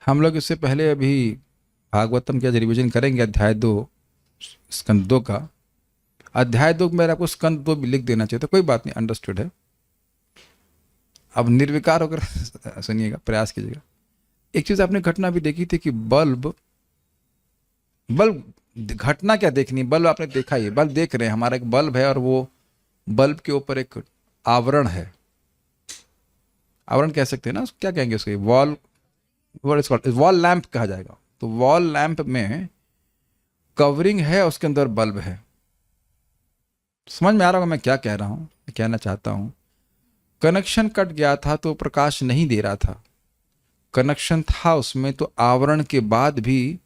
हम लोग इससे पहले अभी भागवतम का रिविजन करेंगे, अध्याय 2, स्कंद 2 का। अध्याय 2 में आपको स्कंद 2 भी लिख देना चाहिए, तो कोई बात नहीं, अंडरस्टूड है। अब निर्विकार होकर सुनिएगा, प्रयास कीजिएगा। एक चीज आपने घटना भी देखी थी कि बल्ब बल्ब घटना क्या देखनी, बल्ब आपने देखा ही है, बल्ब देख रहे हैं, हमारा एक बल्ब है और वो बल्ब के ऊपर एक आवरण है। आवरण कह सकते हैं ना, क्या कहेंगे उसको, वॉल, वॉल लैंप कहा जाएगा। तो वॉल लैंप में कवरिंग है, उसके अंदर बल्ब है। समझ में आ रहा होगा मैं क्या कह रहा हूं, मैं कहना चाहता हूं। कनेक्शन कट गया था तो प्रकाश नहीं दे रहा था, कनेक्शन था उसमें तो आवरण के बाद भी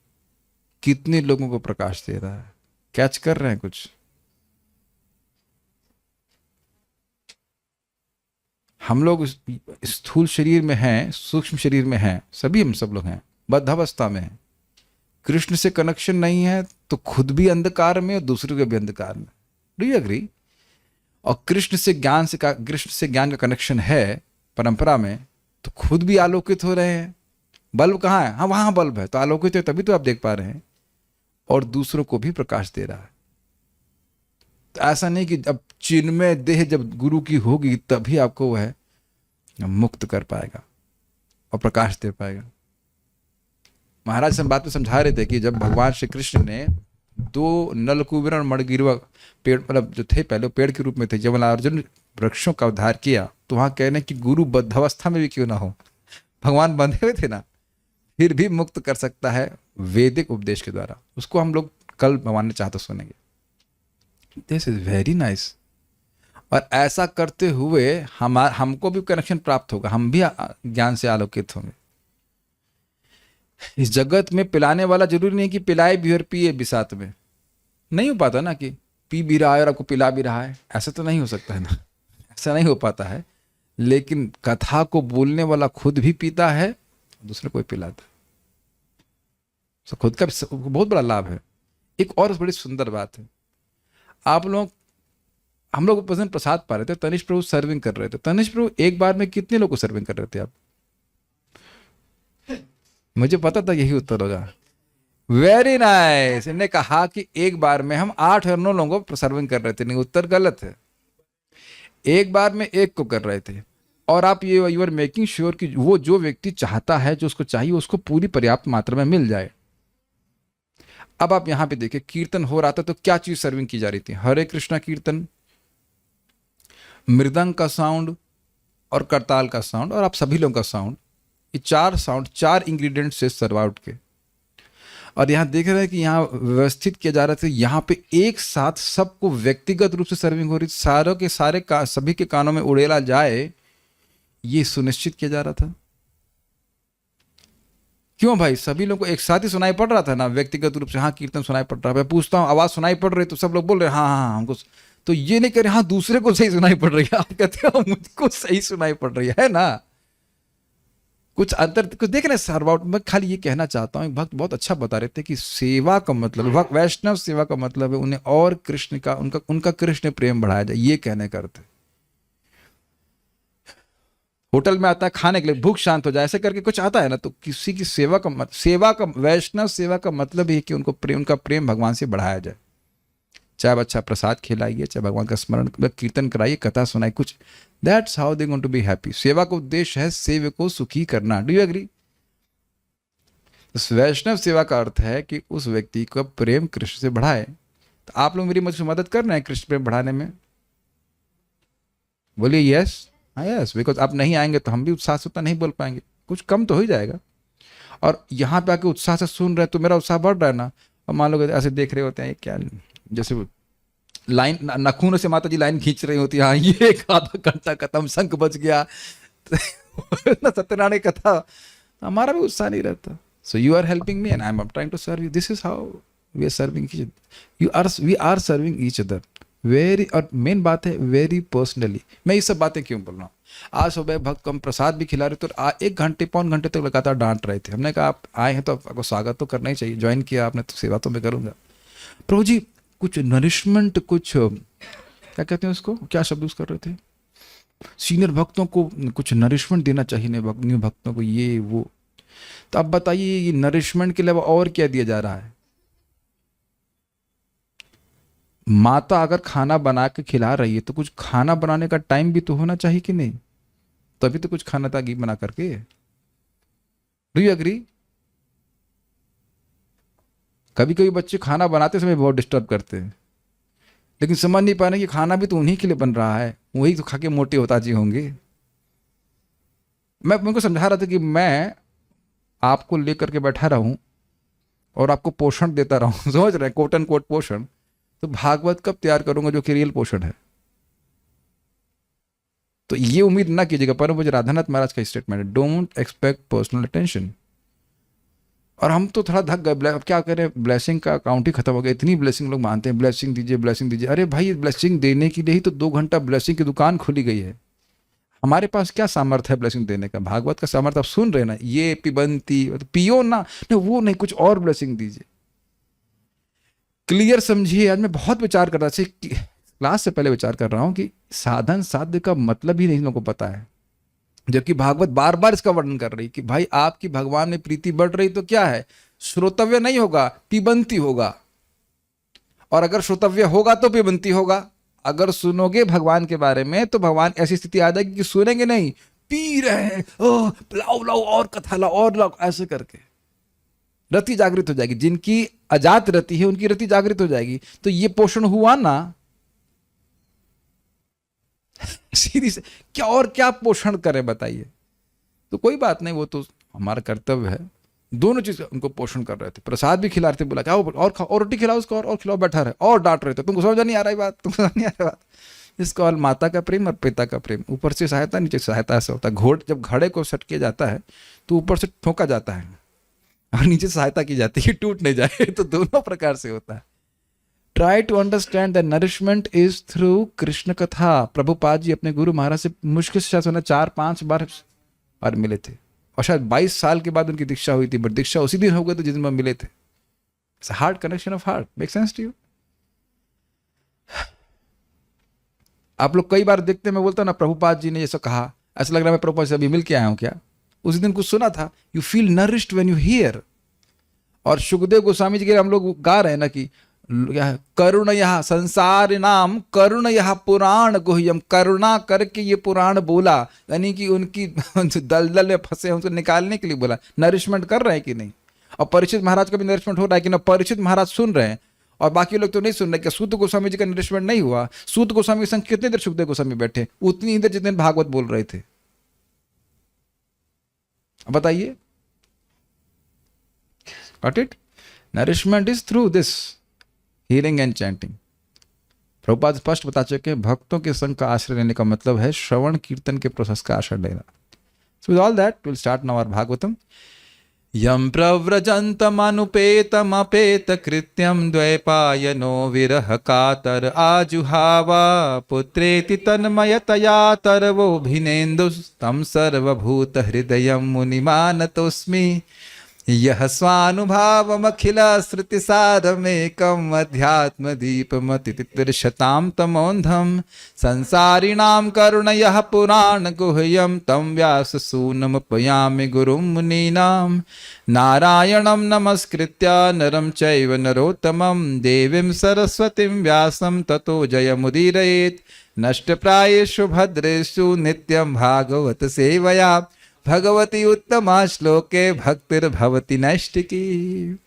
कितने लोगों को प्रकाश दे रहा है। कैच कर रहे हैं कुछ? हम लोग स्थूल शरीर में हैं, सूक्ष्म शरीर में हैं, सभी हम सब लोग हैं, बद्धावस्था में हैं। कृष्ण से कनेक्शन नहीं है तो खुद भी अंधकार में और दूसरे को भी अंधकार में। Do you agree? और कृष्ण से ज्ञान का कनेक्शन है परंपरा में, तो खुद भी आलोकित हो रहे हैं। बल्ब कहाँ है? हाँ, वहां बल्ब है, तो आलोकित है, तभी तो आप देख पा रहे हैं, और दूसरों को भी प्रकाश दे रहा है। तो ऐसा नहीं कि अब चिन्मय देह जब गुरु की होगी तभी आपको वह मुक्त कर पाएगा और प्रकाश दे पाएगा। महाराज हम बात में समझा रहे थे कि जब भगवान श्री कृष्ण ने 2 नलकुबेर और मणिगिरवा पेड़, मतलब जो थे पहले पेड़ के रूप में थे, जब अर्जुन वृक्षों का उद्धार किया, तो वहां कहने कि गुरु बद्धावस्था में भी क्यों ना हो, भगवान बंधे हुए थे ना, फिर भी मुक्त कर सकता है वैदिक उपदेश के द्वारा। उसको हम लोग कल भगवान ने चाहा तो सुनेंगे। This is very nice. और ऐसा करते हुए हमको भी कनेक्शन प्राप्त होगा, हम भी ज्ञान से आलोकित होंगे। इस जगत में पिलाने वाला जरूरी नहीं कि पिलाए भी और पिए भी साथ में। नहीं हो पाता ना कि पी भी रहा है और आपको पिला भी रहा है, ऐसा तो नहीं हो सकता है ना, ऐसा नहीं हो पाता है। लेकिन कथा को बोलने वाला खुद भी पीता है, दूसरे को भी पिलाता है। तो खुद का बहुत बड़ा लाभ है। एक और बड़ी सुंदर बात है, आप लोग, हम लोग भजन प्रसाद पा रहे थे, तनिष प्रभु सर्विंग कर रहे थे। तनिष प्रभु एक बार में कितने लोग को सर्विंग कर रहे थे आप? मुझे पता था यही उत्तर होगा। Very nice. इन्होंने कहा कि एक बार में हम 8 और 9 लोगों को सर्विंग कर रहे थे। नहीं, उत्तर गलत है। एक बार में एक को कर रहे थे। और आप ये यू आर मेकिंग श्योर कि वो जो व्यक्ति चाहता है, जो उसको चाहिए, उसको पूरी पर्याप्त मात्रा में मिल जाए। अब आप यहां पे देखिए, कीर्तन हो रहा था तो क्या चीज सर्विंग की जा रही थी? हरे कृष्णा कीर्तन, मृदंग का साउंड और करताल का साउंड और आप सभी लोगों का साउंड, ये 4 साउंड 4 इंग्रेडिएंट से सर्व आउट के। और यहाँ देख रहे हैं कि यहाँ व्यवस्थित किया जा रहा था, यहाँ पे एक साथ सबको व्यक्तिगत रूप से सर्विंग हो रही थी, सारों के सारे सभी के कानों में उड़ेला जाए, ये सुनिश्चित किया जा रहा था। क्यों भाई? सभी लोगों को एक साथ ही सुनाई पड़ रहा था ना, व्यक्तिगत रूप से हाँ कीर्तन सुनाई पड़ रहा है। मैं पूछता हूँ आवाज सुनाई पड़ रही तो सब लोग बोल रहे हैं हाँ हाँ हमको, तो ये नहीं कह रहे हाँ दूसरे को सही सुनाई पड़ रही है, आप कहते हो मुझको सही सुनाई पड़ रही है ना। कुछ अंतर कुछ देख रहे हैं सर्व। मैं खाली ये कहना चाहता हूँ, भक्त बहुत अच्छा बता रहे थे कि सेवा का मतलब, भक्त वैष्णव सेवा का मतलब है उन्हें और कृष्ण का, उनका उनका कृष्ण प्रेम बढ़ाया जाए, ये कहने का अर्थ है। होटल में आता है खाने के लिए, भूख शांत हो जाए, ऐसे करके कुछ आता है ना, तो किसी की सेवा का सेवा का वैष्णव सेवा का मतलब ही कि उनको प्रेम, उनका प्रेम भगवान से बढ़ाया जाए। चाहे अच्छा प्रसाद खिलाइए, चाहे भगवान का स्मरण कीर्तन कराइए, कथा सुनाइए, कुछ, that's how they going to be happy. सेवा का उद्देश्य है सेवक को सुखी करना। Do you agree? वैष्णव सेवा का अर्थ है कि उस व्यक्ति का प्रेम कृष्ण से बढ़ाए। तो आप लोग मेरी मदद कर रहे हैं कृष्ण प्रेम बढ़ाने में? बोलिए यस। हाँ यस, बिकॉज आप नहीं आएंगे तो हम भी उत्साह से उतना नहीं बोल पाएंगे, कुछ कम तो हो ही जाएगा। और यहाँ पे आके उत्साह से सुन रहे हैं तो मेरा उत्साह बढ़ रहा है ना। और मान लो ऐसे देख रहे होते हैं क्या, जैसे लाइन नखून से माता जी लाइन खींच रही होती है, हाँ ये आधा घंटा खत्म, शंख बज गया ना, सत्यनारायण कथा, हमारा भी उत्साह नहीं रहता। So you are helping me and I am trying to serve you. This is how we are serving each other. We are serving each other very, और मेन बात है वेरी पर्सनली। मैं ये सब बातें क्यों बोल रहा हूँ? आज सुबह भक्त को हम प्रसाद भी खिला रहे थे और 1 घंटे 1.25 घंटे तक लगातार डांट रहे थे। हमने कहा आप आए हैं तो आपको स्वागत तो करना ही चाहिए, ज्वाइन किया आपने तो सेवा तो मैं करूंगा। प्रभु जी कुछ नरिशमेंट, कुछ क्या कहते हैं उसको, क्या शब्द यूज कर रहे थे, सीनियर भक्तों को कुछ नरिशमेंट देना चाहिए, न्यू भक्तों को ये वो। तो अब बताइए ये नरिशमेंट के अलावा और क्या दिया जा रहा है? माता अगर खाना बना के खिला रही है तो कुछ खाना बनाने का टाइम भी तो होना चाहिए कि नहीं? तभी तो कुछ खाना ताकि बना करके। Do you agree? कभी कभी बच्चे खाना बनाते समय बहुत डिस्टर्ब करते हैं, लेकिन समझ नहीं पा रहे कि खाना भी तो उन्हीं के लिए बन रहा है, वही तो खा के मोटे होता जी होंगे। मैं उनको समझा रहा था कि मैं आपको लेकर के बैठा रहूं और आपको पोषण देता रहूं समझ रहे हैं, कोट एंड कोट पोषण, तो भागवत कब तैयार करूंगा जो कि रियल पोषण है? तो ये उम्मीद ना कीजिएगा। पर मुझे राधानाथ महाराज का स्टेटमेंट है, डोंट एक्सपेक्ट पर्सनल अटेंशन। और हम तो थोड़ा थक गए, अब क्या करें, ब्लेसिंग का अकाउंट ही खत्म हो गया। इतनी ब्लेसिंग लोग मानते हैं, ब्लेसिंग दीजिए ब्लेसिंग दीजिए। अरे भाई, ब्लेसिंग देने के लिए ही तो 2 घंटा ब्लेसिंग की दुकान खुली गई है। हमारे पास क्या सामर्थ्य है ब्लेसिंग देने का? भागवत का सामर्थ्य आप सुन रहे हैं ना, ये पिबंती तो पियो ना, नहीं वो नहीं, कुछ और ब्लेसिंग दीजिए। क्लियर समझिए। आज मैं बहुत विचार कर रहा था, क्लास से पहले विचार कर रहा हूं कि साधन साध्य का मतलब ही नहीं लोगों को पता है, जबकि भागवत बार बार इसका वर्णन कर रही कि भाई आपकी भगवान में प्रीति बढ़ रही तो क्या है, श्रोतव्य नहीं होगा, पिबंती होगा। और अगर श्रोतव्य होगा तो पिबंती होगा। अगर सुनोगे भगवान के बारे में तो भगवान ऐसी स्थिति आ जाएगी कि सुनेंगे नहीं, पी रहे हैं, ओह लाओ लाओ और कथा लाओ और लाओ, ऐसे करके रति जागृत हो जाएगी। जिनकी अजात रति है उनकी रति जागृत हो जाएगी। तो ये पोषण हुआ ना सीधी से। क्या और क्या पोषण करें बताइए? तो कोई बात नहीं, वो तो हमारा कर्तव्य है। दोनों चीज उनको पोषण कर रहे थे, प्रसाद भी खिला रहे थे, बोला क्या और खाओ और रोटी खिलाओ उसको और खिलाओ, बैठा रहे और डांट रहे थे, तुमको समझ नहीं आ रही बात, तुमको समझ नहीं आ रही बात। इसको और माता का प्रेम और पिता का प्रेम, ऊपर से सहायता नीचे सहायता ऐसा होता है। घोड़ जब घड़े को सट किया जाता है तो ऊपर से ठोका जाता है और नीचे सहायता की जाती है टूट नहीं जाए। तो दोनों प्रकार से होता है। Try to understand the nourishment is through Krishna katha. Prabhupada जी अपने गुरु महाराज से मुश्किल से शायद 4-5 बार और मिले थे, और शायद 22 साल के बाद उनकी दीक्षा हुई थी, बट दीक्षा उसी दिन हो गई तो जिस दिन में मिले थे। Heart connection of heart. Make sense to you? आप लोग कई बार देखते हैं, मैं बोलता हूं ना प्रभुपाद जी ने ये सब कहा, ऐसा लग रहा है मैं प्रभुपाद से अभी मिल के आया हूं क्या। उस दिन कुछ सुना था, you feel nourished when you here. और सुखदेव गोस्वामी जी के हम लोग गा रहे हैं ना कि करुण यह संसार नाम करुण यह पुराण गुह्यम, करुणा करके ये पुराण बोला, यानी कि उनकी दलदल में फंसे उनको निकालने के लिए बोला। नरिशमेंट कर रहे हैं कि नहीं? और परीक्षित महाराज का भी नरिशमेंट हो रहा है कि ना? परीक्षित महाराज सुन रहे हैं और बाकी लोग तो नहीं सुन रहे। क्या सूत गोस्वामी जी का नरिशमेंट नहीं हुआ? सूत गोस्वामी के संग कितनी देर सुखदेव गोस्वामी बैठे? उतनी देर जितने भागवत बोल रहे थे। बताइए, got it? Nourishment is through this healing and chanting. Prabhupada स्पष्ट बता चुके हैं, भक्तों के संग का आश्रय लेने का मतलब है श्रवण कीर्तन के प्रोसेस का आश्रय लेना। So with all that will start now our Bhagavatam. यम प्रव्रजन्तमनुपेतमपेत कृत्यम द्वैपायनो विरह कातर आजुहावा पुत्रेति तन्मयतया तरवोभिनेन्दुस्तं सर्वभूत हृदयं मुनिमानतोऽस्मि। यह स्वानुभावमखिल श्रुतिसारमेकम् अध्यात्मदीपमतितिर्षतां तमोन्धं संसारिणां करुणयः पुराणगुह्यं तं व्याससूनमुपयामि गुरुं मुनीनां। नारायणं नमस्कृत्य नरं चैव नरोत्तमं देवीं सरस्वतीं व्यासं ततो जयमुदीरयेत्। नष्टप्रायेषु भद्रेषु नित्यं भागवत सेवया भगवती उत्तमा श्लोके भक्तिर्भवति नैष्टिकी।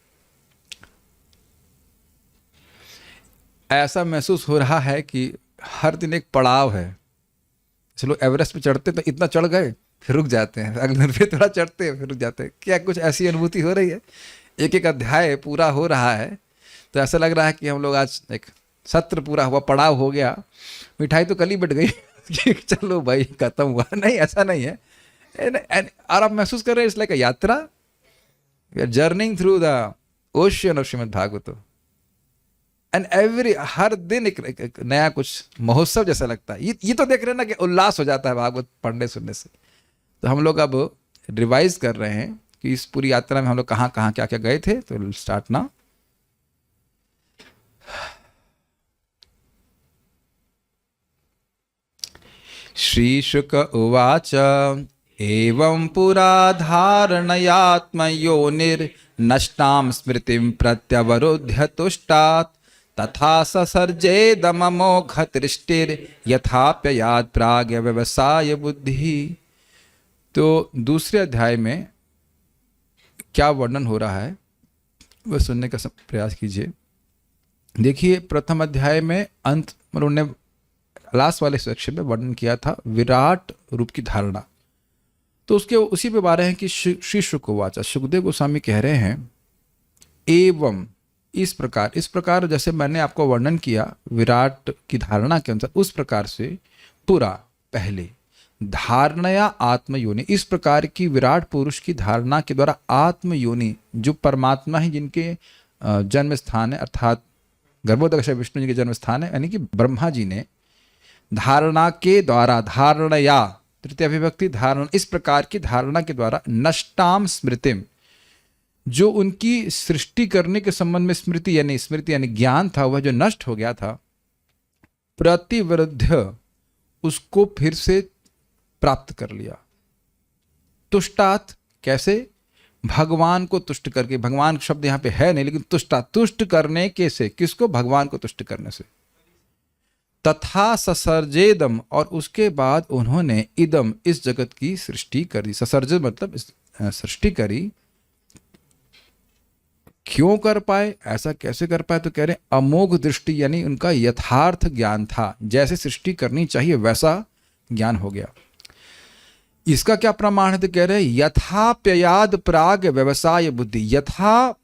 ऐसा महसूस हो रहा है कि हर दिन एक पड़ाव है। चलो एवरेस्ट पे चढ़ते तो इतना चढ़ गए, फिर रुक जाते हैं, अगले दिन फिर थोड़ा चढ़ते हैं, फिर रुक जाते हैं। क्या कुछ ऐसी अनुभूति हो रही है? एक एक अध्याय पूरा हो रहा है तो ऐसा लग रहा है कि हम लोग आज एक सत्र पूरा हुआ, पड़ाव हो गया, मिठाई तो कल ही बट गई चलो भाई खत्म हुआ। नहीं, ऐसा नहीं है। और आप महसूस कर रहे हैं it's like a yatra, we are journeying through the ocean of Shrimad Bhagavat. And every हर दिन एक नया कुछ महोत्सव जैसा लगता है। ये तो देख रहे हैं ना कि उल्लास हो जाता है भागवत पढ़ने सुनने से। तो हम लोग अब रिवाइज कर रहे हैं कि इस पूरी यात्रा में हम लोग कहाँ कहाँ क्या क्या गए थे। तो स्टार्ट ना। श्री शुक उवाच एवं पुरा धारणयात्मयोनिर्नष्टां स्मृतिं प्रत्यवरुध्य तुष्टात् तथा ससर्जेदममोघतृष्टिर्यथाप्ययात् प्राग्य व्यवसाय बुद्धि। तो दूसरे अध्याय में क्या वर्णन हो रहा है वह सुनने का प्रयास कीजिए। देखिए, प्रथम अध्याय में अंत में उन्होंने लास्ट वाले सेक्शन में वर्णन किया था विराट रूप की धारणा। तो उसके उसी पे बारे हैं कि श्री शुकवाचा, सुखदेव गोस्वामी कह रहे हैं एवं इस प्रकार जैसे मैंने आपको वर्णन किया विराट की धारणा के अनुसार, उस प्रकार से पूरा पहले धारणया आत्मयोनि, इस प्रकार की विराट पुरुष की धारणा के द्वारा आत्मयोनि जो परमात्मा है, जिनके जन्म स्थान है, अर्थात गर्भोदक विष्णु जी के जन्म स्थान है, यानी कि ब्रह्मा जी ने धारणा के द्वारा, धारणया तृतीय विभक्ति धारणा, इस प्रकार की धारणा के द्वारा नष्टाम स्मृतिम, जो उनकी सृष्टि करने के संबंध में स्मृति यानी ज्ञान था, वह जो नष्ट हो गया था, प्रतिवृद्ध उसको फिर से प्राप्त कर लिया। तुष्टात कैसे? भगवान को तुष्ट करके, भगवान शब्द यहां पे है नहीं लेकिन तुष्टात, तुष्ट करने के से, किसको? भगवान को तुष्ट करने से। तथा ससर्जेदम, और उसके बाद उन्होंने इदम, इस जगत की सृष्टि करी। ससर्ज मतलब सृष्टि करी। क्यों कर पाए, ऐसा कैसे कर पाए? तो कह रहे अमोघ दृष्टि, यानी उनका यथार्थ ज्ञान था, जैसे सृष्टि करनी चाहिए वैसा ज्ञान हो गया। इसका क्या प्रमाण है? तो कह रहे यथाप्ययाद प्राग व्यवसाय बुद्धि। यथा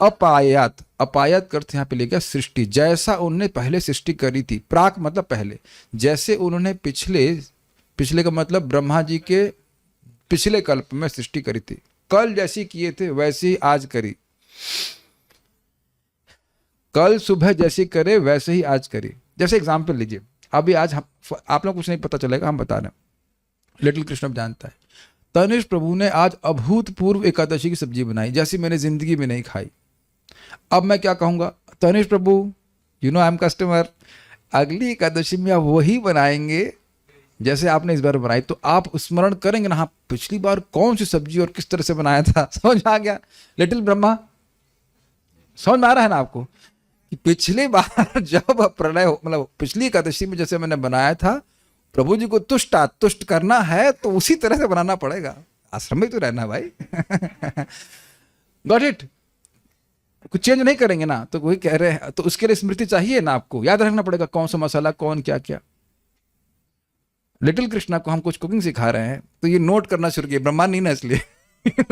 अपायात, अपायात करते यहाँ पे लेकर सृष्टि, जैसा उन्होंने पहले सृष्टि करी थी। प्राक मतलब पहले, जैसे उन्होंने पिछले का मतलब ब्रह्मा जी के पिछले कल्प में सृष्टि करी थी, कल जैसी किए थे वैसी आज करी, कल सुबह जैसी करे वैसे ही आज करी। जैसे एग्जाम्पल लीजिए, अभी आज आप लोग कुछ नहीं पता चलेगा, हम बता रहे हैं, लिटिल कृष्ण जानता है। तनिष प्रभु ने आज अभूतपूर्व एकादशी की सब्जी बनाई, जैसी मैंने जिंदगी में नहीं खाई। अब मैं क्या कहूंगा? Tanish Prabhu, you know I am customer, अगली एकादशी में आप वही बनाएंगे जैसे आपने इस बार बनाई। तो आप स्मरण करेंगे ना, हाँ पिछली बार कौन सी सब्जी और किस तरह से बनाया था। समझ आ गया लिटिल ब्रह्मा? समझ में आ रहा है ना आपको कि पिछली बार जब प्रणय मतलब पिछली एकादशी में जैसे मैंने बनाया था, प्रभु जी को तुष्ट करना है तो उसी तरह से बनाना पड़ेगा। आश्रम में तो रहना भाई। Got it? कुछ चेंज नहीं करेंगे ना, तो वही कह रहे हैं। तो उसके लिए स्मृति चाहिए ना, आपको याद रखना पड़ेगा कौन सा मसाला, कौन क्या क्या। लिटिल कृष्णा को हम कुछ कुकिंग सिखा रहे हैं, तो ये नोट करना शुरू किया, ब्रह्मांड नहीं ना इसलिए।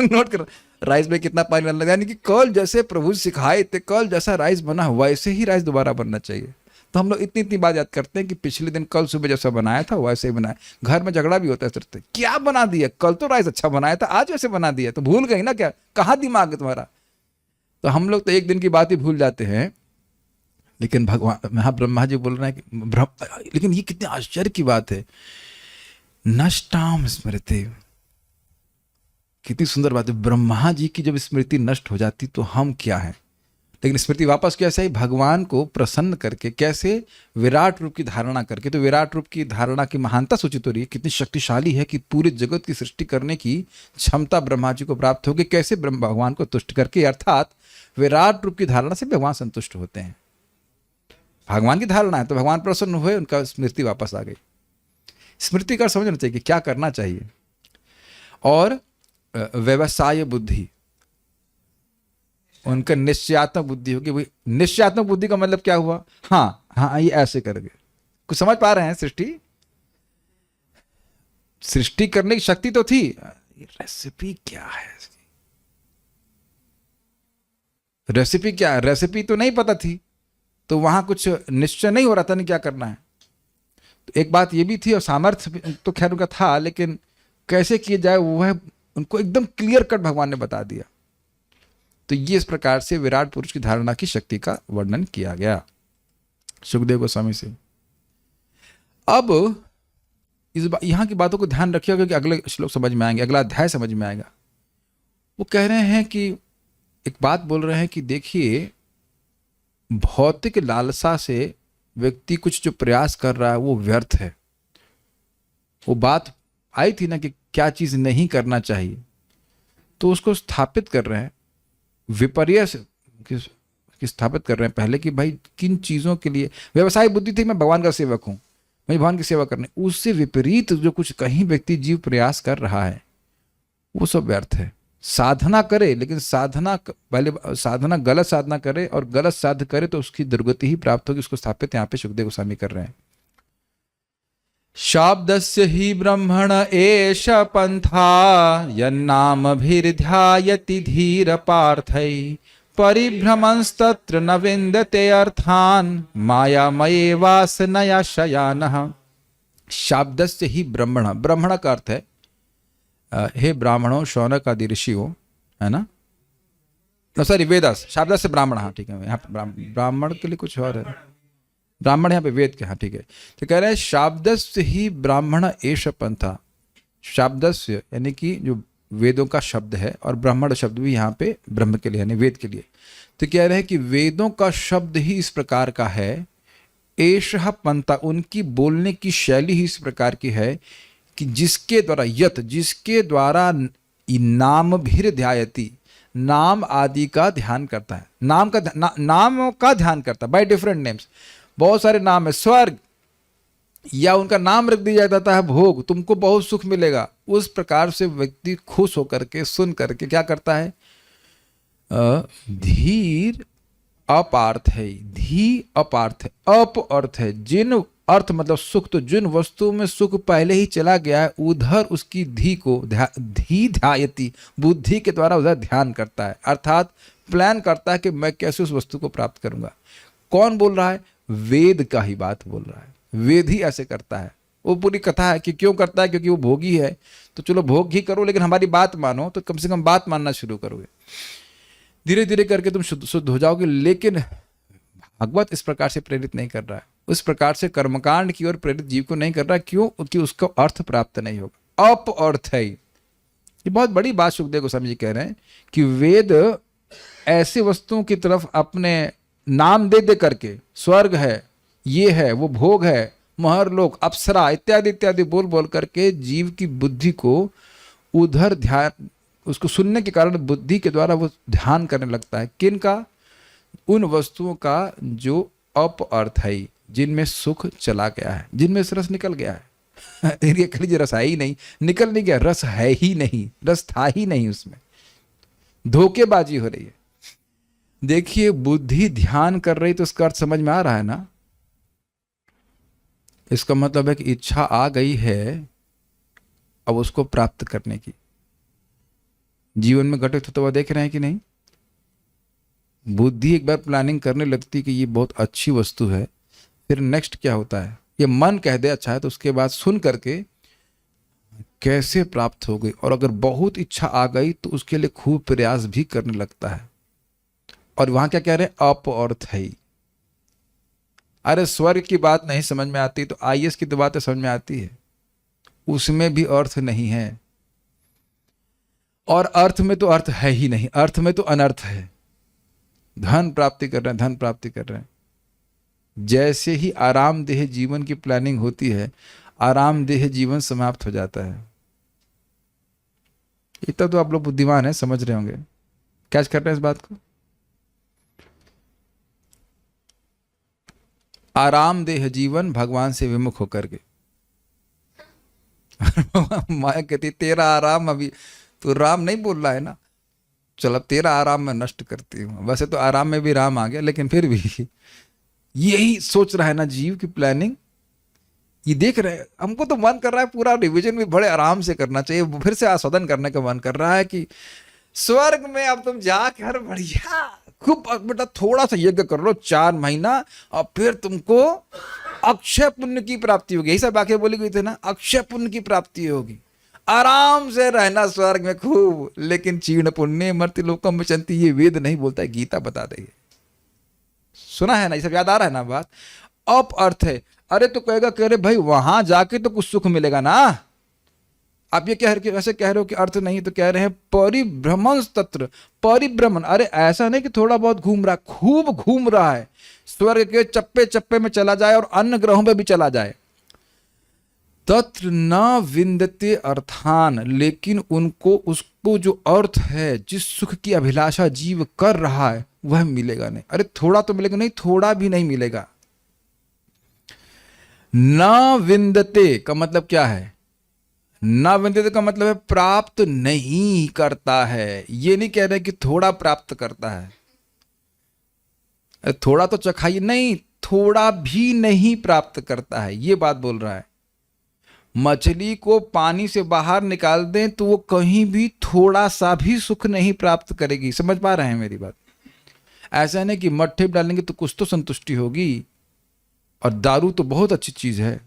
नोट कर, राइस में कितना पानी डालना, यानी कि कल जैसे प्रभु सिखाए थे, कल जैसा राइस बना वैसे ही राइस दोबारा बनना चाहिए। तो हम लोग इतनी बात याद करते हैं कि पिछले दिन कल सुबह जैसा बनाया था वैसे ही बनाया। घर में झगड़ा भी होता है, सर क्या बना दिया, कल तो राइस अच्छा बनाया था आज वैसे बना दिया, तो भूल गई ना क्या, कहाँ दिमाग है तुम्हारा? तो हम लोग तो एक दिन की बात ही भूल जाते हैं। लेकिन भगवान, यहाँ ब्रह्मा जी बोल रहे हैं कि लेकिन ये कितने आश्चर्य की बात है, नष्टाम स्मृति, कितनी सुंदर बात है। ब्रह्मा जी की जब स्मृति नष्ट हो जाती तो हम क्या हैं? लेकिन स्मृति वापस कैसे ही? भगवान को प्रसन्न करके, कैसे? विराट रूप की धारणा करके। तो विराट रूप की धारणा की महानता सूचित हो रही है, कितनी शक्तिशाली है कि पूरे जगत की सृष्टि करने की क्षमता ब्रह्मा जी को प्राप्त होगी। कैसे? भगवान को तुष्ट करके, अर्थात विराट रूप की धारणा से भगवान संतुष्ट होते हैं। भगवान की धारणा है तो भगवान प्रसन्न हुए, उनका स्मृति वापस आ गई। स्मृति का समझना चाहिए कि क्या करना चाहिए। और व्यवसाय बुद्धि, उनका निश्चयात्मक बुद्धि होगी। भाई निश्चयात्मक बुद्धि का मतलब क्या हुआ? हाँ ये ऐसे करेंगे। कुछ समझ पा रहे हैं? सृष्टि करने की शक्ति तो थी, रेसिपी क्या है इसकी? रेसिपी क्या है? रेसिपी तो नहीं पता थी, तो वहां कुछ निश्चय नहीं हो रहा था नहीं क्या करना है। तो एक बात ये भी थी, और सामर्थ्य तो खैर उनका था, लेकिन कैसे किए जाए वह उनको एकदम क्लियर कट भगवान ने बता दिया। तो ये इस प्रकार से विराट पुरुष की धारणा की शक्ति का वर्णन किया गया सुखदेव गोस्वामी से। अब यहां की बातों को ध्यान रखिएगा क्योंकि अगले श्लोक समझ में आएंगे, अगला अध्याय समझ में आएगा। वो कह रहे हैं कि एक बात बोल रहे हैं कि देखिए, भौतिक लालसा से व्यक्ति कुछ जो प्रयास कर रहा है वो व्यर्थ है। वो बात आई थी ना कि क्या चीज नहीं करना चाहिए, तो उसको स्थापित कर रहे हैं, विपर्य की स्थापित कर रहे हैं पहले कि भाई किन चीजों के लिए। व्यवसाय बुद्धि थी मैं भगवान का सेवक हूं, मैं भगवान की सेवा करने, उससे विपरीत जो कुछ कहीं व्यक्ति जीव प्रयास कर रहा है वो सब व्यर्थ है। साधना करे, लेकिन साधना पहले साधना गलत साधना करे और गलत साध करे तो उसकी दुर्गति ही प्राप्त होगी। उसको स्थापित यहाँ पे सुखदेव गोस्वामी कर रहे हैं। शाब्दस्य ही ब्रह्मण एष पंथा यन्नामभिर्ध्यायति धीर पार्थै परिभ्रमंस्तत्र न विन्दते अर्थान् मायामये वासनया शयानः। शाब्दस्य ही ब्रह्मण, ब्रह्मण का अर्थ है हे ब्राह्मणों, शौनक आदि ऋषियों, है ना, सॉरी वेदास, शाब्द से ब्राह्मण, हाँ ठीक है, यहाँ पे ब्राह्मण के लिए कुछ और है, ब्राह्मण यहाँ पे वेद के, हाँ ठीक है। तो कह रहे हैं शाब्दस्य ही ब्राह्मण एष पंथा, शाब्दस्य यानी कि जो वेदों का शब्द है, और ब्राह्मण शब्द भी यहाँ पे ब्रह्म के लिए यानी वेद के लिए। तो कह रहे हैं कि वेदों का शब्द ही इस प्रकार का है, एषः पंथा, उनकी बोलने की शैली ही इस प्रकार की है कि जिसके द्वारा यत, जिसके द्वारा नाम भीर ध्यायति, नाम आदि का ध्यान करता है, नाम का ध्यान करता है बाय डिफरेंट नेम्स। बहुत सारे नाम है, स्वर्ग, या उनका नाम रख दिया जाता है भोग, तुमको बहुत सुख मिलेगा। उस प्रकार से व्यक्ति खुश होकर के सुन करके क्या करता है, धीर अपार्थ है, धी अपार्थ है, अप अर्थ है, जिन अर्थ मतलब सुख, तो जिन वस्तु में सुख पहले ही चला गया है उधर उसकी धी को धी ध्यायति, बुद्धि के द्वारा उधर ध्यान करता है, अर्थात प्लान करता है कि मैं कैसे उस वस्तु को प्राप्त करूंगा। कौन बोल रहा है, वेद का ही बात बोल रहा है, वेद ही ऐसे करता है। वो पूरी कथा है कि क्यों करता है, क्योंकि वो भोगी है, तो चलो भोग ही करो लेकिन हमारी बात मानो, तो कम से कम बात मानना शुरू करोगे, धीरे धीरे करके तुम शुद्ध हो जाओगे। लेकिन भगवत इस प्रकार से प्रेरित नहीं कर रहा है, उस प्रकार से कर्मकांड की ओर प्रेरित जीव को नहीं कर रहा। क्यों, कि उसको अर्थ प्राप्त नहीं होगा, अप अर्थ है। ये बहुत बड़ी बात सुखदेव गोस्वामी जी कह रहे हैं कि वेद ऐसी वस्तुओं की तरफ अपने नाम दे दे करके, स्वर्ग है, ये है, वो भोग है, महरलोक, अप्सरा इत्यादि इत्यादि बोल बोल करके जीव की बुद्धि को उधर ध्यान, उसको सुनने के कारण बुद्धि के द्वारा वो ध्यान करने लगता है। किन का, उन वस्तुओं का जो अप अर्थ है, जिनमें सुख चला गया है, जिनमें से रस निकल गया है। ये कह लीजिए रस है ही नहीं, निकल नहीं गया, रस है ही नहीं, रस था ही नहीं, उसमें धोखेबाजी हो रही है। देखिए बुद्धि ध्यान कर रही तो उसका अर्थ समझ में आ रहा है ना। इसका मतलब है कि इच्छा आ गई है अब उसको प्राप्त करने की, जीवन में घटित होता हुआ देख रहे हैं कि नहीं। बुद्धि एक बार प्लानिंग करने लगती कि ये बहुत अच्छी वस्तु है, फिर नेक्स्ट क्या होता है, ये मन कह दे अच्छा है, तो उसके बाद सुन करके कैसे प्राप्त हो गई, और अगर बहुत इच्छा आ गई तो उसके लिए खूब प्रयास भी करने लगता है। और वहां क्या कह रहे हैं, अप अर्थ है। अरे स्वर्ग की बात नहीं समझ में आती तो आईएएस की तो बातें समझ में आती है, उसमें भी अर्थ नहीं है, और अर्थ में तो अर्थ है ही नहीं, अर्थ में तो अनर्थ है। धन प्राप्ति कर रहे हैं, धन प्राप्ति कर रहे हैं, जैसे ही आरामदेह जीवन की प्लानिंग होती है, आरामदेह जीवन समाप्त हो जाता है। इतना तो आप लोग बुद्धिमान हैं, समझ रहे होंगे, कैच कर रहे हैं इस बात को। आरामदेह जीवन भगवान से विमुख होकर के माया कहती तेरा आराम, अभी तो राम नहीं बोल रहा है ना, चल अब तेरा आराम मैं नष्ट करती हूँ। वैसे तो आराम में भी राम आ गया, लेकिन फिर भी यही सोच रहा है ना जीव की प्लानिंग। ये देख रहे हैं, हमको तो मन कर रहा है पूरा रिवीजन भी बड़े आराम से करना चाहिए, फिर से आस्वादन करने का मन कर रहा है कि स्वर्ग में अब तुम जाकर बढ़िया खूब बेटा थोड़ा सा यज्ञ कर लो 4 महीना, और फिर तुमको अक्षय पुण्य की प्राप्ति होगी। यही सब वाक्य बोली गई थी ना, अक्षय पुण्य की प्राप्ति होगी, आराम से रहना स्वर्ग में खूब। लेकिन चीर्ण पुण्य मर्त्य लोकम में चंती, ये वेद नहीं बोलता है, गीता बता देगी। सुना है ना, ये सब याद आ रहा है ना बात। अप अर्थ है, अरे तो कहेगा कह रहे भाई वहां जाके तो कुछ सुख मिलेगा ना। आप ये कह रहे ऐसे कह रहे हो कि अर्थ नहीं, तो कह रहे हैं परिभ्रमण तत्र, परिभ्रमण। अरे ऐसा नहीं कि थोड़ा बहुत घूम रहा, खूब घूम रहा है, स्वर्ग के चप्पे चप्पे में चला जाए और अन्य ग्रहों में भी चला जाए। तत्र न विन्दते अर्थान, लेकिन उनको उसको जो अर्थ है, जिस सुख की अभिलाषा जीव कर रहा है वह मिलेगा नहीं। अरे थोड़ा तो मिलेगा नहीं, थोड़ा भी नहीं मिलेगा। न विन्दते का मतलब क्या है? न विन्दते का मतलब है प्राप्त नहीं करता है। ये नहीं कह रहे कि थोड़ा प्राप्त करता है, थोड़ा तो चखाइए, नहीं, थोड़ा भी नहीं प्राप्त करता है, ये बात बोल रहा है। मछली को पानी से बाहर निकाल दें तो वो कहीं भी थोड़ा सा भी सुख नहीं प्राप्त करेगी। समझ पा रहे हैं मेरी बात? ऐसा नहीं कि मट्ठे में डालेंगे तो कुछ तो संतुष्टि होगी, और दारू तो बहुत अच्छी चीज है,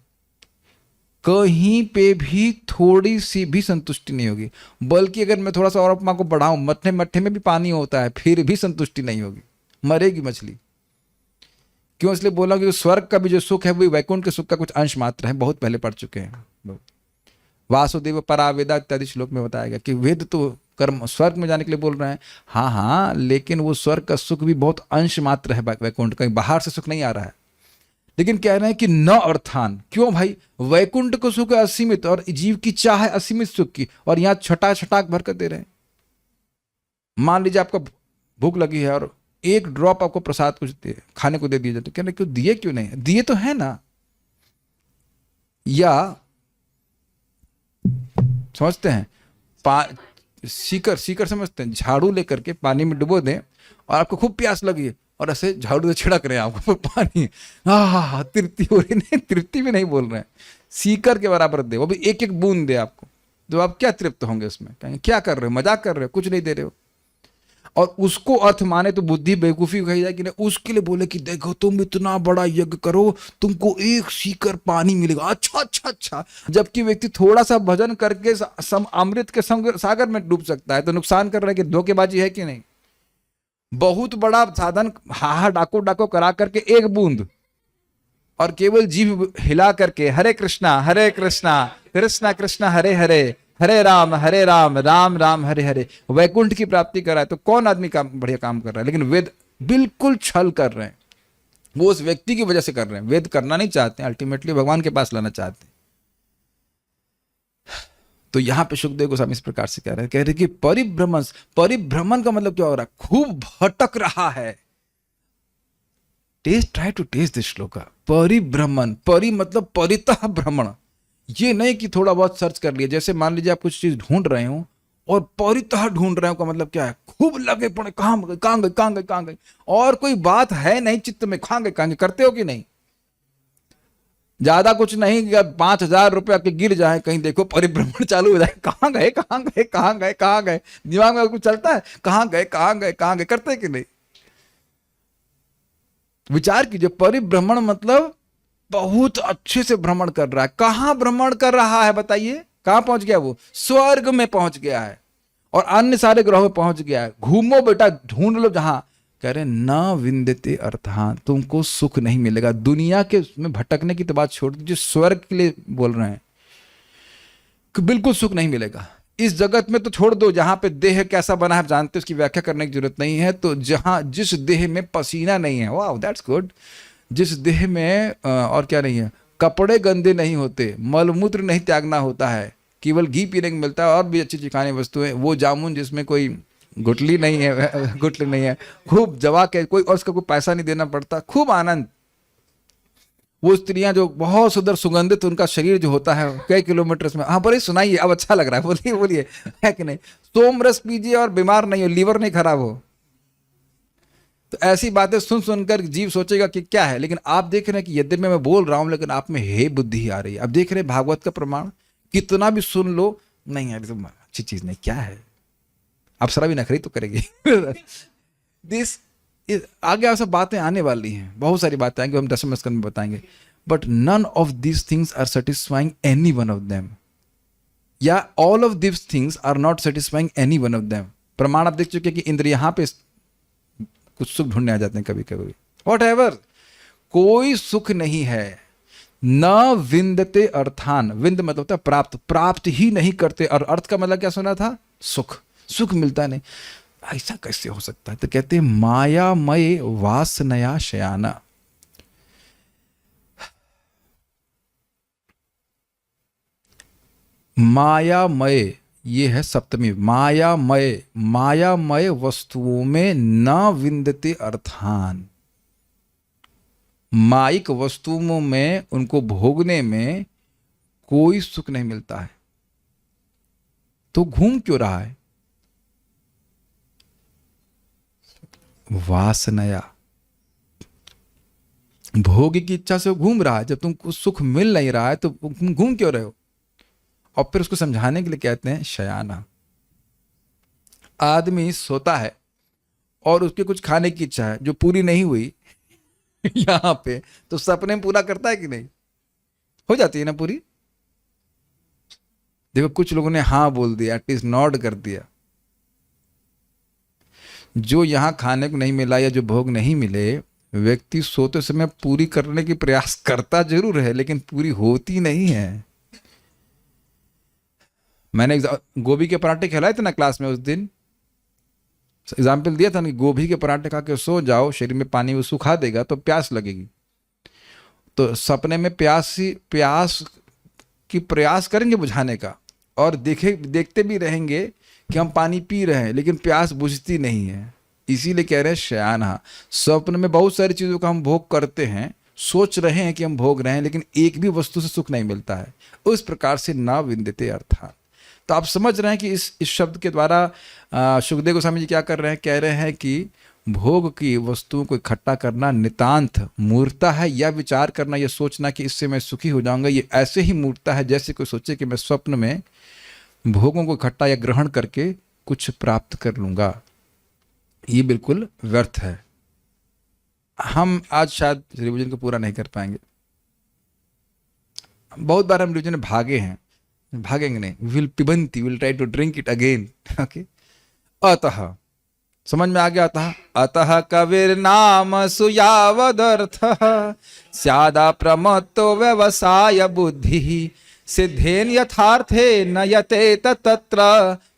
कहीं पे भी थोड़ी सी भी संतुष्टि नहीं होगी। बल्कि अगर मैं थोड़ा सा और उपमा को बढ़ाऊं, मट्ठे मट्ठे में भी पानी होता है, फिर भी संतुष्टि नहीं होगी, मरेगी मछली। क्यों? इसलिए बोला कि स्वर्ग का भी जो सुख है वो वैकुंठ के सुख का कुछ अंश मात्र है। बहुत पहले पढ़ चुके हैं, वासुदेव परावेदा इत्यादि श्लोक में बताया गया कि वेद तो कर्म स्वर्ग में जाने के लिए बोल रहे हैं। हाँ हाँ, लेकिन वो स्वर्ग का सुख भी बहुत अंश मात्र है, वैकुंठ कहीं बाहर से सुख नहीं आ रहा है। लेकिन कह रहे हैं कि न अर्थान। क्यों भाई? वैकुंठ को सुख है असीमित, और जीव की चाह है असीमित सुख की, और यहां छटाक भर कर दे रहे हैं। मान लीजिए आपको भूख लगी है और एक ड्रॉप आपको प्रसाद कुछ खाने को दे दिया जाए, तो कह रहे क्यों दिए, क्यों नहीं दिए, तो है ना। या समझते हैं, सीकर समझते हैं, झाड़ू लेकर के पानी में डुबो दें और आपको खूब प्यास लगी है और ऐसे झाड़ू से छिड़क रहे हैं आपको पानी, हाँ तृप्ति हो रही, नहीं तृप्ति भी नहीं बोल रहे हैं, सीकर के बराबर दे, वो भी एक एक बूंद दे आपको, तो आप क्या तृप्त होंगे उसमें? कहेंगे क्या कर रहे हो, मजाक कर रहे हो, कुछ नहीं दे रहे हो। और उसको अर्थ माने तो बुद्धि बेवकूफी कही जाए कि नहीं, उसके लिए बोले कि देखो तुम इतना बड़ा यज्ञ करो, तुमको एक सीकर पानी मिलेगा, अच्छा अच्छा अच्छा। जबकि व्यक्ति थोड़ा सा भजन करके अमृत के सागर में डूब सकता है। तो नुकसान कर रहे हैं कि धोखेबाजी है कि नहीं? बहुत बड़ा साधन हाहा डाको डाको करा करके एक बूंद, और केवल जीभ हिला करके हरे कृष्णा कृष्णा कृष्णा हरे हरे, हरे राम राम राम हरे हरे, वैकुंठ की प्राप्ति कर रहा है। तो कौन आदमी काम बढ़िया काम कर रहा है? लेकिन वेद बिल्कुल छल कर रहे हैं, वो उस व्यक्ति की वजह से कर रहे हैं। वेद करना नहीं चाहते, अल्टीमेटली भगवान के पास लाना चाहते हैं। तो यहां पे सुखदेव गोस्वामी इस प्रकार से कह रहे हैं कि परिभ्रमण का मतलब क्या हो रहा है? खूब भटक रहा है। ट्राई टू टेस्ट दिस श्लोक। परिभ्रमण, परि मतलब परितः भ्रमण। ये नहीं कि थोड़ा बहुत सर्च कर लिया। जैसे मान लीजिए आप कुछ चीज ढूंढ रहे हो और परितः ढूंढ रहे हो का मतलब क्या है? खूब लगे पड़े, कहां गए, और कोई बात है नहीं चित्त में, कहां गए करते हो कि नहीं? ज्यादा कुछ नहीं, 5,000 रुपया के गिर जाए कहीं, देखो परिभ्रमण चालू हो जाए, कहां गए, दिमाग में कुछ चलता है, कहां गए, करते कि नहीं? विचार कीजिए, परिभ्रमण मतलब बहुत अच्छे से भ्रमण कर रहा है। कहां भ्रमण कर रहा है बताइए? कहां पहुंच गया? वो स्वर्ग में पहुंच गया है और अन्य सारे ग्रहों में पहुंच गया है। घूमो बेटा, ढूंढ लो जहां। कह रहे न विन्दते अर्थान, तुमको सुख नहीं मिलेगा। दुनिया के में भटकने की तो बात छोड़ दीजिए, स्वर्ग के लिए बोल रहे हैं कि बिल्कुल सुख नहीं मिलेगा। इस जगत में तो छोड़ दो, जहां पे देह कैसा बना है जानते, उसकी व्याख्या करने की जरूरत नहीं है। तो जहां जिस देह में पसीना नहीं है, वाह दैट्स गुड। जिस देह में और क्या नहीं है, कपड़े गंदे नहीं होते, मलमूत्र नहीं त्यागना होता है, केवल घी पीने को मिलता है और भी अच्छी खाने वस्तुएं, वो जामुन जिसमें कोई गुटली नहीं है गुटली नहीं है, खूब जवा के कोई, और उसका कोई पैसा नहीं देना पड़ता, खूब आनंद। वो स्त्रियां जो बहुत सुंदर सुगंधित, उनका शरीर जो होता है कई किलोमीटर में। हाँ बड़ी सुनाइए, अब अच्छा लग रहा है, बोलिए है कि नहीं? सोमरस पीजिए और बीमार नहीं हो, लीवर नहीं खराब हो। तो ऐसी बातें सुन सुनकर जीव सोचेगा कि क्या है। लेकिन आप देख रहे हैं कि यद्यपि मैं बोल रहा हूं, लेकिन आप में हे बुद्धि ही आ रही है। अब देख रहे हैं भागवत का प्रमाण, कितना भी सुन लो, नहीं यार तो अच्छी चीज नहीं, क्या है, अप्सरा भी नखरी तो करेगी दिस आगे आप सब बातें आने वाली हैं, बहुत सारी बातें आएंगी, हम 10वें स्कंद में बताएंगे। But none of these things are satisfying any one of them, या all of these things are not satisfying any one of them. प्रमाण आप देख चुके कि इंद्र यहां पे कुछ सुख ढूंढने आ जाते हैं कभी कभी। वॉट एवर, कोई सुख नहीं है। न विन्दते अर्थान, विंद मतलब होता है प्राप्त, प्राप्त ही नहीं करते। और अर्थ का मतलब क्या सुना था? सुख, सुख मिलता नहीं। ऐसा कैसे हो सकता है? तो कहते हैं मायामय वासनया शयाना। मायामय, ये है सप्तमी, मायामय, मायामय वस्तुओं में न विंदते अर्थान। माइक वस्तुओं में उनको भोगने में कोई सुख नहीं मिलता है, तो घूम क्यों रहा है? वासनया, भोग की इच्छा से वो घूम रहा है। जब तुमको सुख मिल नहीं रहा है तो तुम घूम क्यों रहे हो? और फिर उसको समझाने के लिए कहते हैं शयाना। आदमी सोता है और उसके कुछ खाने की इच्छा है जो पूरी नहीं हुई यहां पे, तो सपने में पूरा करता है कि नहीं? हो जाती है ना पूरी। देखो कुछ लोगों ने हाँ बोल दिया, एटलीस्ट नॉड कर दिया। जो यहां खाने को नहीं मिला या जो भोग नहीं मिले, व्यक्ति सोते समय पूरी करने की प्रयास करता जरूर है, लेकिन पूरी होती नहीं है। मैंने गोभी के पराठे खिलाए थे ना क्लास में उस दिन, एग्जाम्पल दिया था ना कि गोभी के पराठे खा के सो जाओ, शरीर में पानी वो सुखा देगा तो प्यास लगेगी। तो सपने में प्यास की प्रयास करेंगे बुझाने का, और देखते भी रहेंगे कि हम पानी पी रहे हैं, लेकिन प्यास बुझती नहीं है। इसीलिए कह रहे हैं शयाना। स्वप्न में बहुत सारी चीज़ों का हम भोग करते हैं, सोच रहे हैं कि हम भोग रहे हैं, लेकिन एक भी वस्तु से सुख नहीं मिलता है। उस प्रकार से ना विंदते अर्थात। तो आप समझ रहे हैं कि इस शब्द के द्वारा सुखदेव गोस्वामी जी क्या कर रहे हैं? कह रहे हैं कि भोग की वस्तुओं को इकट्ठा करना नितांत मूर्ता है, या विचार करना, या सोचना कि इससे मैं सुखी हो जाऊंगा, ये ऐसे ही मूर्ता है जैसे कोई सोचे कि मैं स्वप्न में भोगों को इकट्ठा या ग्रहण करके कुछ प्राप्त कर लूंगा। ये बिल्कुल व्यर्थ है। हम आज शायद रिविजन को पूरा नहीं कर पाएंगे। बहुत बार हम रिविजन में भागे हैं, भागेंगे नहीं। विल पिबंती, will try to drink it again. Okay, अतः समझ में आ गया? अतः कविर नाम सुयावदर्थ स्यादा प्रमत्तो व्यवसाय बुद्धि सिद्धेन यथार्थे नयते तत्र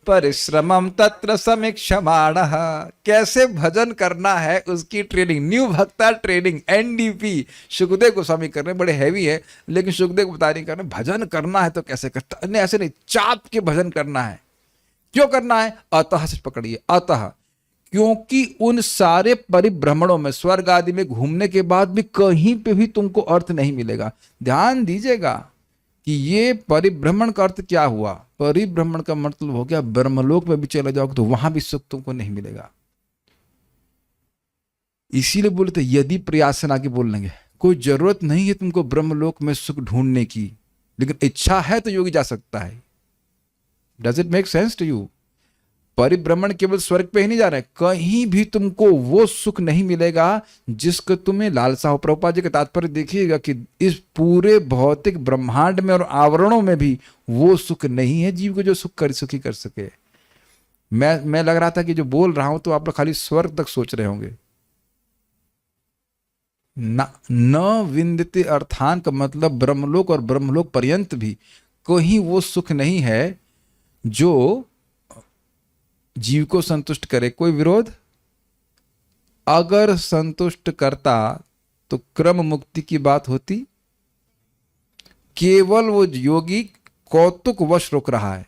परिश्रमम तत्र समीक्षमाण। कैसे भजन करना है उसकी ट्रेनिंग, न्यू भक्ता ट्रेनिंग, एनडीपी सुखदेव गोस्वामी कर रहे हैं। बड़े हैवी है, लेकिन सुखदेव को बता नहीं कर रहे भजन करना है तो कैसे करता। नहीं, ऐसे नहीं, चाप के भजन करना है। क्यों करना है? अतः से पकड़िए, अतः क्योंकि उन सारे परिभ्रमणों में, स्वर्ग आदि में घूमने के बाद भी कहीं पे भी तुमको अर्थ नहीं मिलेगा। ध्यान दीजिएगा कि ये परिभ्रमण का अर्थ क्या हुआ। परिभ्रमण का मतलब हो गया ब्रह्मलोक में भी चले जाओगे तो वहां भी सुख तुमको नहीं मिलेगा। इसीलिए बोलते यदि प्रयास आगे बोल लेंगे, कोई जरूरत नहीं है तुमको ब्रह्मलोक में सुख ढूंढने की, लेकिन इच्छा है तो योगी जा सकता है। Does it make sense to you? परिभ्रमण केवल स्वर्ग पे ही नहीं जा रहे, कहीं भी तुमको वो सुख नहीं मिलेगा जिसको तुम्हें लालसा हो। प्रभुपाद जी का तात्पर्य देखिएगा कि इस पूरे भौतिक ब्रह्मांड में और आवरणों में भी वो सुख नहीं है जीव को जो सुखी कर सके। मैं लग रहा था कि जो बोल रहा हूं तो आप लोग खाली स्वर्ग तक सोच रहे होंगे। न विंदते अर्थान का मतलब ब्रह्मलोक और ब्रह्मलोक पर्यंत भी कहीं वो सुख नहीं है जो जीव को संतुष्ट करे। कोई विरोध? अगर संतुष्ट करता तो क्रम मुक्ति की बात होती। केवल वो योगी कौतुक वश रोक रहा है।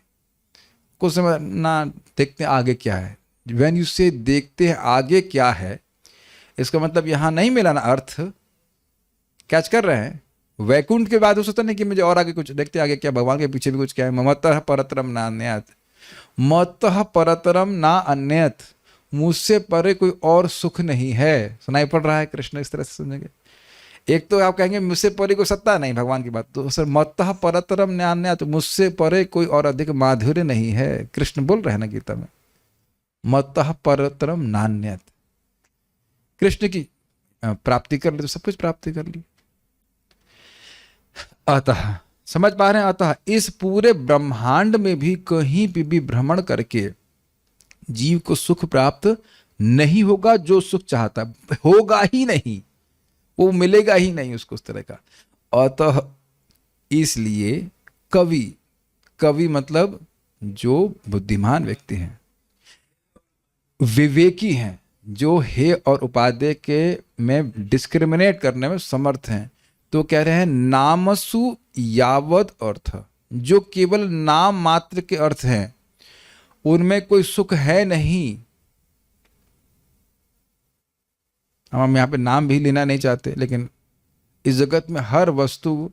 कुछ समय ना देखते आगे क्या है। व्हेन यू से देखते हैं आगे क्या है, इसका मतलब यहां नहीं मिला ना अर्थ। कैच कर रहे हैं? वैकुंठ के बाद हो सकता नहीं कि मुझे और आगे कुछ देखते, आगे क्या, भगवान के पीछे भी कुछ क्या है। ममतः परतरम नान्यत, मतः परतरम ना अन्यत, मुझसे परे कोई और सुख नहीं है। सुनाई पड़ रहा है कृष्ण इस तरह से समझेंगे। एक तो आप कहेंगे मुझसे परे कोई सत्ता नहीं भगवान की बात, तो सर मतः परतरम नान्यत, मुझसे परे कोई और अधिक माधुर्य नहीं है। कृष्ण बोल रहे हैं ना गीता में, मतः परतरम नान्यत। कृष्ण की प्राप्ति कर ली तो सब कुछ प्राप्ति कर ली। अतः समझ पा रहे हैं? अतः इस पूरे ब्रह्मांड में भी कहीं भी भ्रमण करके जीव को सुख प्राप्त नहीं होगा। जो सुख चाहता होगा ही नहीं, वो मिलेगा ही नहीं उसको उस तरह का। अतः इसलिए कवि मतलब जो बुद्धिमान व्यक्ति हैं, विवेकी हैं, जो हे और उपादेय के में डिस्क्रिमिनेट करने में समर्थ हैं, तो कह रहे हैं नामसु यावद अर्थ। जो केवल नाम मात्र के अर्थ हैं, उनमें कोई सुख है नहीं। हम यहाँ पे नाम भी लेना नहीं चाहते, लेकिन इस जगत में हर वस्तु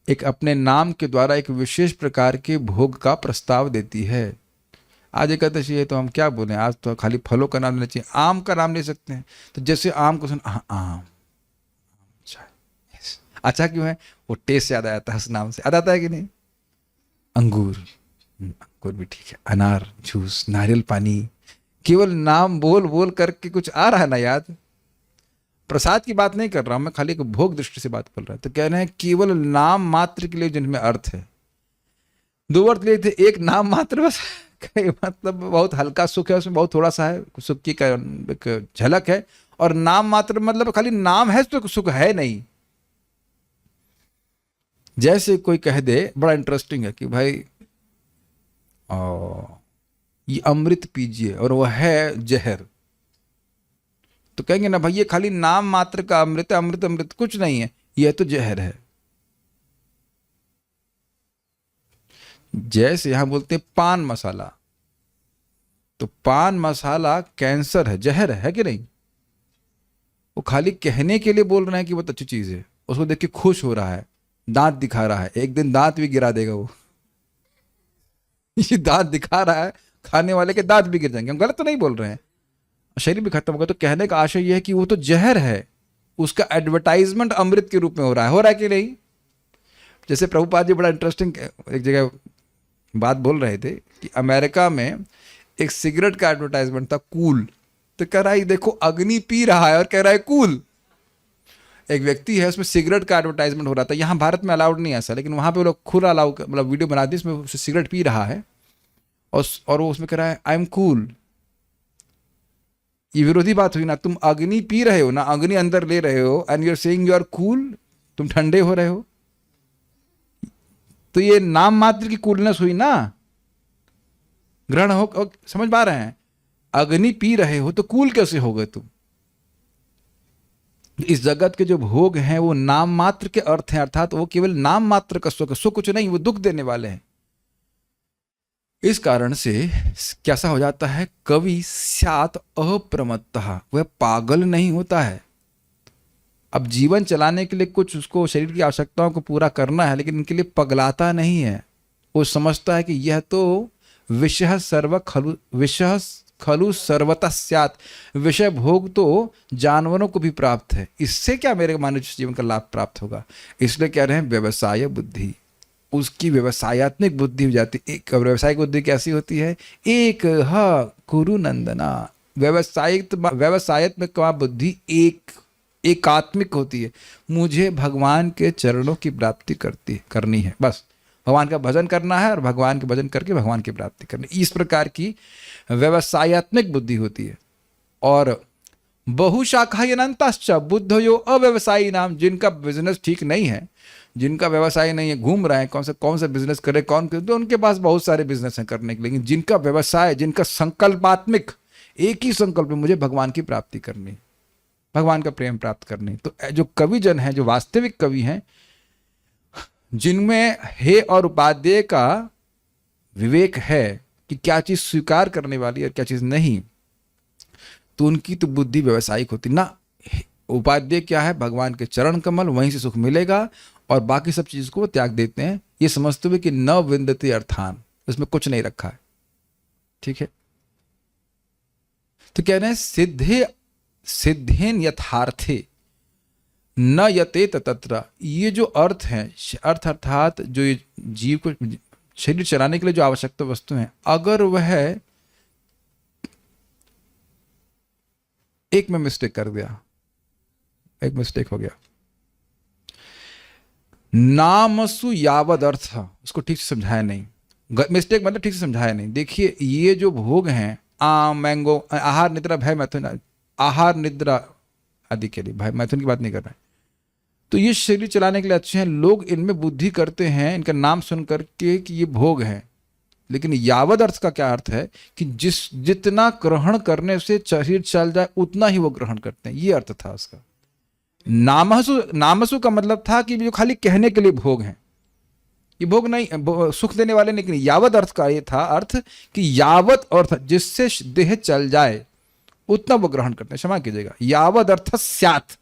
एक अपने नाम के द्वारा एक विशेष प्रकार के भोग का प्रस्ताव देती है। आज एकादशी है तो हम क्या बोलें, आज तो खाली फलों का नाम लेना चाहिए, आम का नाम ले सकते हैं। तो जैसे आम को सुन, आम अच्छा, अच्छा क्यों है, वो टेस्ट याद आ जाता है उस नाम से, याद आता है कि नहीं। अंगूर, अंगूर भी ठीक है, अनार जूस, नारियल पानी, केवल नाम बोल बोल करके कुछ आ रहा है ना याद। प्रसाद की बात नहीं कर रहा हूं मैं, खाली एक भोग दृष्टि से बात कर रहा है। तो कह रहे हैं केवल नाम मात्र के लिए जिनमें अर्थ है, दो अर्थ लिए थे, एक नाम मात्र बस मतलब बहुत हल्का सुख है उसमें, बहुत थोड़ा सा है सुख की एक झलक है, और नाम मात्र मतलब खाली नाम है तो सुख है नहीं। जैसे कोई कह दे, बड़ा इंटरेस्टिंग है कि भाई ये अमृत पीजिए और वह है जहर, तो कहेंगे ना भाई ये खाली नाम मात्र का अमृत है, अमृत अमृत कुछ नहीं है, यह तो जहर है। जैसे यहां बोलते हैं पान मसाला, तो पान मसाला कैंसर है, जहर है कि नहीं। वो खाली कहने के लिए बोल रहे हैं कि बहुत अच्छी चीज है, उसको देख के खुश हो रहा है, दांत दिखा रहा है, एक दिन दांत भी गिरा देगा वो ये दांत दिखा रहा है, खाने वाले के दांत भी गिर जाएंगे। हम गलत तो नहीं बोल रहे हैं, शरीर भी खत्म होगा। तो कहने का आशय यह है कि वो तो जहर है, उसका एडवर्टाइजमेंट अमृत के रूप में हो रहा है कि नहीं। जैसे प्रभुपाद जी बड़ा इंटरेस्टिंग एक जगह बात बोल रहे थे कि अमेरिका में एक सिगरेट का एडवर्टाइजमेंट था, कूल, तो कह रहा है देखो अग्नि पी रहा है और कह रहा है कूल। एक व्यक्ति है, उसमें सिगरेट का एडवर्टाइजमेंट हो रहा था, यहाँ भारत में अलाउड नहीं ऐसा, लेकिन वहाँ पे वो लोग खुला अलाउ, मतलब वीडियो बना दी, इसमें सिगरेट पी रहा है और वो उसमें कह रहा है आई एम कूल। ये विरोधी बात हुई ना, तुम अग्नि पी रहे हो ना, अग्नि अंदर ले रहे हो, and you are saying you are cool, तुम ठंडे हो रहे हो। तो ये नाम मात्र की कूलनेस हुई ना, ग्रहण हो, समझ पा रहे हैं। अग्नि पी रहे हो तो कूल कैसे हो गए तुम। इस जगत के जो भोग हैं वो नाम मात्र के अर्थ हैं, अर्थात वो केवल नाम मात्र का सुख, सुख कुछ नहीं, वो दुख देने वाले हैं। इस कारण से कैसा हो जाता है, कवि स्यात् अप्रमत्तः, वह पागल नहीं होता है। अब जीवन चलाने के लिए कुछ उसको शरीर की आवश्यकताओं को पूरा करना है, लेकिन इनके लिए पगलाता नहीं है। वो समझता है कि यह तो विषय सर्व खलु, विषय खलु सर्वतः स्यात्, विषय भोग तो जानवरों को भी प्राप्त है, इससे क्या मेरे मानव जीवन का लाभ प्राप्त होगा। इसलिए कह रहे हैं व्यवसाय बुद्धि, उसकी व्यवसायत्मक बुद्धि हो जाती है। एक व्यवसायिक बुद्धि कैसी होती है, एक कुरु नंदना, व्यवसायत्मक बुद्धि एकात्मिक होती है। मुझे भगवान के चरणों की प्राप्ति करनी है, बस भगवान का भजन करना है और भगवान के भजन करके भगवान की प्राप्ति करनी, इस प्रकार की व्यवसायत्मक बुद्धि होती है। और बहुशाखायनंतश्च बुद्धयो अव्यवसायी नाम, जिनका बिजनेस ठीक नहीं है, जिनका व्यवसाय नहीं है, घूम रहे हैं कौन सा बिजनेस करे, तो उनके पास बहुत सारे बिजनेस हैं करने के लिए, लेकिन जिनका व्यवसाय, जिनका संकल्पात्मक एक ही संकल्प है, मुझे भगवान की प्राप्ति करनी, भगवान का प्रेम प्राप्त करनी। तो जो कवि जन हैं, जो वास्तविक कवि हैं, जिनमें हे और उपादेय का विवेक है कि क्या चीज स्वीकार करने वाली है और क्या चीज नहीं, तो उनकी तो बुद्धि व्यवसायिक होती ना। उपादेय क्या है, भगवान के चरण कमल, वहीं से सुख मिलेगा, और बाकी सब चीज को वो त्याग देते हैं। ये समझते हुए कि न विन्दते अर्थान, उसमें कुछ नहीं रखा है, ठीक है। तो कह रहे हैं सिद्धेन यथार्थे न यतेत तत्र, ये जो अर्थ है, अर्थ अर्थात जो ये जीव को शरीर चलाने के लिए जो आवश्यकता वस्तु है, अगर वह एक में मिस्टेक कर दिया, एक मिस्टेक हो गया, नामसु यावद अर्थ, उसको ठीक से समझाया नहीं, मिस्टेक मतलब ठीक से समझाया नहीं। देखिए ये जो भोग हैं, आम, मैंगो, आहार निद्रा भय मैथुन, आहार निद्रा आदि के लिए, भाई मैथुन की बात नहीं कर रहे हैं, तो ये शरीर चलाने के लिए अच्छे हैं, लोग इनमें बुद्धि करते हैं इनका नाम सुन करके कि ये भोग है। लेकिन यावद अर्थ का क्या अर्थ है कि जितना ग्रहण करने से शरीर चल जाए उतना ही वो ग्रहण करते हैं, ये अर्थ था उसका। नामसु का मतलब था कि जो खाली कहने के लिए भोग हैं, ये भोग नहीं, सुख देने वाले नहीं। यावद अर्थ का ये था अर्थ कि यावत अर्थ जिससे देह चल जाए उतना वो ग्रहण करते हैं। क्षमा कीजिएगा, यावद अर्थ स्यात्,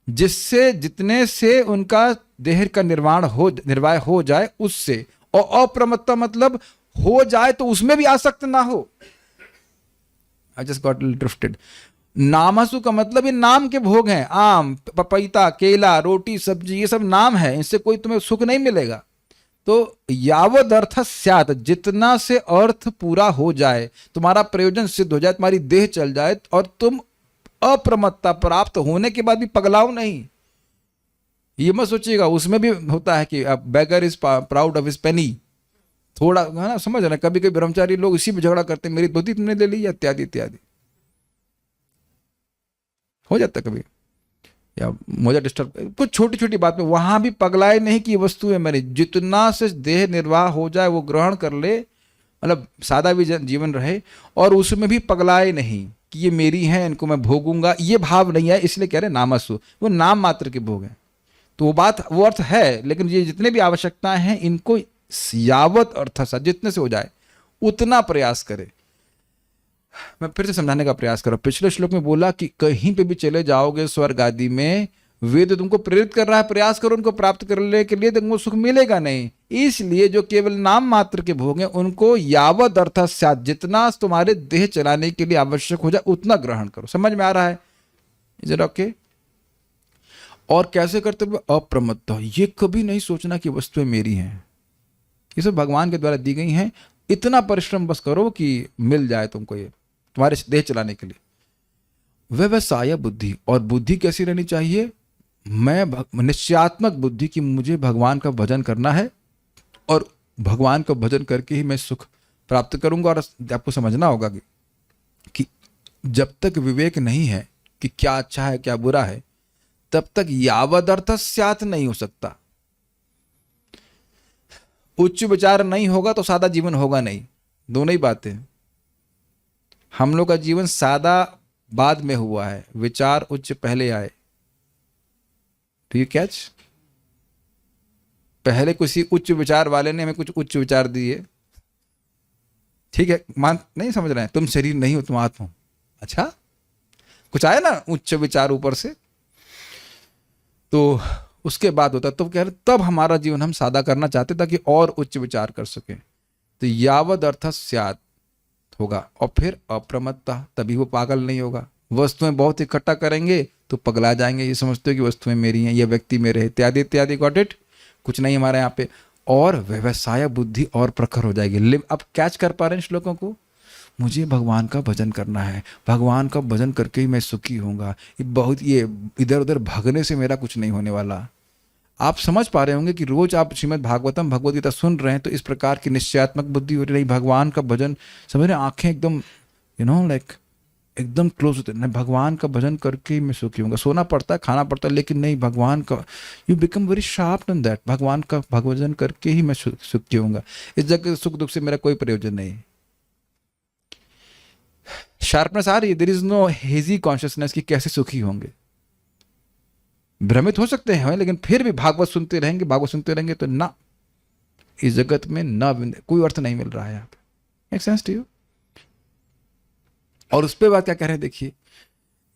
जिससे जितने से उनका देह का निर्वाह हो जाए उससे। और अप्रमत्ता मतलब हो जाए तो उसमें भी आसक्त ना हो। I just got drifted. नामसु का मतलब ये नाम के भोग हैं, आम, पपीता, केला, रोटी, सब्जी, ये सब नाम है, इनसे कोई तुम्हें सुख नहीं मिलेगा। तो यावद अर्थ स्यात्, जितना से अर्थ पूरा हो जाए, तुम्हारा प्रयोजन सिद्ध हो जाए, तुम्हारी देह चल जाए और तुम अप्रमत्ता प्राप्त होने के बाद भी पगलाओ नहीं। ये मत सोचिएगा, उसमें भी होता है कि बेगर इज प्राउड ऑफ हिज पेनी, थोड़ा है ना, समझ रहे हैं। कभी कभी ब्रह्मचारी लोग इसी में झगड़ा करते हैं, मेरी धोती तुमने ले ली, इत्यादि इत्यादि हो जाता है कभी, या मुझे डिस्टर्ब कुछ छोटी छोटी बात में। वहां भी पगलाए नहीं कि ये वस्तु है मेरी, जितना से देह निर्वाह हो जाए वो ग्रहण कर ले, मतलब सादा भी जीवन रहे, और उसमें भी पगलाए नहीं कि ये मेरी है, इनको मैं भोगूंगा, ये भाव नहीं है। इसलिए कह रहे नामसु, वो नाम मात्र के भोग हैं। तो वो बात, वो अर्थ है, लेकिन ये जितने भी आवश्यकताएं हैं इनको यावत अर्थ सा, जितने से हो जाए उतना प्रयास करे। मैं फिर से समझाने का प्रयास कर रहा हूं। पिछले श्लोक में बोला कि कहीं पे भी चले जाओगे स्वर्ग आदि में, वेद तुमको प्रेरित कर रहा है, प्रयास करो उनको प्राप्त करने के लिए, तुमको सुख मिलेगा नहीं। इसलिए जो केवल नाम मात्र के भोग हैं उनको यावद अर्थ स्यात्, जितना तुम्हारे देह चलाने के लिए आवश्यक हो जाए उतना ग्रहण करो। समझ में आ रहा है? Is it okay? और कैसे करते हुए? अप्रमत्त, ये कभी नहीं सोचना कि वस्तुएं मेरी हैं, ये सब भगवान के द्वारा दी गई हैं। इतना परिश्रम बस करो कि मिल जाए तुमको ये तुम्हारे देह चलाने के लिए। व्यवसाय बुद्धि, और बुद्धि कैसी रहनी चाहिए? मैं निश्चयात्मक बुद्धि कि मुझे भगवान का भजन करना है और भगवान का भजन करके ही मैं सुख प्राप्त करूंगा। और आपको समझना होगा कि जब तक विवेक नहीं है कि क्या अच्छा है क्या बुरा है, तब तक यावद अर्थ स्यात् नहीं हो सकता। उच्च विचार नहीं होगा तो सादा जीवन होगा नहीं। दोनों ही बातें। हम लोग का जीवन सादा बाद में हुआ है, विचार उच्च पहले आए। ठीक है कैच? पहले किसी उच्च विचार वाले ने हमें कुछ उच्च विचार दिए, ठीक है, मान नहीं समझ रहे हैं? तुम शरीर नहीं हो, तुम आत्मा हो। अच्छा, कुछ आया ना उच्च विचार ऊपर से, तो उसके बाद होता। तो कह रहे तब हमारा जीवन हम सादा करना चाहते ताकि और उच्च विचार कर सके। तो यावद अर्थ स्यात् होगा, और फिर अप्रमत्ता, तभी वो पागल नहीं होगा। वस्तुएं बहुत इकट्ठा करेंगे तो पगला जाएंगे, ये समझते हो कि वस्तुएं मेरी हैं, ये व्यक्ति मेरे हैं, इत्यादि इत्यादि। Got it? कुछ नहीं हमारे यहाँ पे। और व्यवसाय बुद्धि और प्रखर हो जाएगी। अब कैच कर पा रहे हैं श्लोकों को? मुझे भगवान का भजन करना है, भगवान का भजन करके ही मैं सुखी होऊंगा। ये इधर उधर भागने से मेरा कुछ नहीं होने वाला। आप समझ पा रहे होंगे कि रोज आप श्रीमद् भागवतम भगवद गीता सुन रहे हैं तो इस प्रकार की निश्चयात्मक बुद्धि हो रही, भगवान का भजन, समझ रहे, आंखें एकदम लाइक एकदम क्लोज होते हैं। भगवान का भजन करके ही मैं सुखी होऊंगा। सोना पड़ता है, खाना पड़ता है, लेकिन नहीं, भगवान का, you become very sharp in that, भगवान का भजन करके ही मैं सुखी होऊंगा। इस जगह सुख दुख से मेरा कोई प्रयोजन नहीं। शार्पनेस आ रही है, there is no hazy consciousness कि कैसे सुखी होंगे। भ्रमित हो सकते हैं लेकिन फिर भी भागवत सुनते रहेंगे तो ना, इस जगत में ना कोई अर्थ नहीं मिल रहा है। यहाँ पे मेक सेंस टू यू? और उस पर बात क्या कह रहे हैं देखिए,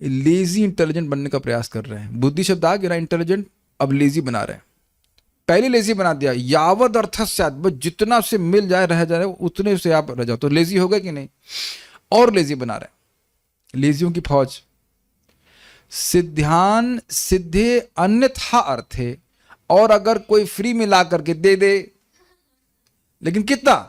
लेजी इंटेलिजेंट बनने का प्रयास कर रहे हैं। बुद्धि शब्द आ गया, इंटेलिजेंट, अब लेजी बना रहे हैं। पहले लेजी बना दिया, यावद अर्थ स्यात्, बस जितना से मिल जाए रह जाए उतने से आप रह जाओ, तो लेजी हो गए कि नहीं? और लेजी बना रहे हैं, लेजियों की फौज। सिद्ध्यान सिद्धे अन्यथा अर्थे, और अगर कोई फ्री में ला करके दे दे, लेकिन कितना?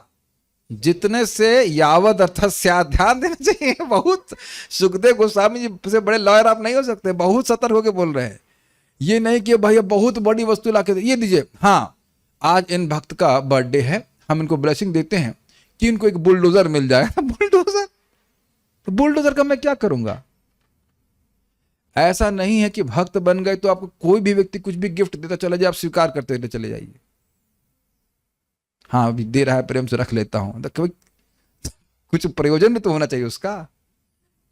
जितने से यावद अर्थ स्यात्। ध्यान देना चाहिए, बहुत सुखदेव गोस्वामी जी से बड़े लॉयर आप नहीं हो सकते, बहुत सतर्क होकर बोल रहे हैं। ये नहीं कि भैया बहुत बड़ी वस्तु ला के ये दीजिए, हाँ आज इन भक्त का बर्थडे है, हम इनको ब्लेसिंग देते हैं कि इनको एक बुलडोजर मिल जाए। बुलडोजर? तो बुलडोजर का मैं क्या करूंगा? ऐसा नहीं है कि भक्त बन गए तो आपको कोई भी व्यक्ति कुछ भी गिफ्ट देता चला जाए, आप स्वीकार करते चले जाइए। हाँ अभी दे रहा है, प्रेम से रख लेता हूं, तो कुछ प्रयोजन भी तो होना चाहिए उसका।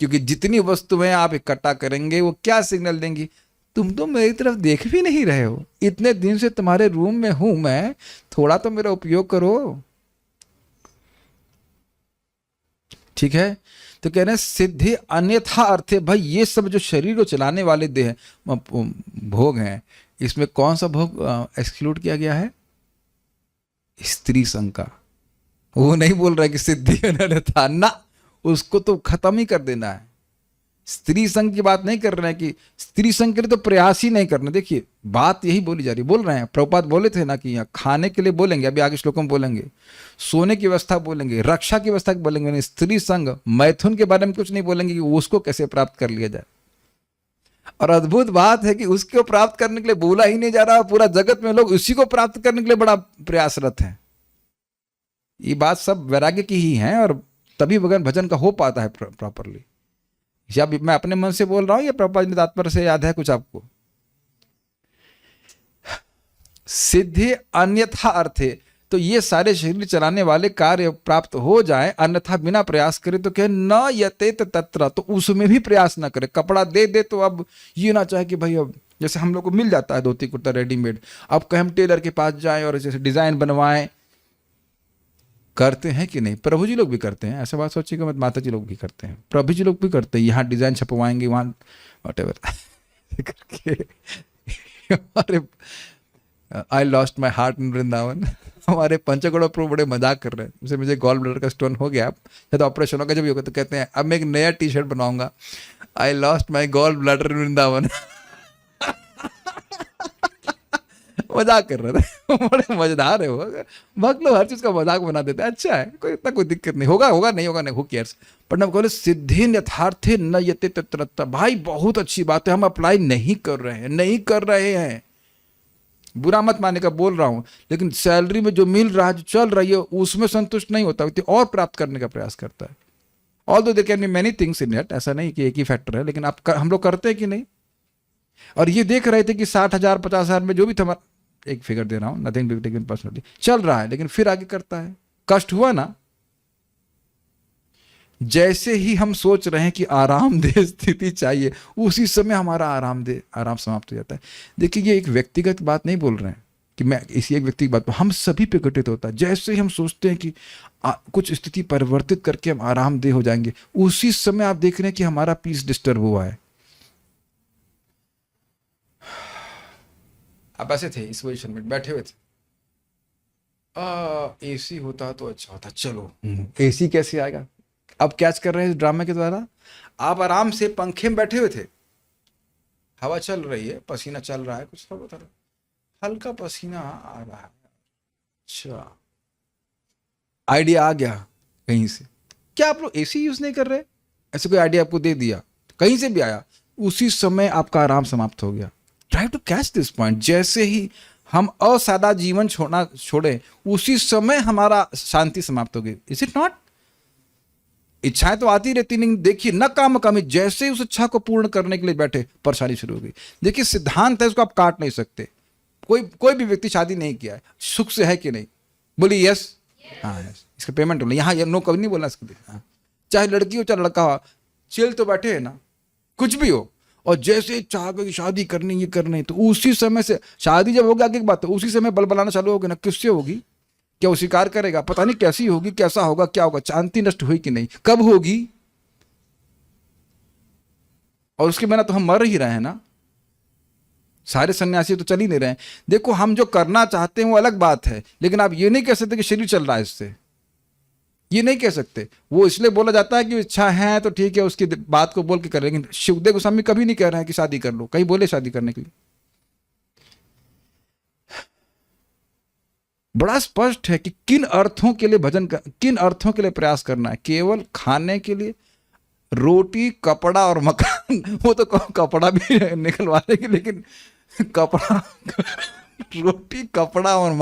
क्योंकि जितनी वस्तुएं आप इकट्ठा करेंगे वो क्या सिग्नल देंगी? तुम तो मेरी तरफ देख भी नहीं रहे हो, इतने दिन से तुम्हारे रूम में हूं मैं, थोड़ा तो मेरा उपयोग करो। ठीक है, तो कह रहे हैं सिद्धि अन्यथा अर्थ है। भाई ये सब जो शरीर को चलाने वाले देह भोग हैं, इसमें कौन सा भोग एक्सक्लूड किया गया है? स्त्री संग का। वो नहीं बोल रहा है कि सिद्धि अन्यथा, ना, उसको तो खत्म ही कर देना है। स्त्री संग की बात नहीं कर रहे हैं कि स्त्री संग के लिए तो प्रयास ही नहीं करना। देखिए बात यही बोली जा रही, बोल रहे हैं प्रभुपाद बोले थे ना कि यहाँ खाने के लिए बोलेंगे, अभी आगे श्लोकों में बोलेंगे, सोने की व्यवस्था बोलेंगे, रक्षा की व्यवस्था बोलेंगे, स्त्री संग मैथुन के बारे में कुछ नहीं बोलेंगे कि उसको कैसे प्राप्त कर लिया जाए। और अद्भुत बात है कि उसको प्राप्त करने के लिए बोला ही नहीं जा रहा, पूरा जगत में लोग उसी को प्राप्त करने के लिए बड़ा प्रयासरत हैं। ये बात सब वैराग्य की ही है, और तभी भजन का हो पाता है प्रॉपरली। या मैं अपने मन से बोल रहा हूं या प्रभुपाद जी तात्पर्य से याद है कुछ आपको? सिद्धि अन्यथा अर्थे, तो ये सारे शरीर चलाने वाले कार्य प्राप्त हो जाए अन्यथा बिना प्रयास करे, तो कहे न यतेत तत्र, तो उसमें भी प्रयास ना करे। कपड़ा दे दे तो अब ये ना चाहे कि भाई अब जैसे हम लोग को मिल जाता है धोती कुर्ता रेडीमेड, अब कहें हम टेलर के पास जाएं और जैसे डिजाइन बनवाएं। करते हैं कि नहीं? प्रभु जी लोग भी करते हैं, ऐसा बात सोचिएगा मत, माता जी लोग भी करते हैं, प्रभु जी लोग भी करते हैं। यहाँ डिजाइन छपवाएंगे, वहाँ व्हाटएवर करके। अरे आई lost my heart in Vrindavan. हमारे पंचगढ़ प्रभु बड़े मजाक कर रहे हैं। जैसे मुझे गॉल ब्लैडर का स्टोन हो गया, तो ऑपरेशन होगा, जब होगा तो कहते हैं अब मैं एक नया टी शर्ट बनाऊंगा, I lost my gall bladder in Vrindavan. मजाक कर रहे थे। बड़े मजेदार है वो, भक्त लोग हर चीज का मजाक बना देते हैं। अच्छा है, कोई इतना कोई दिक्कत नहीं, होगा होगा नहीं होगा नहीं, हु केयर्स। पर बोले सिद्धि यथार्थे न यते तत्र, भाई बहुत अच्छी बात है, हम अप्लाई नहीं कर रहे हैं, नहीं कर रहे हैं, बुरा मत मानने का बोल रहा हूं, लेकिन सैलरी में जो मिल रहा है, जो चल रही है, उसमें संतुष्ट नहीं होता, और प्राप्त करने का प्रयास करता है। Although there can be many things in it, ऐसा नहीं कि एक ही फैक्टर है, लेकिन हम लोग करते हैं कि नहीं? और ये देख रहे थे कि 60,000 50,000 में जो भी था, एक फिगर दे रहा हूं, नथिंग टू टेकन पर्सनली, चल रहा है, लेकिन फिर आगे करता है। कष्ट हुआ ना? जैसे ही हम सोच रहे हैं कि आरामदेह स्थिति चाहिए, उसी समय हमारा आराम समाप्त हो जाता है। देखिए ये एक व्यक्तिगत बात नहीं बोल रहे हैं कि मैं इसी एक व्यक्ति की बात, हम सभी पे घटित होता है। जैसे ही हम सोचते हैं कि कुछ स्थिति परिवर्तित करके हम आरामदेह हो जाएंगे, उसी समय आप देख रहे हैं कि हमारा पीस डिस्टर्ब हुआ है। आप ऐसे थे, इस पोजीशन में बैठे हुए थे, एसी होता तो अच्छा होता, चलो एसी कैसे आएगा? अब कैच कर रहे हैं इस ड्रामे के द्वारा। आप आराम से पंखे में बैठे हुए थे, हवा चल रही है, पसीना चल रहा है, कुछ हल्का पसीना आ रहा है, अच्छा आइडिया आ गया कहीं से, क्या आप लोग एसी यूज नहीं कर रहे? ऐसे कोई आइडिया आपको दे दिया, कहीं से भी आया, उसी समय आपका आराम समाप्त हो गया। Try to catch this point. जैसे ही हम असादा जीवन छोड़े, उसी समय हमारा शांति समाप्त हो गई। Is it not? इच्छाएं तो आती रहती नहीं, देखिए न काम कमी, जैसे ही उस इच्छा को पूर्ण करने के लिए बैठे, परेशानी शुरू हो गई। देखिए सिद्धांत है, उसको आप काट नहीं सकते। कोई भी व्यक्ति शादी नहीं किया है, सुख से है कि नहीं? बोलिए यस, हाँ यस, इसका पेमेंट होना, यहाँ नो कभी नहीं बोलना इसके, हाँ। चाहे लड़की हो चाहे लड़का हो, चिल तो बैठे है ना, कुछ भी हो, और जैसे चाह कि शादी करनी, ये करनी, तो उसी समय से शादी जब होगी आगे की बात, तो उसी समय बल बनाना चालू होगी ना। किससे होगी? क्या वो स्वीकार करेगा? पता नहीं कैसी होगी, कैसा होगा, क्या होगा, शांति नष्ट हुई कि नहीं, कब होगी? और उसके बिना तो हम मर ही रहे हैं ना। सारे सन्यासी तो चल ही नहीं रहे हैं। देखो हम जो करना चाहते हैं वो अलग बात है, लेकिन आप ये नहीं कह सकते कि शरीर चल रहा है इससे, ये नहीं कह सकते। वो इसलिए बोला जाता है कि इच्छा है तो ठीक है, उसकी बात को बोल के कर, लेकिन शिवदेव गोस्वामी कभी नहीं कह रहे हैं कि शादी कर लो, कहीं बोले शादी करने के लिए। बड़ा स्पष्ट है कि किन अर्थों के लिए किन अर्थों के लिए प्रयास करना है। केवल खाने के लिए, रोटी कपड़ा और मकान, वो तो कपड़ा भी निकलवा लेंगे, लेकिन कपड़ा रोटी कपड़ा और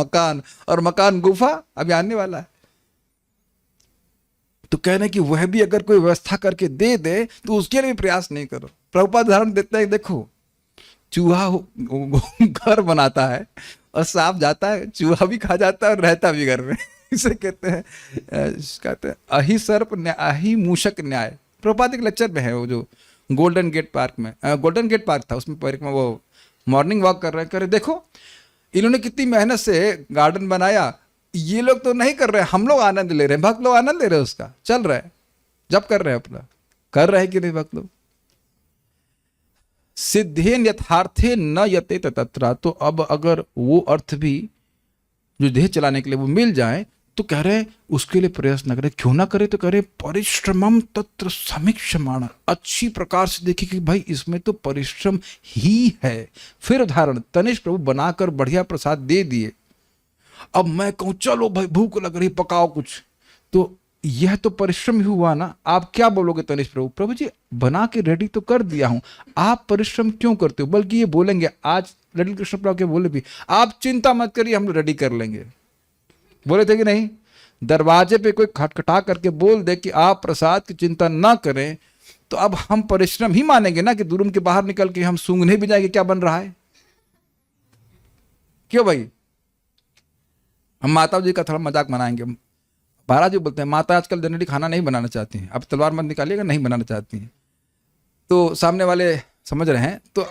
मकान गुफा अभी आने वाला है। तो कहना कि वह भी अगर कोई व्यवस्था करके दे दे तो उसके लिए भी प्रयास नहीं करो। प्रभुपाद उदाहरण देता है, देखो चूहा घर बनाता है और सांप जाता है, चूहा भी खा जाता है और रहता भी घर में। इसे कहते हैं अहि सर्प न्याय, अहि मूषक न्याय। प्रभुपाद एक लेक्चर में है, वो जो गोल्डन गेट पार्क में, गोल्डन गेट पार्क था, उसमें पार्क में वो मॉर्निंग वॉक कर रहे हैं, कह रहे देखो इन्होंने कितनी मेहनत से गार्डन बनाया, ये लोग तो नहीं कर रहे, हम लोग आनंद ले रहे हैं, भक्त लोग आनंद ले रहे हैं, उसका चल रहा है, जब कर रहे हैं अपना, कर रहे हैं कि नहीं भक्त लोग। सिद्धेन यथार्थे न यते तत्र, तो अब अगर वो अर्थ भी जो देह चलाने के लिए वो मिल जाए तो कह रहे उसके लिए प्रयास न करे, क्यों ना करे, तो कह रहे परिश्रमम तत्र समीक्षमाण, अच्छी प्रकार से देखिए कि भाई इसमें तो परिश्रम ही है। फिर उदाहरण, तनिष्ठ प्रभु बनाकर बढ़िया प्रसाद दे दिए, अब मैं कहूं चलो भाई भूख लग रही पकाओ कुछ, तो यह तो परिश्रम ही हुआ ना। आप क्या बोलोगे तनिष्ठ प्रभु, प्रभु जी बना के रेडी तो कर दिया हूं, आप परिश्रम क्यों करते हो, बल्कि ये बोलेंगे आज ललित कृष्ण प्रभु के बोले भी, आप चिंता मत करिए हम रेडी कर लेंगे, बोले थे कि नहीं। दरवाजे पे कोई खटखटा करके बोल दे कि आप प्रसाद की चिंता ना करें, तो अब हम परिश्रम ही मानेंगे ना कि रूम के बाहर निकल के हम सूंघने भी जाएंगे क्या बन रहा है, क्यों भाई। हम माता जी का थोड़ा मजाक बनाएंगे, महाराज जी बोलते हैं माता आजकल जनरली खाना नहीं बनाना चाहती हैं, अब तलवार मत निकालिएगा, नहीं बनाना चाहती हैं, तो सामने वाले समझ रहे हैं, तो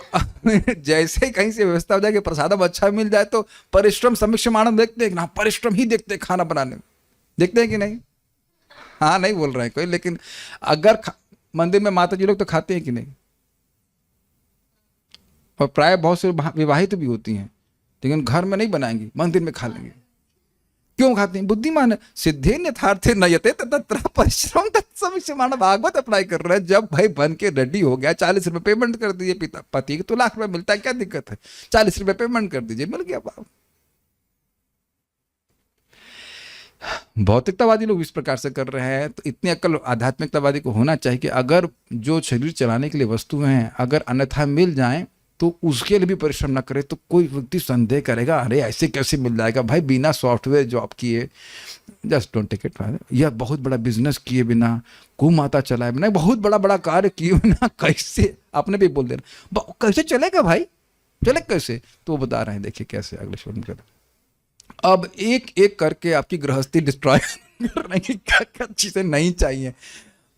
जैसे ही कहीं से व्यवस्था हो जाए कि प्रसादम अच्छा मिल जाए तो परिश्रम समीक्षमाण देखते हैं ना, परिश्रम ही देखते हैं खाना बनाने में, देखते हैं कि नहीं। हाँ नहीं बोल रहे हैं कोई, लेकिन अगर मंदिर में माता जी लोग तो खाते हैं कि नहीं, और प्राय बहुत से विवाहित भी होती हैं, लेकिन घर में नहीं बनाएंगी, मंदिर में खा लेंगे, क्यों खाते हैं, बुद्धिमान है। सिद्धेन यथार्थे न यते तत्र परिश्रम तत्समीक्षमाण, भागवत अप्लाई कर रहे हैं, जब भाई बन के रेडी हो गया 40 रुपए पेमेंट कर दीजिए, पिता पति को तो लाख रुपए मिलता है, क्या दिक्कत है, 40 रुपए पेमेंट कर दीजिए, मिल गया बाप। भौतिकतावादी लोग इस प्रकार से कर रहे हैं, तो इतनी अक्ल आध्यात्मिकतावादी को होना चाहिए कि अगर जो शरीर चलाने के लिए वस्तुएं हैं अगर अन्यथा मिल जाएं तो उसके लिए भी परिश्रम ना करे, तो कोई व्यक्ति संदेह करेगा अरे ऐसे कैसे मिल जाएगा भाई, बिना सॉफ्टवेयर जॉब किए, जस्ट डोंट टेक इट, या बहुत बड़ा बिजनेस किए बिना, गौ माता चलाए बिना, बहुत बड़ा बड़ा कार्य किए बिना, कैसे, आपने भी बोल देना कैसे चलेगा भाई, चले कैसे, तो वो बता रहे हैं देखिए कैसे अगले श्लोक में। अब एक एक करके आपकी गृहस्थी डिस्ट्रॉय करने की क्या क्या चीजें नहीं चाहिए,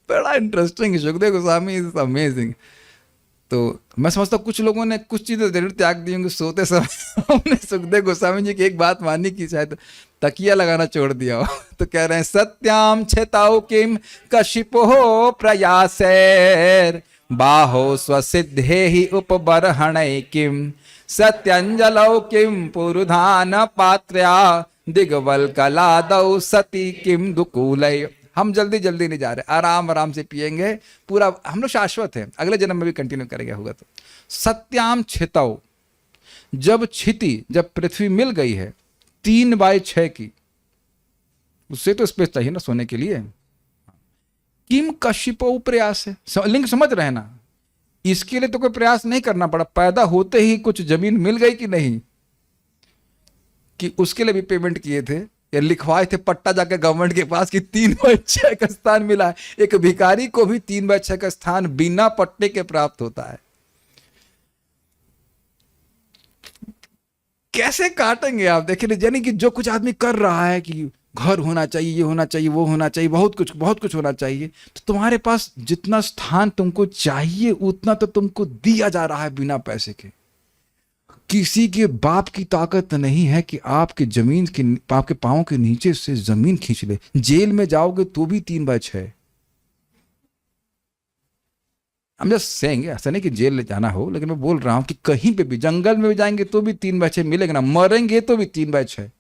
बड़ा interesting, Sukhdev Goswami is amazing. तो मैं समझता हूँ कुछ लोगों ने कुछ चीजें जरूर त्याग दी होंगी सोते समय, हमने सुखदेव गोस्वामी जी की एक बात मानी कि शायद तकिया लगाना छोड़ दिया हो, तो कह रहे हैं सत्याम छेताओ किम कशिपो प्रयासेर बाहो स्वसिद्धे ही उपबरहणे किम सत्यंजलौ किम पुरुधान पात्र्या दिग्वल कलादौ सती किम दुकूलय। हम जल्दी जल्दी नहीं जा रहे, आराम आराम से पिएंगे, पूरा हम लोग शाश्वत है, अगले जन्म में भी कंटिन्यू करेंगे होगा। तो सत्याम छितौ, जब छिति, जब पृथ्वी मिल गई है 3/6 की, उससे तो स्पेस चाहिए ना सोने के लिए। किम कशिपो प्रयास है, लिंग समझ रहे ना, इसके लिए तो कोई प्रयास नहीं करना पड़ा, पैदा होते ही कुछ जमीन मिल गई कि नहीं, कि उसके लिए भी पेमेंट किए थे या लिखवाए थे पट्टा जाके गवर्नमेंट के पास कि 3/6 का स्थान मिला है। एक भिखारी को भी 3/6 का स्थान बिना पट्टे के प्राप्त होता है। कैसे काटेंगे आप, देखिए, यानी कि जो कुछ आदमी कर रहा है कि घर होना चाहिए, ये होना चाहिए, वो होना चाहिए, बहुत कुछ होना चाहिए, तो तुम्हारे पास जितना स्थान तुमको चाहिए उतना तो तुमको दिया जा रहा है बिना पैसे के। किसी के बाप की ताकत नहीं है कि आपके जमीन के, आपके पांव के नीचे से जमीन खींच ले। जेल में जाओगे तो भी 3/6। हम जस्ट सेइंग, ऐसा नहीं कि जेल ले जाना हो, लेकिन मैं बोल रहा हूं कि कहीं पे भी, जंगल में भी जाएंगे तो भी 3/6 मिलेगा ना, मरेंगे तो भी 3/6।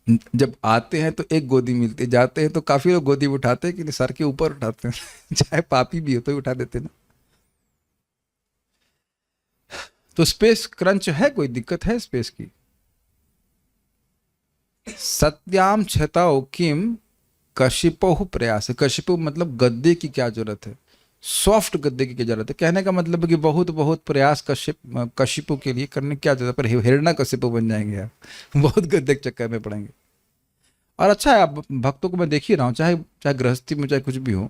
जब आते हैं तो एक गोदी मिलती है, जाते हैं तो काफी लोग गोदी उठाते हैं कि सर के ऊपर उठाते हैं चाहे पापी भी हो तो उठा देते ना। तो स्पेस क्रंच है, कोई दिक्कत है स्पेस की। सत्याम छताओ किम कशिपो प्रयास, कशिपो मतलब गद्दे की क्या जरूरत है, सॉफ्ट गद्दे की क्या जरूरत है। कहने का मतलब है कि बहुत बहुत प्रयास कशिपो के लिए करने की क्या जरूरत, पर हिरण्य कशिपो बन जाएंगे आप, बहुत गद्दे के चक्कर में पड़ेंगे। और अच्छा है, आप भक्तों को मैं देख ही रहा हूँ, चाहे गृहस्थी में चाहे कुछ भी हो,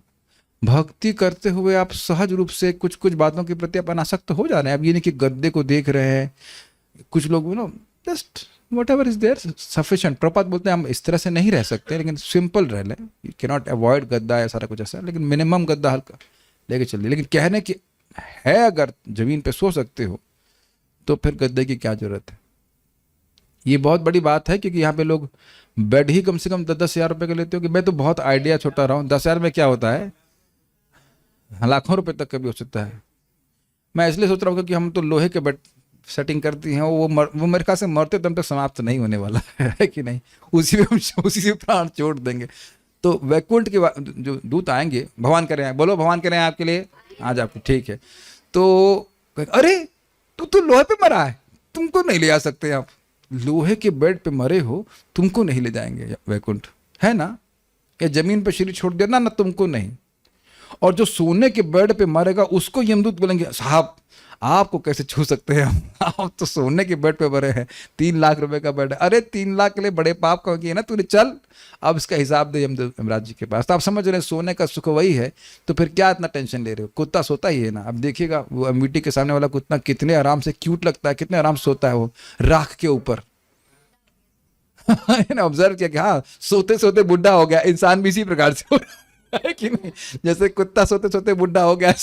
भक्ति करते हुए आप सहज रूप से कुछ कुछ बातों के प्रति आप अनासक्त हो जा रहे हैं। अब ये नहीं कि गद्दे को देख रहे हैं, कुछ लोग just whatever is there sufficient. प्रपात बोलते हैं हम इस तरह से नहीं रह सकते, लेकिन सिंपल रह लें, यू कैन नॉट अवॉइड गद्दा या सारा कुछ ऐसा, लेकिन मिनिमम गद्दा हल्का लेके चलिए। लेकिन कहने की है अगर जमीन पे सो सकते हो तो फिर गद्दे की क्या जरूरत है। ये बहुत बड़ी बात है, क्योंकि यहाँ पे लोग बेड ही कम से कम 10,000 रुपए का लेते हो कि मैं तो बहुत आइडिया छोटा रहा हूँ, 10,000 में क्या होता है, लाखों रुपए तक का भी हो सकता है। मैं इसलिए सोच रहा हूँ कि हम तो लोहे के बेड सेटिंग करती हैं, वो मेरे ख्याल से मरते दम तक समाप्त नहीं होने वाला है कि नहीं, उसी में हम उसी से प्राण छोड़ देंगे। तो वैकुंठ के जो दूत आएंगे, भगवान कह रहे हैं, बोलो भगवान कह रहे हैं आपके लिए, आज आपके, ठीक है। तो अरे तू तो लोहे पे मरा है, तुमको नहीं ले आ सकते आप, लोहे के बेड पे मरे हो, तुमको नहीं ले जाएंगे वैकुंठ, है ना। या जमीन पे शरीर छोड़ देना ना, तुमको नहीं। और जो सोने के बेड पे मरेगा उसको यमदूत बोलेंगे, साहब आपको कैसे छू सकते हैं हम, आप तो सोने के बेड पे मरे हैं, 3 लाख रुपए का बेड है। अरे 3 लाख के लिए बड़े पाप का किए ना तूने, चल अब इसका हिसाब दे यमराज जी के पास। तो आप समझ रहे हैं सोने का सुख वही है, तो फिर क्या इतना टेंशन ले रहे हो। कुत्ता सोता ही है ना, अब देखिएगा वो अमेठी के सामने वाला कुत्ता कितने आराम से, क्यूट लगता है, कितने आराम से सोता है वो राख के ऊपर। ऑब्जर्व किया कि हाँ सोते सोते बुढ़ा हो गया, इंसान भी इसी प्रकार से हो है कि नहीं, जैसे कुत्ता सोते सोते बुढ़ा हो गया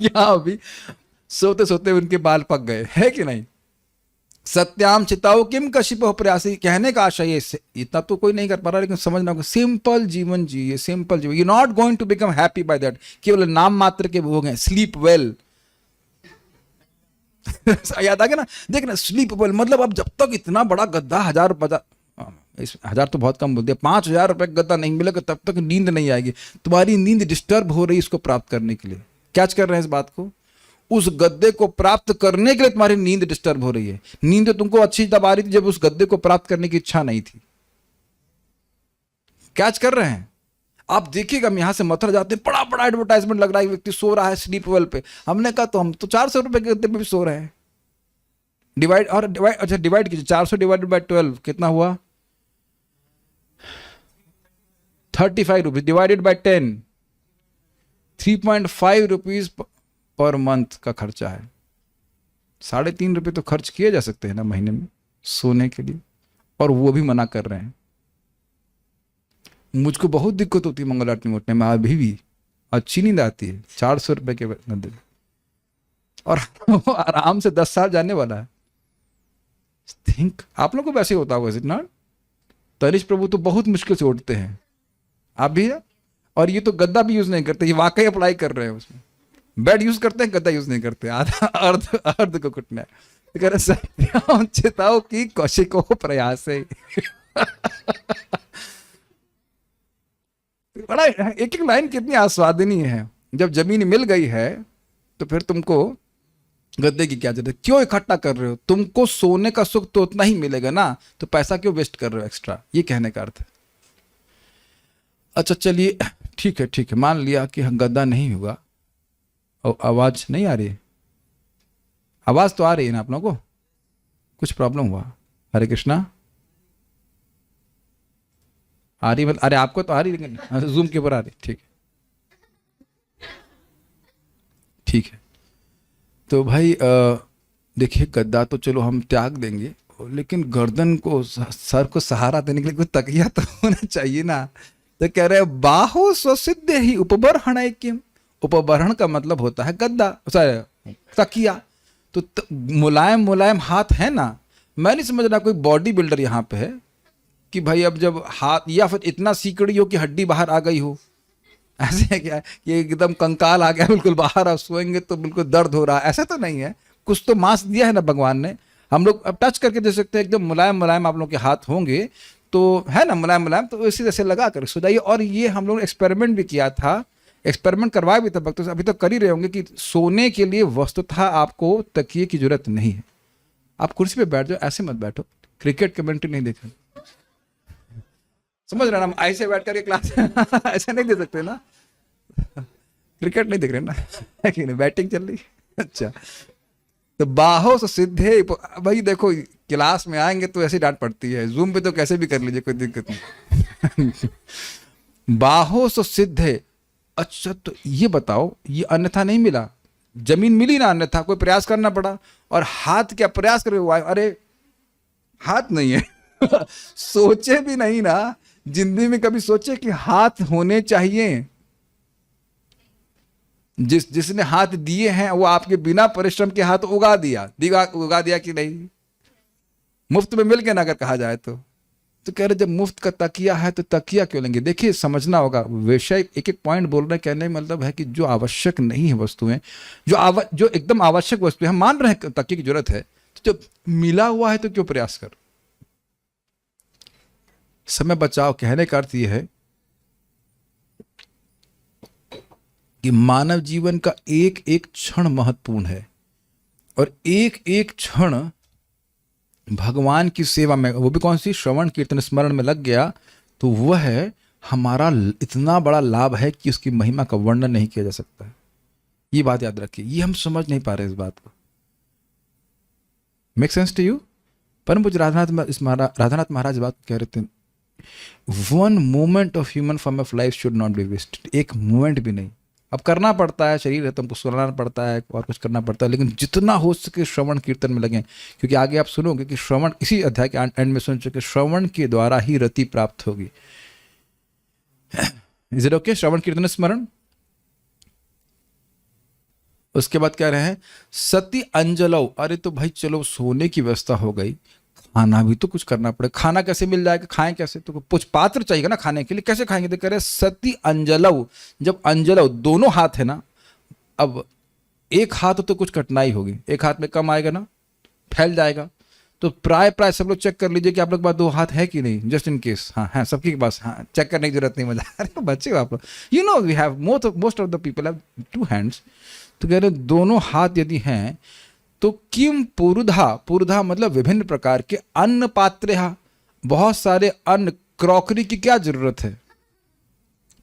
यहाँ भी सोते सोते उनके बाल पक गए, है कि नहीं। सत्याम चिताओ किम कशिपो प्रयासी, कहने का आशय ये, इतना तो कोई नहीं कर पा रहा, लेकिन समझना होगा सिंपल जीवन जिए, सिंपल जीवन, you not going to become happy by that, केवल नाम मात्र के भोग हैं। स्लीप वेल याद आ गया ना, देख ना, स्लीप वेल मतलब अब जब तक इतना बड़ा गद्दा 1000 तो बहुत कम बोल दिया, 5,000 रुपए का गद्दा नहीं मिलेगा तब तक नींद नहीं आएगी। तुम्हारी नींद डिस्टर्ब हो रही है इसको प्राप्त करने के लिए, कैच कर रहे हैं इस बात को। उस गद्दे को प्राप्त करने के लिए तुम्हारी नींद डिस्टर्ब हो रही है। नींद तो तुमको अच्छी तब आ रही थी जब उस गद्दे को प्राप्त करने की इच्छा नहीं थी। कैच कर रहे हैं आप। देखिएगा हम यहां से मथुरा जाते हैं, बड़ा बड़ा एडवर्टाइजमेंट लग रहा है, व्यक्ति सो रहा है स्लीप वेल पे। हमने कहा तो हम तो 400 रुपए के गद्दे पे भी सो रहे हैं। डिवाइड और डिवाइड, अच्छा डिवाइड कीजिए, 400 डिवाइडेड बाई 12 कितना हुआ, 35 rupees, divided by 10, 3.5 rupees per month का खर्चा है। 3.5 रुपये तो खर्च किए जा सकते हैं ना महीने में सोने के लिए, और वो भी मना कर रहे हैं। मुझको बहुत दिक्कत होती है मंगल आरती में उठने में, अभी भी अच्छी नींद आती है 400 रुपए के गद्दे, और आराम से 10 साल जाने वाला है। थिंक आप लोगों को वैसे होता होगा, इज इट नॉट। तनिष प्रभु तो बहुत मुश्किल से उठते हैं, आप भी है। और ये तो गद्दा भी यूज नहीं करते, ये वाकई अप्लाई कर रहे हैं उसमें। बेड यूज करते हैं, गद्दा यूज नहीं करते, आधा अर्ध को कुटना है। सत्याम चिताओ की कौशिको प्रयास है। बड़ा एक एक लाइन कितनी आस्वादनीय है। जब जमीन मिल गई है तो फिर तुमको गद्दे की क्या जरूरत, क्यों इकट्ठा कर रहे हो, तुमको सोने का सुख तो उतना ही मिलेगा ना, तो पैसा क्यों वेस्ट कर रहे हो एक्स्ट्रा, ये कहने का अर्थ है। अच्छा चलिए ठीक है, ठीक है, मान लिया कि गद्दा नहीं होगा। और आवाज नहीं आ रही है, आवाज तो आ रही है ना आप लोगों को, कुछ प्रॉब्लम हुआ। हरे कृष्णा आ रही, अरे आपको तो आ रही, लेकिन जूम के ऊपर आ रही, ठीक है, ठीक है। तो भाई देखिए गद्दा तो चलो हम त्याग देंगे, लेकिन गर्दन को, सर को सहारा देने के लिए कोई तकिया तो होना चाहिए ना। तो कह रहे बाहो स्वसिद्ध ही उपबरहण किम, उपबरहण का मतलब होता है गद्दा, तकिया। तो मुलायम मुलायम हाथ है ना। मैं नहीं समझ रहा कोई बॉडी बिल्डर यहाँ पे है कि भाई अब जब हाथ, या फिर इतना सीकड़ी हो कि हड्डी बाहर आ गई हो, ऐसे है क्या कि एकदम कंकाल आ गया बिल्कुल बाहर, आप सोएंगे तो बिल्कुल दर्द हो रहा है, ऐसा तो नहीं है। कुछ तो मांस दिया है ना भगवान ने, हम लोग अब टच करके दे सकते हैं, एकदम मुलायम मुलायम आप लोग के हाथ होंगे तो है ना, मुलायम मुलायम, तो इसी तरह से लगा कर सो जाइए। और ये हम लोग एक्सपेरिमेंट भी किया था, एक्सपेरिमेंट करवाया भी था भक्तों से, अभी तक कर ही रहे होंगे कि सोने के लिए वस्तुतः आपको तकिए की जरूरत नहीं है। आप कुर्सी पे बैठ जाओ, ऐसे मत बैठो, क्रिकेट कमेंट्री नहीं देख रहे, समझ रहे ना, हम ऐसे बैठ करके क्लास ऐसे नहीं दे सकते ना, क्रिकेट नहीं देख रहे ना, है कि नहीं, बैटिंग चल रही। अच्छा तो बाहो से सिद्धे, भाई देखो क्लास में आएंगे तो ऐसी डांट पड़ती है, जूम पे तो कैसे भी कर लीजिए, कोई दिक्कत नहीं। बाहो से सिद्धे, अच्छा तो ये बताओ, ये अन्यथा नहीं मिला, जमीन मिली ना अन्यथा, कोई प्रयास करना पड़ा। और हाथ क्या प्रयास करे, अरे हाथ नहीं है। सोचे भी नहीं ना, जिंदगी में कभी सोचे कि हाथ होने चाहिए? जिसने हाथ दिए हैं वो आपके बिना परिश्रम के हाथ उगा दिया कि नहीं? मुफ्त में मिल गया ना, अगर कहा जाए तो कह रहे जब मुफ्त का तकिया है तो तकिया क्यों लेंगे? देखिए समझना होगा, विषय एक एक पॉइंट बोल रहे हैं, कहने का मतलब है कि जो आवश्यक नहीं है वस्तुएं, जो एकदम आवश्यक वस्तुएं, हम मान रहे हैं तकिए की जरूरत है, तो जब मिला हुआ है तो क्यों प्रयास कर? समय बचाओ कहने का अर्थ यह है कि मानव जीवन का एक एक क्षण महत्वपूर्ण है, और एक एक क्षण भगवान की सेवा में, वो भी कौन सी? श्रवण कीर्तन स्मरण में लग गया तो वह है हमारा इतना बड़ा लाभ है कि उसकी महिमा का वर्णन नहीं किया जा सकता है। ये बात याद रखिए, ये हम समझ नहीं पा रहे इस बात को। Make sense to you? परम पूज्य राधानाथ महाराज बात कह रहे थे, one moment of human form of life should not be wasted. एक मोमेंट भी नहीं। अब करना पड़ता है, शरीर है तो हमको सुनाना पड़ता है और कुछ करना पड़ता है, लेकिन जितना हो सके श्रवण कीर्तन में लगें, क्योंकि आगे आप सुनोगे कि श्रवण, इसी अध्याय के एंड में सुन चुके, श्रवण के द्वारा ही रति प्राप्त होगी। Is it okay? श्रवण कीर्तन स्मरण। उसके बाद कह रहे हैं सती अंजलौ। अरे तो भाई चलो सोने की व्यवस्था हो गई, खाना भी तो कुछ करना पड़े। खाना कैसे मिल जाएगा? खाएं कैसे? तो कुछ पात्र चाहिए ना खाने के लिए, कैसे खाएंगे? तो कह रहे सती अंजलौ। जब अंजलौ दोनों हाथ है ना, अब एक हाथ तो कुछ कठिनाई होगी, एक हाथ में कम आएगा ना, फैल जाएगा। तो प्राय सब लोग चेक कर लीजिए कि आप लोग के पास दो हाथ है कि नहीं, जस्ट इन केस। हाँ है सबके पास, हाँ चेक करने की जरूरत नहीं। मजा अरे बच्चे हो आप लोग, you know we have most of the people have two hands. तो कह रहे दोनों हाथ यदि हैं तो किम पुरुधा, पुरुधा मतलब विभिन्न प्रकार के अन्न पात्रे, बहुत सारे अन्न, क्रॉकरी की क्या जरूरत है?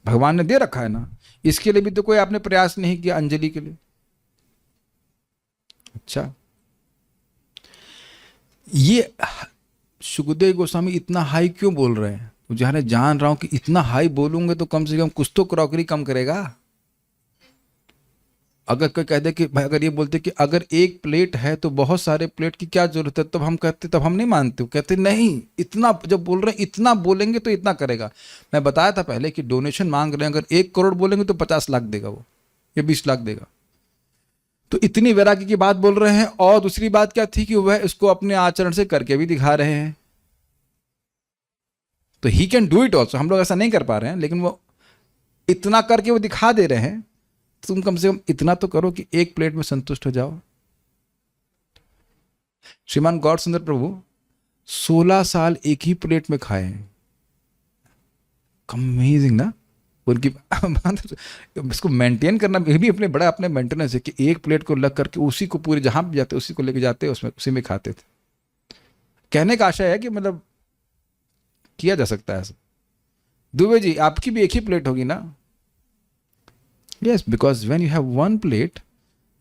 भगवान ने दे रखा है ना, इसके लिए भी तो कोई आपने प्रयास नहीं किया अंजलि के लिए। अच्छा, ये सुखदेव गोस्वामी इतना हाई क्यों बोल रहे हैं? तो जहां जान रहा हूं कि इतना हाई बोलूंगे तो कम से कम कुछ तो क्रॉकरी कम करेगा। अगर कोई कह दे कि भाई, अगर ये बोलते कि अगर एक प्लेट है तो बहुत सारे प्लेट की क्या जरूरत है, तब हम कहते, तब हम नहीं मानते। कहते नहीं, इतना जब बोल रहे हैं, इतना बोलेंगे तो इतना करेगा। मैं बताया था पहले कि डोनेशन मांग रहे हैं, अगर 1 करोड़ बोलेंगे तो 50 लाख देगा वो, या 20 लाख देगा। तो इतनी वैराग्य की बात बोल रहे हैं। और दूसरी बात क्या थी कि वह इसको अपने आचरण से करके भी दिखा रहे हैं। तो he can do it also. हम लोग ऐसा नहीं कर पा रहे हैं, लेकिन वो इतना करके वो दिखा दे रहे हैं। तुम कम से कम इतना तो करो कि एक प्लेट में संतुष्ट हो जाओ। श्रीमान गौर सुंदर प्रभु 16 साल एक ही प्लेट में खाए हैं। अमेजिंग ना उनकी। इसको मेंटेन करना भी अपने बड़ा अपने मेंटेनेंस है कि एक प्लेट को लग करके उसी को पूरे जहां भी जाते उसी को लेके जाते, उसमें उसी में खाते थे। कहने का आशय है कि मतलब किया जा सकता है ऐसा। दुबे जी आपकी भी एक ही प्लेट होगी ना? Yes, because when you have one plate,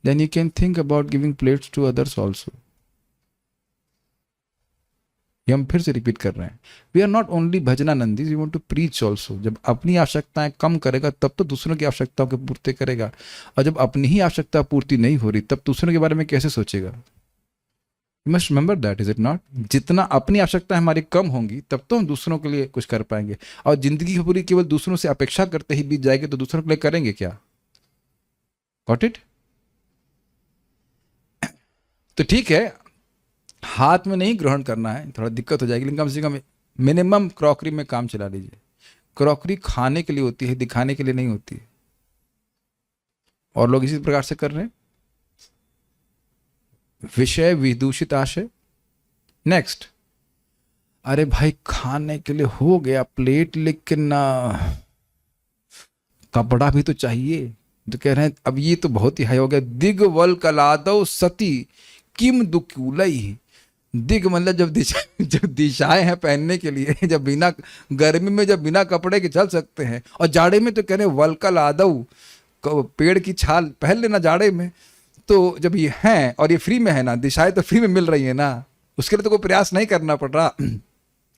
then you can think about giving plates to others also. ये हम फिर से रिपीट कर रहे हैं। We are not only bhajanandi, we want to preach also. जब अपनी आवश्यकताएं कम करेगा तब तो दूसरों की आवश्यकताओं की पूर्ति करेगा, और जब अपनी ही आवश्यकता पूर्ति नहीं हो रही तब दूसरों के बारे में कैसे सोचेगा? You must remember that, is it not? जितना अपनी आवश्यकता हमारी कम होंगी तब तो हम दूसरों के लिए कुछ कर पाएंगे। और जिंदगी पूरी केवल दूसरों से अपेक्षा करते ही बीत जाएगी तो दूसरों के लिए करेंगे क्या? Got it? तो ठीक है, हाथ में नहीं ग्रहण करना है, थोड़ा दिक्कत हो जाएगी, लेकिन कम से कम मिनिमम क्रॉकरी में काम चला लीजिए। क्रॉकरी खाने के लिए होती है, दिखाने के लिए नहीं होती है। और लोग इसी प्रकार से कर रहे हैं। विषय विदूषित आशय। नेक्स्ट, अरे भाई खाने के लिए हो गया प्लेट, लेकिन कपड़ा भी तो चाहिए। तो कह रहे हैं अब ये तो बहुत ही हाई हो गया। दिग्वल कलादौ सती किम दुकुलई। दिग मतलब जब दिशाएं हैं पहनने के लिए, जब बिना गर्मी में जब बिना कपड़े के चल सकते हैं, और जाड़े में तो कह रहे हैं वलकल आदौ, पेड़ की छाल पहन लेना जाड़े में। तो जब ये हैं और ये फ्री में है ना, दिशाएं तो फ्री में मिल रही है ना, उसके लिए तो कोई प्रयास नहीं करना पड़ रहा।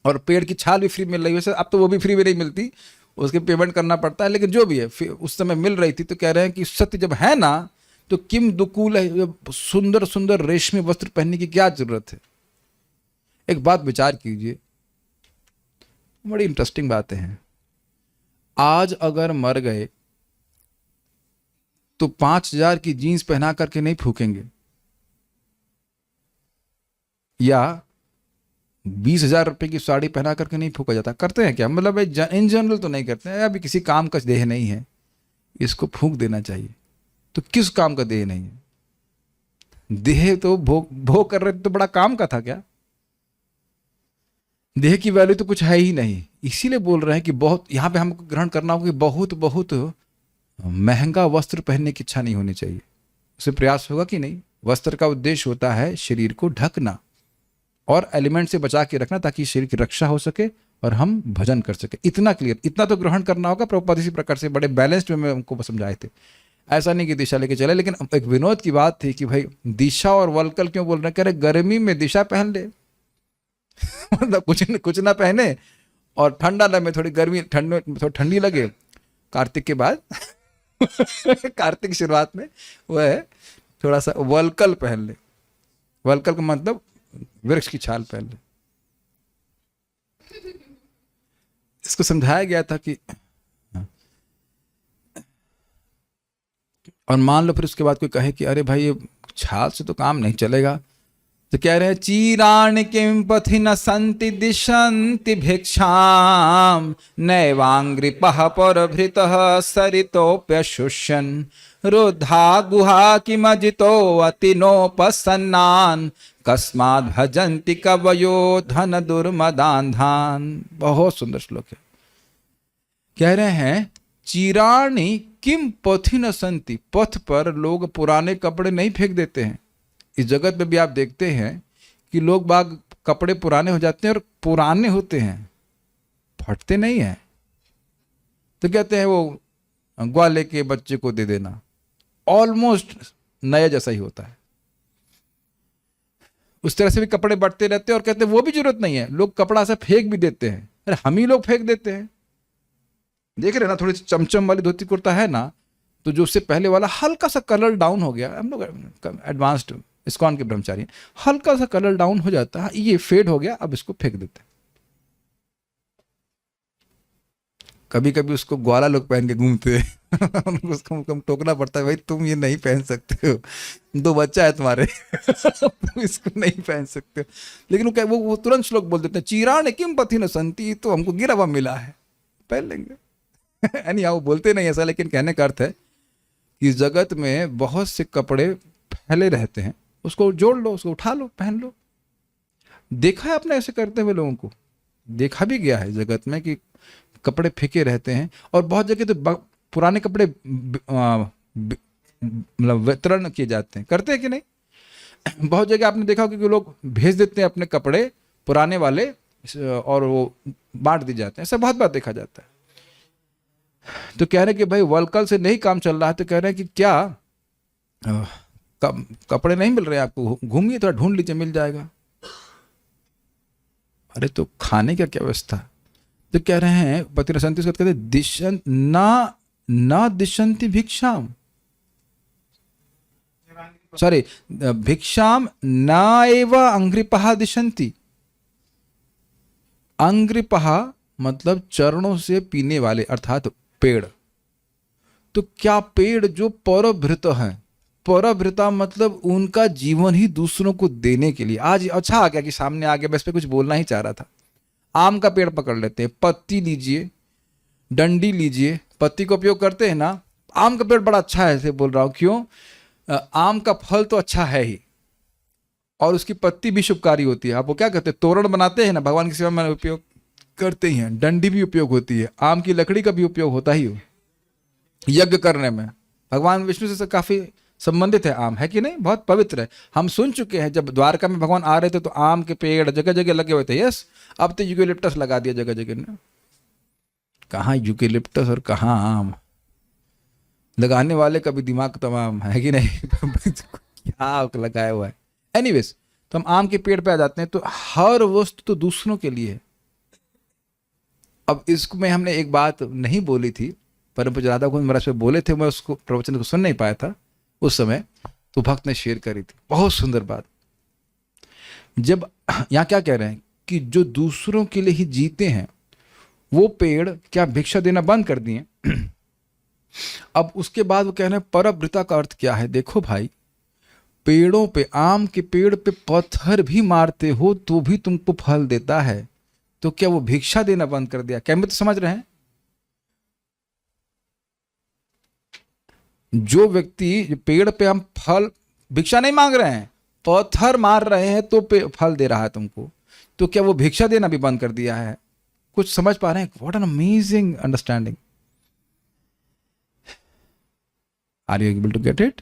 और पेड़ की छाल भी फ्री मिल रही है। वैसे अब तो वो भी फ्री में नहीं मिलती, उसके पेमेंट करना पड़ता है, लेकिन जो भी है उस समय मिल रही थी। तो कह रहे हैं कि सत्य जब है ना तो किम दुकूल है, सुंदर सुंदर रेशमी वस्त्र पहनने की क्या जरूरत है? एक बात विचार कीजिए, बड़ी इंटरेस्टिंग बातें हैं। आज अगर मर गए तो 5,000 की जीन्स पहना करके नहीं फूकेंगे, या 20,000 रुपए की साड़ी पहना करके नहीं फूका जाता। करते हैं क्या? मतलब इन जनरल तो नहीं करते हैं। अभी किसी काम का देह नहीं है, इसको फूक देना चाहिए। तो किस काम का देह नहीं है? देह तो भोग कर रहे थे, तो बड़ा काम का था क्या? देह की वैल्यू तो कुछ है ही नहीं। इसीलिए बोल रहे हैं कि बहुत, यहां पे हमको ग्रहण करना होगा कि बहुत बहुत महंगा वस्त्र पहनने की इच्छा नहीं होनी चाहिए। उसे प्रयास होगा कि नहीं। वस्त्र का उद्देश्य होता है शरीर को ढकना और एलिमेंट से बचा के रखना, ताकि शरीर की रक्षा हो सके और हम भजन कर सके। इतना क्लियर, इतना तो ग्रहण करना होगा। प्रभुपाद इसी प्रकार से बड़े बैलेंस्ड में उनको समझाए थे। ऐसा नहीं कि दिशा लेके चले। लेकिन एक विनोद की बात थी कि भाई दिशा और वलकल क्यों बोल रहे हैं? कह रहे गर्मी में दिशा पहन ले मतलब कुछ ना पहने, और ठंडा लगे, थोड़ी गर्मी थोड़ी ठंडी लगे कार्तिक के बाद कार्तिक शुरुआत में वह थोड़ा सा वलकल पहन ले। वलकल का मतलब वृक्ष की छाल पहन ले। इसको समझाया गया था कि, और मान लो फिर उसके बाद कोई कहे कि अरे भाई ये छाल से तो काम नहीं चलेगा, तो कह रहे हैं चीराण किम पथि न संति दिशन्ति भिक्षाम नैवांग्रिपः परभृतः सरितोप्यशुष्यन् रुद्धा गुहा किमजितो अतिनोपसन्नान् कस्माद् भजन्ति कवयो धन दुर्मदान्धान्। बहुत सुंदर श्लोक है। कह रहे हैं चीराणी किम पथि न संति, पथ पर लोग पुराने कपड़े नहीं फेंक देते हैं। इस जगत में भी आप देखते हैं कि लोग बाग कपड़े पुराने हो जाते हैं, और पुराने होते हैं, फटते नहीं हैं। तो कहते हैं वो ग्वाले के बच्चे को दे देना, ऑलमोस्ट नया जैसा ही होता है। उस तरह से भी कपड़े बढ़ते रहते हैं, और कहते हैं वो भी जरूरत नहीं है। लोग कपड़ा से फेंक भी देते हैं। अरे हम ही लोग फेंक देते हैं। देख रहे हैं ना, थोड़ी चमचम वाली धोती कुर्ता है ना, तो जो उससे पहले वाला हल्का सा कलर डाउन हो गया, हम लोग एडवांस्ड इस्कॉन के ब्रह्मचारी, हल्का सा कलर डाउन हो जाता है, ये फेड हो गया, अब इसको फेंक देते हैं। कभी कभी उसको ग्वाला लोग पहन के घूमते हैं उसको टोकना पड़ता है, भाई तुम ये नहीं पहन सकते हो, 2 बच्चा है तुम्हारे तुम इसको नहीं पहन सकते हो। लेकिन वो तुरंत श्लोक बोल देते हैं चीराण किम पथि न संति, तो हमको गिरा हुआ मिला है, पहन लेंगे यानी वो बोलते नहीं ऐसा, लेकिन कहने का अर्थ है कि जगत में बहुत से कपड़े फैले रहते हैं, उसको जोड़ लो, उसको उठा लो, पहन लो। देखा है आपने ऐसे करते हुए लोगों को, देखा भी गया है जगत में कि कपड़े फेंके रहते हैं। और बहुत जगह तो पुराने कपड़े मतलब वितरण किए जाते हैं, करते हैं कि नहीं? बहुत जगह आपने देखा होगा कि लोग भेज देते हैं अपने कपड़े पुराने वाले, और वो बांट दिए जाते हैं। ऐसा बहुत बार देखा जाता है। तो कह रहे हैं कि भाई वलकल से नहीं काम चल रहा है, तो कह रहे हैं कि क्या कपड़े नहीं मिल रहे आपको, घूमिए थोड़ा, ढूंढ लीजिए, मिल जाएगा। अरे तो खाने का क्या व्यवस्था? तो कह रहे हैं पति न संति, कहते हैं दिशन ना दिशंति भिक्षाम, सॉरी भिक्षाम न एव अंग्रिपहा दिशंति। अंग्रिपहा मतलब चरणों से पीने वाले, अर्थात पेड़। तो क्या पेड़ जो परभृत हैं, परभृता मतलब उनका जीवन ही दूसरों को देने के लिए। आज अच्छा आ गया कि सामने आ गया, बस पे कुछ बोलना ही चाह रहा था। आम का पेड़ पकड़ लेते हैं, पत्ती लीजिए, डंडी लीजिए, पत्ती का उपयोग करते हैं ना। आम का पेड़ बड़ा अच्छा है, ऐसे बोल रहा हूं, क्यों? आम का फल तो अच्छा है ही, और उसकी पत्ती भी शुभकारी होती है। आप वो क्या करते हैं, तोरण बनाते हैं ना, भगवान की सेवा में उपयोग करते ही हैं। डंडी भी उपयोग होती है, आम की लकड़ी का भी उपयोग होता ही हो। यज्ञ करने में भगवान विष्णु से काफी संबंधित है आम, है कि नहीं? बहुत पवित्र है। हम सुन चुके हैं जब द्वारका में भगवान आ रहे थे तो आम के पेड़ जगह जगह लगे हुए थे। यस, अब तो यूकेलिप्टस लगा दिया जगह जगह ने। कहाँ यूकेलिप्टस और कहाँ आम, लगाने वाले का भी दिमाग तमाम है कि नहीं क्या लगाया हुआ है। एनीवेज, तो हम आम के पेड़ पे आ जाते हैं। तो हर वस्तु तो दूसरों के लिए है। अब इसको में हमने एक बात नहीं बोली थी, परम पूज्य राधा गोविंद महाराज पे बोले थे, मैं उसको प्रवचन को सुन नहीं पाया था उस समय, तो भक्त ने शेयर करी थी। बहुत सुंदर बात। जब यहाँ क्या कह रहे हैं कि जो दूसरों के लिए ही जीते हैं वो पेड़ क्या भिक्षा देना बंद कर दिए। अब उसके बाद वो कह रहे हैं परवृता का अर्थ क्या है। देखो भाई, पेड़ों पे, आम के पेड़ पे पत्थर भी मारते हो तो भी तुमको फल देता है, तो क्या वो भिक्षा देना बंद कर दिया? क्या मैं तो समझ रहे हैं? जो व्यक्ति, जो पेड़ पे हम फल, भिक्षा नहीं मांग रहे हैं, पत्थर मार रहे हैं तो फल दे रहा है तुमको, तो क्या वो भिक्षा देना भी बंद कर दिया है? कुछ समझ पा रहे हैं? What an amazing understanding. Are you able to get it?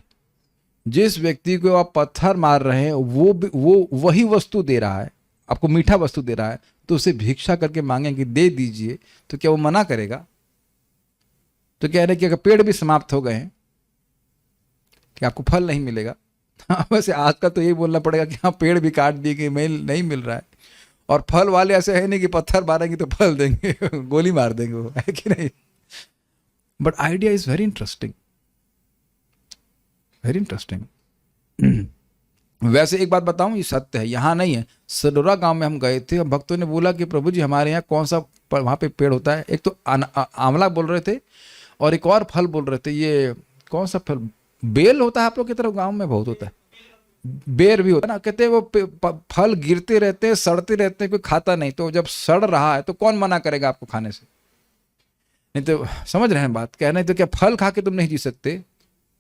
जिस व्यक्ति को आप पत्थर मार रहे हैं वो वही वस्तु दे रहा है, आपको मीठा वस्तु दे रहा है, तो उसे भिक्षा करके मांगे कि दे दीजिए, तो क्या वो मना करेगा? तो कह रहे कि अगर पेड़ भी समाप्त हो गए हैं कि आपको फल नहीं मिलेगा। हाँ, वैसे आजकल तो यही बोलना पड़ेगा कि हाँ, पेड़ भी काट दिए कि मेल नहीं मिल रहा है, और फल वाले ऐसे है नहीं कि पत्थर मारेंगे तो फल देंगे गोली मार देंगे वो, है कि नहीं? But idea is very interesting, very interesting. वैसे एक बात बताऊं, ये सत्य है, यहाँ नहीं है, सडोरा गांव में हम गए थे, और भक्तों ने बोला कि प्रभु जी हमारे यहाँ कौन सा वहाँ पे पेड़ होता है? एक तो आंवला बोल रहे थे, और एक और फल बोल रहे थे, ये कौन सा फल, बेल होता है आप लोग की तरफ? गांव में बहुत होता है, बेर भी होता है ना। कहते हैं वो फल गिरते रहते हैं, सड़ते रहते हैं, कोई खाता नहीं, तो जब सड़ रहा है तो कौन मना करेगा आपको खाने से? नहीं तो समझ रहे हैं बात? कह रहे हैं तो क्या फल खा के तुम नहीं जी सकते?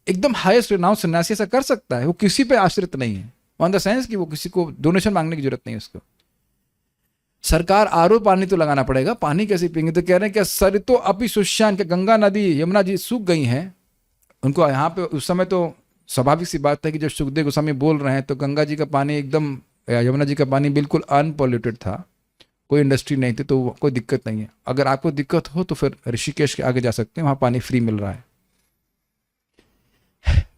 एकदम हाईएस्ट रिनाउंस सन्यासी ऐसा कर सकता है, वो किसी पे आश्रित नहीं है, ऑन द सेंस कि वो किसी को डोनेशन मांगने की जरूरत नहीं है उसको। सरकार आरओ पानी तो लगाना पड़ेगा, पानी कैसे पियेंगे? तो कह रहे हैं क्या सरितो अपि शुष्यान, के गंगा नदी यमुना जी सूख गई हैं, उनको यहाँ पे उस समय तो स्वाभाविक सी बात है कि जब सुखदेव गोस्वामी बोल रहे हैं तो गंगा जी का पानी एकदम, यमुना जी का पानी बिल्कुल अनपॉल्यूटेड था, कोई इंडस्ट्री नहीं थी, तो कोई दिक्कत नहीं है। अगर आपको दिक्कत हो तो फिर ऋषिकेश के आगे जा सकते हैं, वहाँ पानी फ्री मिल रहा है।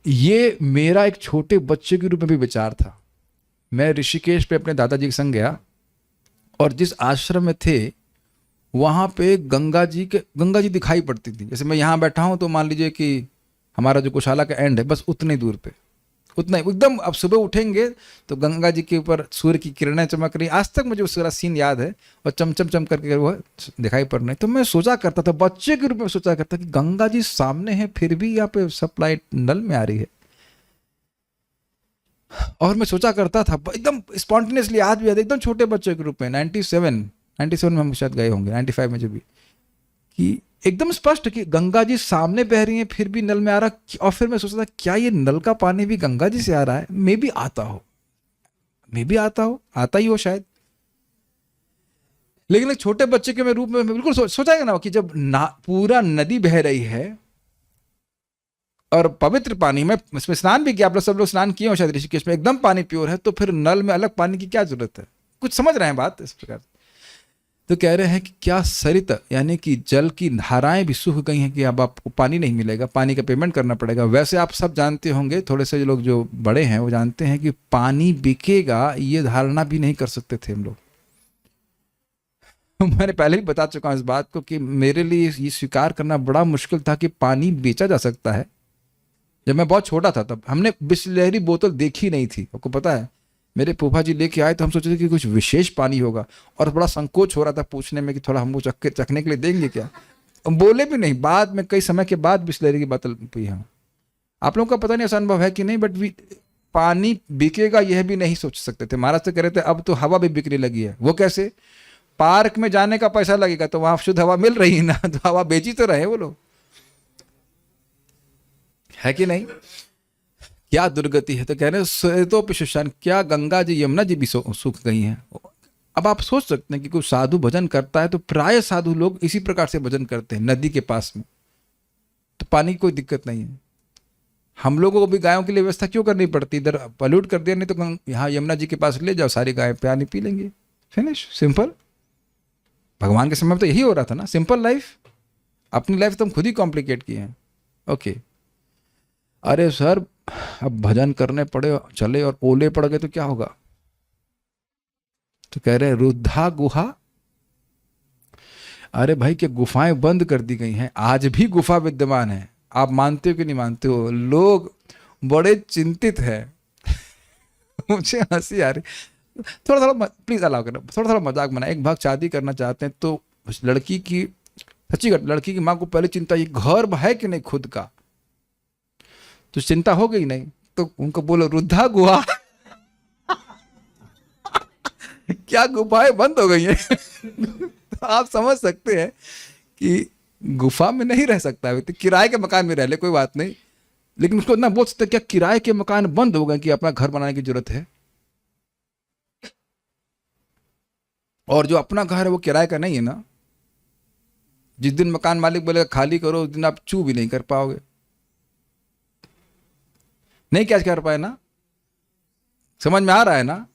ये मेरा एक छोटे बच्चे के रूप में भी विचार था। मैं ऋषिकेश पे अपने दादाजी के संग गया, और जिस आश्रम में थे वहाँ पे गंगा जी दिखाई पड़ती थी। जैसे मैं यहाँ बैठा हूँ तो मान लीजिए कि हमारा जो गौशाला का एंड है बस उतनी दूर पे, उतना ही एकदम। अब सुबह उठेंगे तो गंगा जी के ऊपर सूर्य की किरणें चमक रही, आज तक मुझे उसका सीन याद है, और चमचम चम करके वो दिखाई पड़ रहे। तो मैं सोचा करता था, बच्चे के रूप में सोचा करता कि गंगा जी सामने है फिर भी यहाँ पे सप्लाई नल में आ रही है। और मैं सोचा करता था एकदम स्पॉन्टेनियसली, आज भी एकदम छोटे बच्चे के रूप में, 97 में हम शायद गए होंगे, 95 में जो भी, कि एकदम स्पष्ट कि गंगा जी सामने बह रही हैं फिर भी नल में आ रहा। और फिर मैं सोचता था क्या ये नल का पानी भी गंगा जी से आ रहा है? मे भी आता हो, आता ही हो शायद। लेकिन एक छोटे बच्चे के रूप में बिल्कुल सोचा ना कि जब पूरा नदी बह रही है और पवित्र पानी में, इसमें स्नान भी किया, आप लोग सब लोग स्नान किए हो शायद ऋषिकेश में, एकदम पानी प्योर है, तो फिर नल में अलग पानी की क्या जरूरत है? कुछ समझ रहे हैं बात इस प्रकार? तो कह रहे हैं कि क्या सरित, यानी कि जल की धाराएं भी सूख गई हैं कि अब आपको पानी नहीं मिलेगा, पानी का पेमेंट करना पड़ेगा। वैसे आप सब जानते होंगे, थोड़े से लोग जो बड़े हैं वो जानते हैं कि पानी बिकेगा, ये धारणा भी नहीं कर सकते थे हम लोग। मैंने पहले भी बता चुका हूँ इस बात को कि मेरे लिए ये स्वीकार करना बड़ा मुश्किल था कि पानी बेचा जा सकता है। जब मैं बहुत छोटा था तब हमने बिस्लरी बोतल देखी नहीं थी, आपको पता है। मेरे फूफा जी लेके आए तो हम सोचे थे कि कुछ विशेष पानी होगा, और बड़ा संकोच हो रहा था पूछने में कि थोड़ा हमको चखने के लिए देंगे क्या? बोले भी नहीं। बाद में कई समय के बाद बिस्लरी की बोतल पी हम। आप लोगों का पता नहीं ऐसा अनुभव है कि नहीं, बट पानी बिकेगा यह भी नहीं सोच सकते थे। महाराज से कह रहे थे अब तो हवा भी बिकने लगी है। वो कैसे? पार्क में जाने का पैसा लगेगा तो वहां शुद्ध हवा मिल रही है ना, तो हवा बेची तो रहे वो लोग, है कि नहीं? क्या दुर्गति है। तो कह रहे सरितो अपि शुष्यान, क्या गंगा जी यमुना जी भी सूख गई हैं। अब आप सोच सकते हैं कि कोई साधु भजन करता है तो प्राय साधु लोग इसी प्रकार से भजन करते हैं नदी के पास में, तो पानी की कोई दिक्कत नहीं है। हम लोगों को भी गायों के लिए व्यवस्था क्यों करनी पड़ती? इधर पॉल्यूट कर दिया, नहीं तो यहाँ यमुना जी के पास ले जाओ, सारी गायें पानी पी लेंगे, फिनिश, सिंपल। भगवान के समय में तो यही हो रहा था ना, सिंपल लाइफ। अपनी लाइफ तो हम खुद ही कॉम्प्लिकेट किए हैं। ओके, अरे सर अब भजन करने पड़े, चले और ओले पड़ गए तो क्या होगा? तो कह रहे रुद्धा गुहा। अरे भाई, क्या गुफाएं बंद कर दी गई हैं? आज भी गुफा विद्यमान है। आप मानते हो कि नहीं मानते हो? लोग बड़े चिंतित हैं। मुझे हंसी आ रही, थोड़ा थोड़ा प्लीज अलाउ करना, थोड़ा थोड़ा मजाक बना। एक भक्त शादी करना चाहते हैं तो लड़की की, सच्ची घटना, लड़की की माँ को पहले चिंता ये घर है कि नहीं खुद का, तो चिंता हो गई नहीं तो उनको बोलो रुद्धा गुहा। क्या गुफाएं बंद हो गई हैं। तो आप समझ सकते हैं कि गुफा में नहीं रह सकता व्यक्ति, किराए के मकान में रह ले कोई बात नहीं, लेकिन उसको इतना बोल सकते क्या किराए के मकान बंद हो गए कि अपना घर बनाने की जरूरत है। और जो अपना घर है वो किराए का नहीं है ना, जिस दिन मकान मालिक बोलेगा खाली करो उस दिन आप चू भी नहीं कर पाओगे, नहीं क्या कर पाए ना, समझ में आ रहा है ना।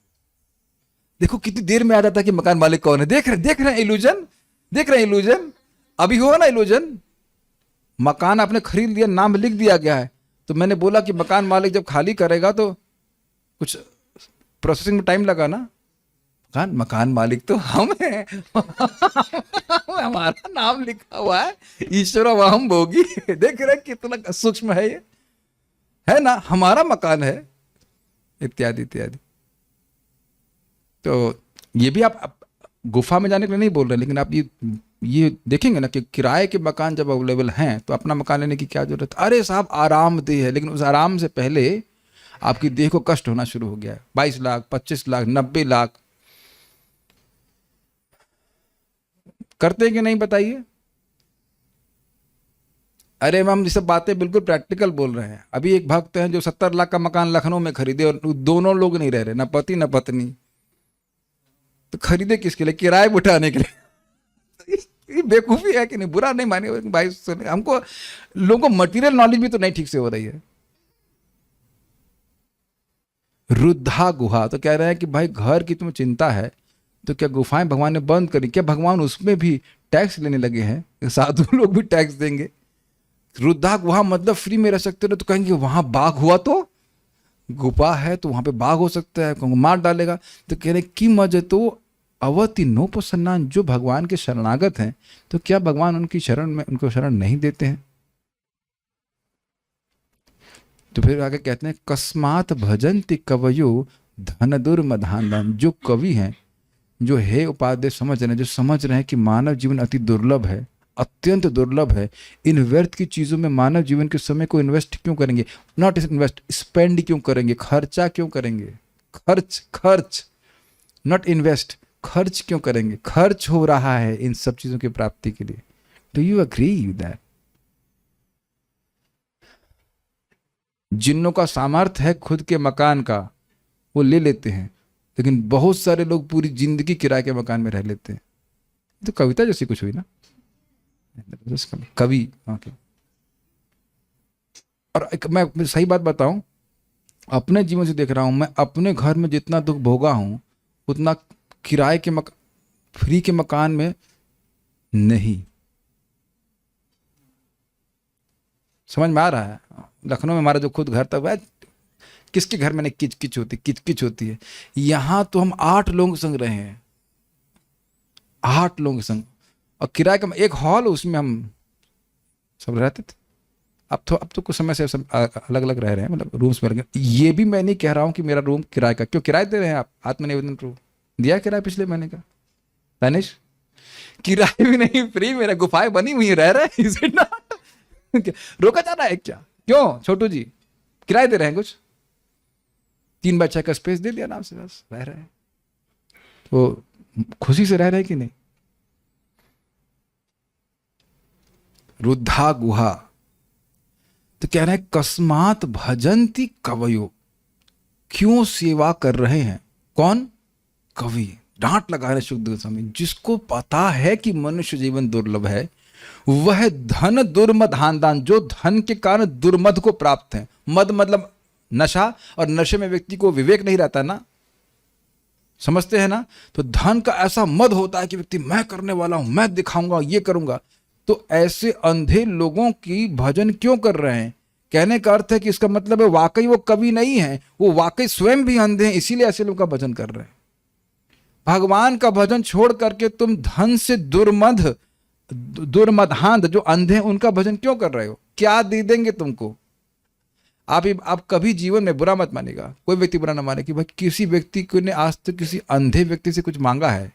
देखो कितनी देर में आ जाता है कि मकान मालिक कौन है, देख रहे हैं इल्यूजन, देख रहे हैं इल्यूजन, अभी हुआ ना इल्यूजन। मकान आपने खरीद लिया, नाम लिख दिया गया है, तो मैंने बोला कि मकान मालिक जब खाली करेगा तो कुछ प्रोसेसिंग में टाइम लगा ना, मकान मालिक तो हम हैं। हमारा नाम लिखा हुआ है, ईश्वर वहम भोगी। देख रहे कितना सूक्ष्म है ये, है ना, हमारा मकान है, इत्यादि इत्यादि। तो ये भी आप गुफा में जाने के लिए नहीं बोल रहे, लेकिन आप ये देखेंगे ना कि किराए के मकान जब अवेलेबल हैं तो अपना मकान लेने की क्या जरूरत है। अरे साहब आरामदेह है, लेकिन उस आराम से पहले आपकी देह को कष्ट होना शुरू हो गया है। 22 लाख 25 लाख 90 लाख करते हैं कि नहीं बताइए। अरे हम ये सब बातें बिल्कुल प्रैक्टिकल बोल रहे हैं। अभी एक भक्त हैं जो 70 लाख का मकान लखनऊ में खरीदे और दोनों लोग नहीं रह रहे, ना पति ना पत्नी, तो खरीदे किसके लिए, किराए उठाने के लिए। ये बेवकूफी है कि नहीं, बुरा नहीं माने भाई, सुने हमको, लोगों को मटेरियल नॉलेज भी तो नहीं ठीक से हो रही है। रुद्धा गुहा, तो कह रहे हैं कि भाई घर की तुम्हें चिंता है तो क्या गुफाएं भगवान ने बंद करी क्या, भगवान उसमें भी टैक्स लेने लगे हैं, साधु लोग भी टैक्स देंगे। रुद्धा गुहा मतलब फ्री में रह सकते हो, तो कहेंगे वहां बाघ हुआ तो, गुफा है तो वहां पे बाघ हो सकता है, मार डालेगा। तो कह रहे कि मजे तो अवति नोपसन्नान, जो भगवान के शरणागत हैं तो क्या भगवान उनकी शरण में उनको शरण नहीं देते हैं। तो फिर आगे कहते हैं कस्मात भजन्ति कवयो धन दुर्मधान, जो कवि हैं, जो है उपाध्याय समझ रहे हैं, जो समझ रहे हैं कि मानव जीवन अति दुर्लभ है, अत्यंत दुर्लभ है, इन व्यर्थ की चीजों में मानव जीवन के समय को इन्वेस्ट क्यों करेंगे, नॉट इन्वेस्ट, स्पेंड क्यों करेंगे, खर्चा क्यों करेंगे, खर्च खर्च नॉट इन्वेस्ट, खर्च क्यों करेंगे, खर्च हो रहा है इन सब चीजों की प्राप्ति के लिए। Do you agree with that. जिन्नों का सामर्थ्य है खुद के मकान का, वो ले लेते हैं, लेकिन बहुत सारे लोग पूरी जिंदगी किराए के मकान में रह लेते हैं। तो कविता जैसी कुछ हुई ना, कवि। ओके। और मैं सही बात बताऊं, अपने जीवन से देख रहा हूं, मैं अपने घर में जितना दुख भोगा हूं उतना किराए के फ्री के मकान में नहीं। समझ में आ रहा है। लखनऊ में हमारा जो खुद घर था वह, किसके घर में नहीं किच होती है। यहां तो हम 8 लोग संग रहे हैं, 8 लोग संग, और किराए का एक हॉल, उसमें हम सब रहते थे। अब तो कुछ समय से सब अलग अलग रह रहे हैं, मतलब रूम्स में। ये भी मैं नहीं कह रहा हूं कि मेरा रूम किराए का, क्यों किराए दे रहे हैं आप, आत्मनिवेदन रूम दिया किराया पिछले महीने का, दानिश किराए भी नहीं, फ्री, मेरा गुफाएं बनी हुई रह रहे हैं। रोका जा रहा है क्या, क्यों छोटू जी, किराए दे रहे हैं कुछ, 3 बाय 6 का स्पेस दे दिया नाम से, बस रह रहे हैं। वो खुशी से रह रहे हैं कि नहीं। रुद्धा गुहा, तो कह रहे हैं कस्मात भजंती कवयो, क्यों सेवा कर रहे हैं, कौन, कवि। डांट लगा रहे सुखदेव स्वामी, जिसको पता है कि मनुष्य जीवन दुर्लभ है, वह धन दुर्मधान दान, जो धन के कारण दुर्मद को प्राप्त है। मद मतलब नशा, और नशे में व्यक्ति को विवेक नहीं रहता ना, समझते हैं ना। तो धन का ऐसा मद होता है कि व्यक्ति मैं करने वाला हूं, मैं दिखाऊंगा, ये करूंगा। तो ऐसे अंधे लोगों की भजन क्यों कर रहे हैं, कहने का अर्थ है कि इसका मतलब है वाकई वो कवि नहीं है, वो वाकई स्वयं भी अंधे हैं, इसीलिए ऐसे लोग का भजन कर रहे हैं। भगवान का भजन छोड़ करके तुम धन से दुर्मधांध जो अंधे उनका भजन क्यों कर रहे हो, क्या दे देंगे तुमको। आप कभी जीवन में बुरा मत मानेगा, कोई व्यक्ति बुरा ना माने कि भाई किसी व्यक्ति को ने आज तक किसी अंधे व्यक्ति से कुछ मांगा है?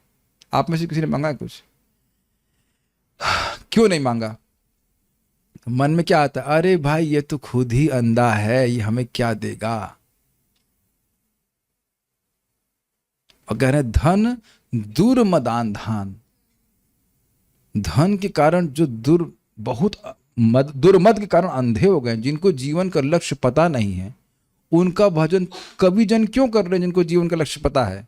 आप में से किसी ने मांगा है कुछ? क्यों नहीं मांगा? मन में क्या आता है? अरे भाई ये तो खुद ही अंधा है, ये हमें क्या देगा। और कह रहे हैं धन दुर्मदान धान, धन के कारण जो दुर्मद के कारण अंधे हो गए, जिनको जीवन का लक्ष्य पता नहीं है, उनका भजन कवि जन क्यों कर रहे हैं जिनको जीवन का लक्ष्य पता है?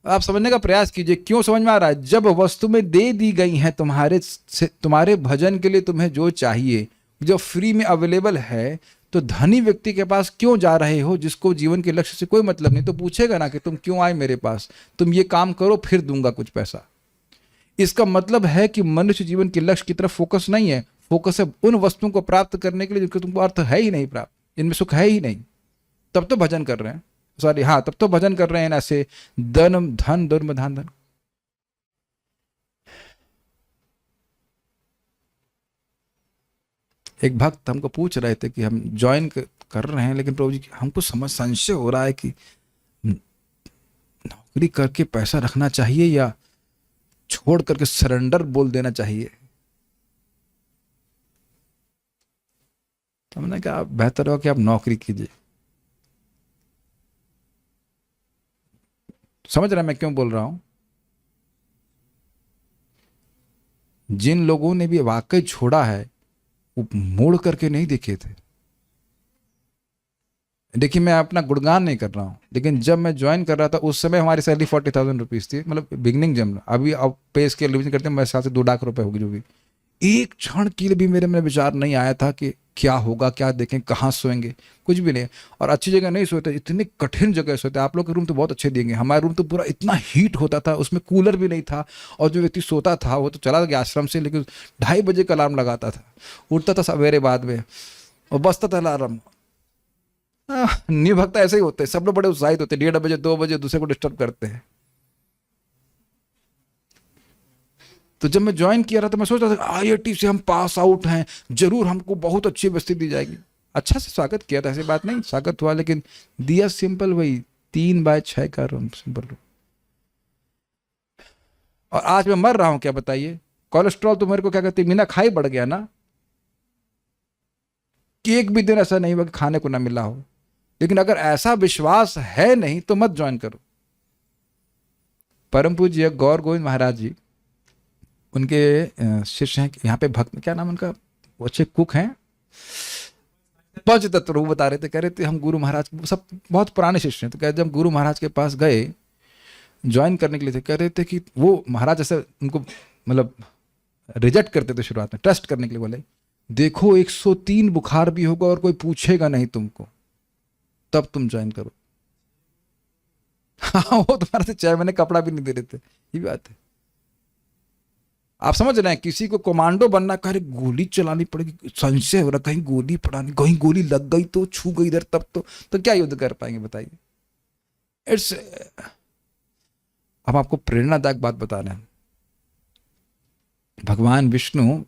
आप समझने का प्रयास कीजिए। क्यों समझ में आ रहा है? जब वस्तु में दे दी गई है तुम्हारे भजन के लिए तुम्हें जो चाहिए, जो फ्री में अवेलेबल है, तो धनी व्यक्ति के पास क्यों जा रहे हो जिसको जीवन के लक्ष्य से कोई मतलब नहीं? तो पूछेगा ना कि तुम क्यों आए मेरे पास, तुम ये काम करो फिर दूंगा कुछ पैसा। इसका मतलब है कि मनुष्य जीवन के लक्ष्य की तरफ फोकस नहीं है, फोकस है उन वस्तुओं को प्राप्त करने के लिए जिनका तुमको अर्थ है ही नहीं प्राप्त, इनमें सुख है ही नहीं। तब तो भजन कर रहे हैं, सॉरी हाँ, तब तो भजन कर रहे हैं ऐसे धन दुर्मधान धन। एक भक्त हमको पूछ रहे थे कि हम ज्वाइन कर रहे हैं, लेकिन प्रभु जी हमको संशय हो रहा है कि नौकरी करके पैसा रखना चाहिए या छोड़ करके सरेंडर बोल देना चाहिए। तो हमने कहा बेहतर हो कि आप नौकरी कीजिए। समझ रहे हैं मैं क्यों बोल रहा हूं? जिन लोगों ने भी वाकई छोड़ा है वो मोड़ करके नहीं देखे थे। देखिए मैं अपना गुणगान नहीं कर रहा हूँ, लेकिन जब मैं ज्वाइन कर रहा था उस समय हमारी सैलरी 40,000 रुपीज़ थी, मतलब बिगनिंग जब। अभी अब पे स्केल रिविजन करते हैं, मेरे साथ से 2 लाख रुपए होगी जो भी। एक क्षण के लिए भी मेरे में विचार नहीं आया था कि क्या होगा, क्या देखें, कहाँ सोएंगे, कुछ भी नहीं। और अच्छी जगह नहीं सोते, इतनी कठिन जगह सोते। आप लोग के रूम तो बहुत अच्छे देंगे, हमारे रूम तो पूरा इतना हीट होता था, उसमें कूलर भी नहीं था। और जो व्यक्ति सोता था वो तो चला गया आश्रम से, लेकिन 2:30 बजे का अलार्म लगाता था, उठता था सवेरे बाद में और बजता था अलार्म। न्यू भक्त ऐसे ही होते हैं, सब लोग बड़े उत्साहित होते हैं, 1:30 बजे 2 बजे दूसरे को डिस्टर्ब करते हैं। तो जब मैं ज्वाइन किया रहा था मैं सोच रहा था IIT से हम पास आउट हैं, जरूर हमको बहुत अच्छी व्यवस्था दी जाएगी। अच्छा से स्वागत किया था, ऐसी बात नहीं, स्वागत हुआ, लेकिन दिया सिंपल वही 3x6 का रूम, सिंपल रूम। और आज मैं मर रहा हूं, क्या बताइए? कोलेस्ट्रॉल तो मेरे को क्या कहते, मीना खाई बढ़ गया ना, कि एक भी दिन ऐसा नहीं हुआ कि खाने को ना मिला हो। लेकिन अगर ऐसा विश्वास है नहीं तो मत ज्वाइन करो। परम पूज्य गौर गोविंद महाराज जी, उनके शिष्य हैं यहाँ पे, भक्त क्या नाम उनका, वो अच्छे कुक हैं, पंचतत्व वो बता रहे थे। कह रहे थे हम गुरु महाराज, सब बहुत पुराने शिष्य हैं, तो कह रहे जब गुरु महाराज के पास गए ज्वाइन करने के लिए थे, कह रहे थे कि वो महाराज ऐसे उनको मतलब रिजेक्ट करते थे शुरुआत में, टेस्ट करने के लिए। बोले देखो 103 बुखार भी होगा और कोई पूछेगा नहीं तुमको, तब तुम ज्वाइन करो। हाँ वो तुम्हारे से 6 महीने कपड़ा भी नहीं दे रहे थे, ये बात है। आप समझ रहे हैं, किसी को कमांडो बनना, कह रहे गोली चलानी पड़ेगी, संशय हो रहा कहीं गोली पड़ानी, कहीं गोली लग गई तो, छू गई इधर तब तो क्या युद्ध कर पाएंगे बताइए? इट्स, अब आपको प्रेरणादायक बात बता रहे हैं। भगवान विष्णु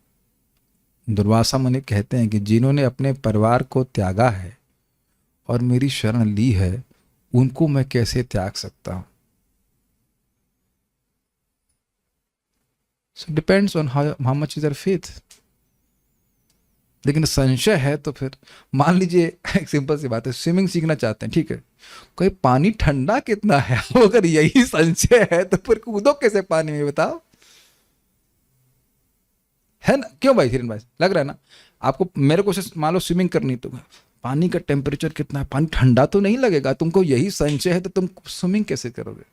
दुर्वासा मुनि कहते हैं कि जिन्होंने अपने परिवार को त्यागा है और मेरी शरण ली है, उनको मैं कैसे त्याग सकता हूं? So depends on how much is your faith. लेकिन संशय है तो फिर मान लीजिए, एक सिंपल सी बात है, स्विमिंग सीखना चाहते हैं, ठीक है, कोई पानी ठंडा कितना है, अगर यही संशय है तो फिर कूदो कैसे पानी में, बताओ? है ना? क्यों भाई हिरन भाई, लग रहा है ना आपको? मेरे को मान लो स्विमिंग करनी, तो पानी का टेम्परेचर कितना है, पानी ठंडा तो नहीं लगेगा, तुमको यही संशय है तो तुम स्विमिंग कैसे करोगे?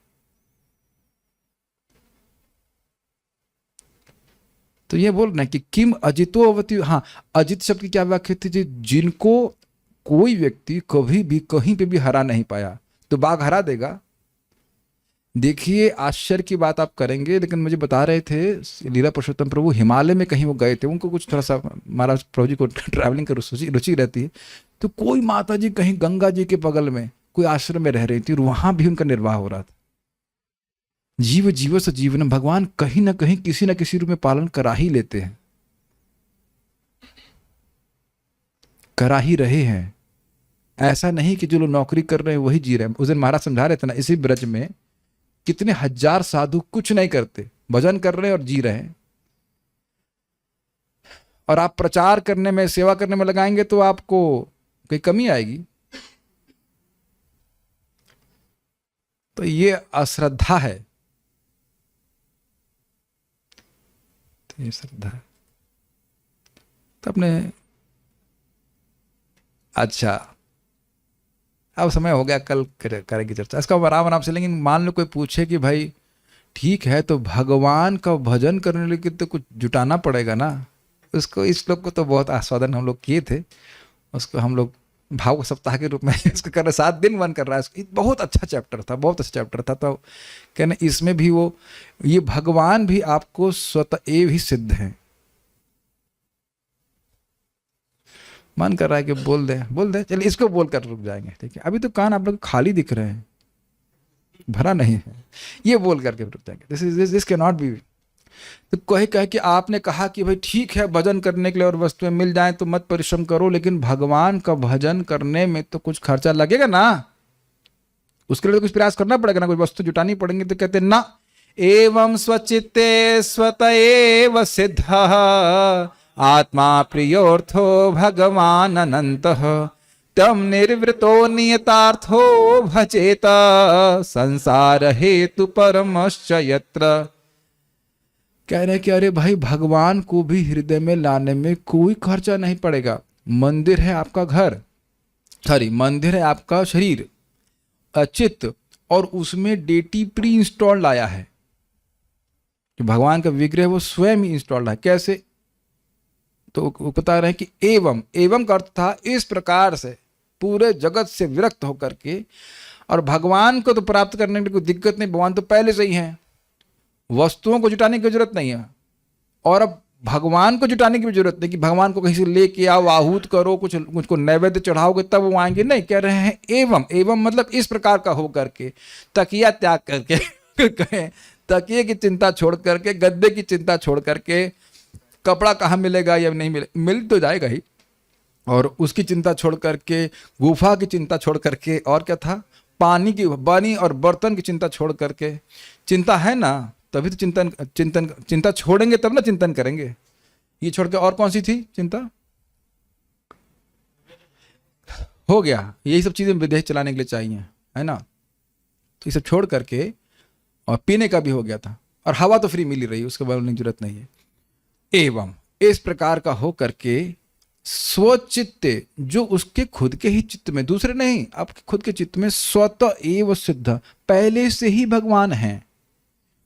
तो ये बोल रहे हैं कि किम अजितो अवति। हाँ, अजित शब्द की क्या व्याख्या थी जी? जिनको कोई व्यक्ति कभी भी कहीं पे भी हरा नहीं पाया, तो बाघ हरा देगा? देखिए आश्चर्य की बात आप करेंगे, लेकिन मुझे बता रहे थे लीला पुरुषोत्तम प्रभु हिमालय में कहीं वो गए थे, उनको कुछ थोड़ा सा, महाराज प्रभु जी को ट्रैवलिंग कर रुचि रहती है, तो कोई माता जी कहीं गंगा जी के बगल में कोई आश्रम में रह रही थी और वहां भी उनका निर्वाह हो रहा था। जीव जीव से जीवन, भगवान कहीं ना कहीं किसी ना किसी रूप में पालन करा ही लेते हैं, करा ही रहे हैं। ऐसा नहीं कि जो लोग नौकरी कर रहे हैं वही जी रहे हैं। उस दिन महाराज समझा रहे थे ना, इसी ब्रज में कितने हजार साधु कुछ नहीं करते, भजन कर रहे हैं और जी रहे हैं। और आप प्रचार करने में, सेवा करने में लगाएंगे तो आपको कोई कमी आएगी। तो ये अश्रद्धा है, तो ये श्रद्धा है। तो अपने अच्छा, अब समय हो गया, कल करेंगे चर्चा इसका आराम आराम से। लेकिन मान लो कोई पूछे कि भाई ठीक है, तो भगवान का भजन करने के लिए तो कुछ जुटाना पड़ेगा ना। उसको, इस श्लोक को तो बहुत आस्वादन हम लोग किए थे, उसको हम लोग भाव सप्ताह के रूप में इसको कर रहे, 7 दिन मन कर रहा है। बहुत अच्छा चैप्टर था, बहुत अच्छा चैप्टर था। तो कहने इसमें भी वो, ये भगवान भी आपको स्वतः एव ही सिद्ध है। मन कर रहा है कि बोल दे, चलिए इसको बोलकर रुक जाएंगे, ठीक है। अभी तो कान आप लोग खाली दिख रहे हैं, भरा नहीं है, ये बोल करके रुक जाएंगे। This can not be. तो कहे कि आपने कहा कि भाई ठीक है, भजन करने के लिए और वस्तुएं मिल जाएं तो मत परिश्रम करो, लेकिन भगवान का भजन करने में तो कुछ खर्चा लगेगा ना, उसके लिए तो कुछ प्रयास करना पड़ेगा ना, कुछ वस्तु जुटानी पड़ेंगी। तो कहते ना, एवं स्वचित्ते स्वतएव सिद्ध आत्मा प्रियोर्थो भगवान अनंतः तम निर्वृतो नियतार्थो भजेत संसार हेतु परमश्च यत्र। कह रहे कि अरे भाई, भगवान को भी हृदय में लाने में कोई खर्चा नहीं पड़ेगा। मंदिर है आपका घर, मंदिर है आपका शरीर, चित्त, और उसमें डेटी प्री इंस्टॉल्ड आया है। जो भगवान का विग्रह वो स्वयं ही इंस्टॉल्ड है। कैसे? तो वो बता रहे हैं कि एवं का अर्थ था इस प्रकार से पूरे जगत से विरक्त होकर के, और भगवान को तो प्राप्त करने की कोई दिक्कत नहीं, भगवान तो पहले से ही है, वस्तुओं को जुटाने की जरूरत नहीं है। और अब भगवान को जुटाने की भी जरूरत नहीं कि भगवान को कहीं से लेके आओ, आहूत करो, कुछ मुझको नैवेद्य चढ़ाओगे तब वो आएंगे, नहीं। कह रहे हैं एवं मतलब इस प्रकार का हो करके, तकिया त्याग करके कहें, तकिए की चिंता छोड़ करके, गद्दे की चिंता छोड़ करके, कपड़ा कहाँ मिलेगा या नहीं मिल तो जाएगा ही, और उसकी चिंता छोड़ करके, गुफा की चिंता छोड़ करके, और क्या था, पानी और बर्तन की चिंता छोड़ करके। चिंता है ना, तभी तो चिंता छोड़ेंगे तब ना चिंतन करेंगे। ये छोड़ के और कौन सी थी चिंता? हो गया, यही सब चीजें विदेश चलाने के लिए चाहिए, है ना। तो ये सब छोड़ करके, और पीने का भी हो गया था, और हवा तो फ्री मिल ही रही है, उसके बारे में जरूरत नहीं है। एवं इस प्रकार का हो करके स्वचित्ते, जो उसके खुद के ही चित्त में, दूसरे नहीं, आपके खुद के चित्त में स्वतः एव सिद्ध, पहले से ही भगवान है।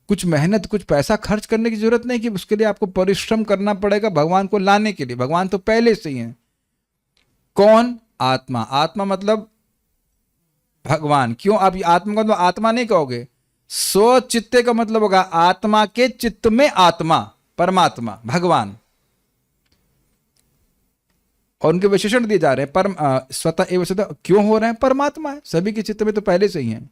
कुछ मेहनत, कुछ पैसा खर्च करने की जरूरत नहीं कि उसके लिए आपको परिश्रम करना पड़ेगा भगवान को लाने के लिए। भगवान तो पहले से ही है। कौन? आत्मा। आत्मा मतलब भगवान। क्यों आप आत्मा का आत्मा नहीं कहोगे? स्वचित्ते का मतलब होगा आत्मा के चित्त में आत्मा, परमात्मा, भगवान। और उनके विशेषण दिए जा रहे हैं, परम स्वतः एवं सिद्ध क्यों हो रहे हैं? परमात्मा है, सभी के चित्त में तो पहले से ही है।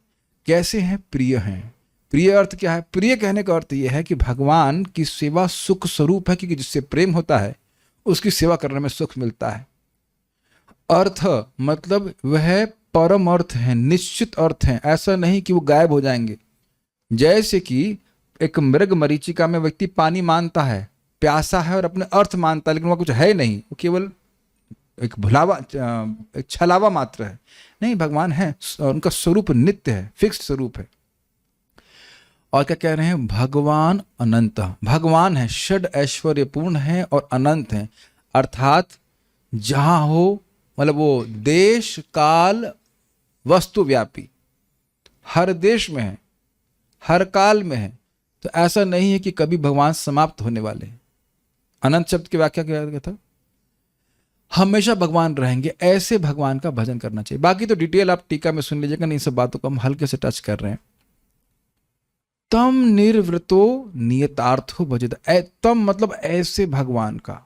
कैसे हैं? प्रिय हैं। प्रिय अर्थ क्या है? प्रिय कहने का अर्थ यह है कि भगवान की सेवा सुख स्वरूप है, क्योंकि जिससे प्रेम होता है उसकी सेवा करने में सुख मिलता है। अर्थ मतलब वह परम अर्थ है, निश्चित अर्थ है, ऐसा नहीं कि वो गायब हो जाएंगे। जैसे कि एक मृग मरीचिका में व्यक्ति पानी मानता है, प्यासा है, और अपने अर्थ मानता है, लेकिन वह कुछ है नहीं, वो केवल एक भुलावा, एक छलावा मात्र है। नहीं, भगवान है, उनका स्वरूप नित्य है, फिक्स्ड स्वरूप है। और क्या कह रहे हैं? भगवान अनंत, भगवान है, षड ऐश्वर्यपूर्ण है और अनंत है। अर्थात जहां हो, मतलब वो देश काल वस्तु व्यापी, हर देश में है, हर काल में है। तो ऐसा नहीं है कि कभी भगवान समाप्त होने वाले हैं। अनंत शब्द की व्याख्या क्या था? हमेशा भगवान रहेंगे, ऐसे भगवान का भजन करना चाहिए। बाकी तो डिटेल आप टीका में सुन लीजिएगा, नहीं, सब बातों को हम हल्के से टच कर रहे हैं। तम निर्वृतो नियतार्थो भजत, तम मतलब ऐसे भगवान का,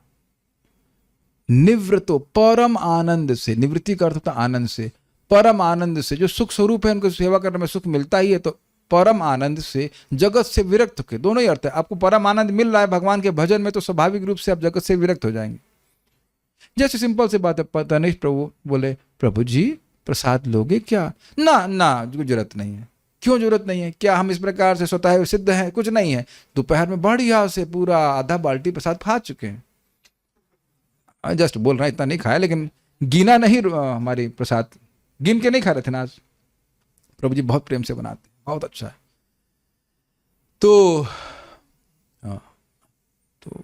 निवृतो परम आनंद से, निवृत्ति का अर्थ होता आनंद से, परम आनंद से, जो सुख स्वरूप है, उनको सेवा करने में सुख मिलता ही है। तो परम आनंद से, जगत से विरक्त होकर, दोनों ही अर्थ है। आपको परम आनंद मिल रहा है भगवान के भजन में, तो स्वाभाविक रूप से आप जगत से विरक्त हो जाएंगे। जैसे सिंपल सी बात है, तनिष्ठ प्रभु बोले, प्रभु जी प्रसाद लोगे क्या? ना ना, जरूरत नहीं है। क्यों जरूरत नहीं है? क्या हम इस प्रकार से स्वतः सिद्ध हैं? कुछ नहीं है। दोपहर में बढ़िया से पूरा आधा बाल्टी प्रसाद खा चुके हैं। जस्ट बोल रहे हैं, इतना नहीं खाया, लेकिन गिना नहीं। हमारी प्रसाद गिन के नहीं खा रहे थे ना आज। प्रभु जी बहुत प्रेम से बनाते, बहुत अच्छा है। तो तो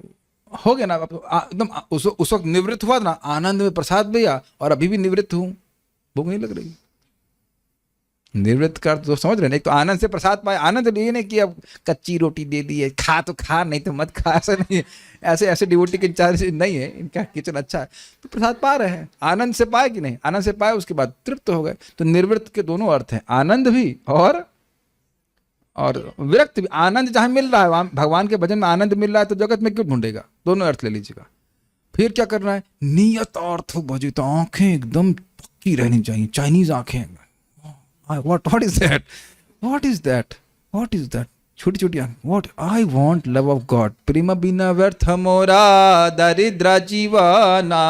हो गया ना, एकदम उस वक्त निवृत्त हुआ ना, आनंद में प्रसाद भैया, और अभी भी निवृत्त हूं, भूख नहीं लग रही। निवृत्त कर तो समझ रहे हैं, एक तो आनंद से प्रसाद पाए। आनंद ये नहीं कि अब कच्ची रोटी दे दी है, खा तो खा, नहीं तो मत खा, ऐसा नहीं है। ऐसे ऐसे डिवोटी के चार्ज नहीं है, इनका किचन अच्छा है तो प्रसाद पा रहे हैं। आनंद से पाए कि नहीं? आनंद से पाए, उसके बाद तृप्त हो गए। तो निवृत्त के दोनों अर्थ हैं, आनंद भी और विरक्त भी। आनंद जहां मिल रहा है, भगवान के भजन में आनंद मिल रहा है, तो जगत में क्यों ढूंढेगा? दोनों अर्थ ले लीजिएगा। फिर क्या करना है? नियत अर्थ बजे, तो आंखें एकदम पक्की रहनी चाहिए, चाइनीज आंखें। what is that? What is that? What is that? छोटी छोटी what I want love of God, प्रेम बिना व्यर्थ मोरा, दरिद्रा जीवाना,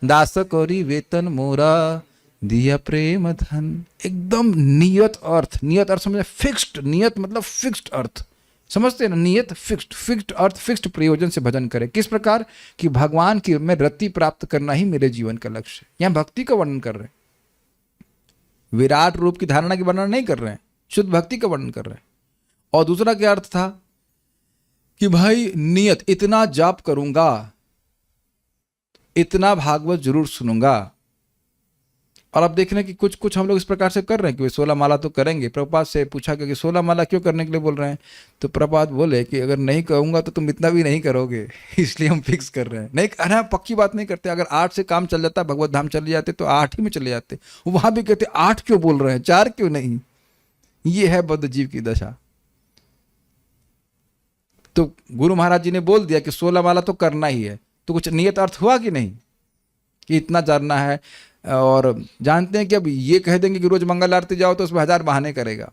दास कोरी वेतन मोरा, दिया प्रेम धन। एकदम नियत अर्थ। नियत अर्थ समझे? फिक्स्ड। नियत मतलब फिक्स्ड अर्थ, समझते हैं ना? नियत फिक्स्ड, फिक्स्ड अर्थ, फिक्स्ड प्रयोजन से भजन करें। किस प्रकार कि भगवान की में रति प्राप्त करना ही मेरे जीवन का लक्ष्य है। यहाँ भक्ति का वर्णन कर रहे हैं, विराट रूप की धारणा की वर्णन नहीं कर रहे हैं, शुद्ध भक्ति का वर्णन कर रहे हैं। और दूसरा क्या अर्थ था कि भाई नियत, इतना जाप करूंगा, इतना भागवत जरूर सुनूंगा। और अब देख रहे हैं कि कुछ कुछ हम लोग इस प्रकार से कर रहे हैं कि 16 माला तो करेंगे। प्रभुपाद से पूछा गया कि 16 माला क्यों करने के लिए बोल रहे हैं? तो प्रभुपाद बोले कि अगर नहीं कहूंगा तो तुम इतना भी नहीं करोगे, इसलिए हम फिक्स कर रहे हैं। नहीं, अरे पक्की बात नहीं करते। अगर 8 से काम चल जाता, भगवत धाम चले जाते, तो 8 ही में चले जाते। वहां भी कहते 8 क्यों बोल रहे हैं, 4 क्यों नहीं? ये है बद्ध जीव की दशा। तो गुरु महाराज जी ने बोल दिया कि 16 माला तो करना ही है, तो कुछ नियत अर्थ हुआ कि नहीं कि इतना जानना है। और जानते हैं कि अब ये कह देंगे कि रोज मंगल आरती जाओ तो उसमें 1000 बहाने करेगा।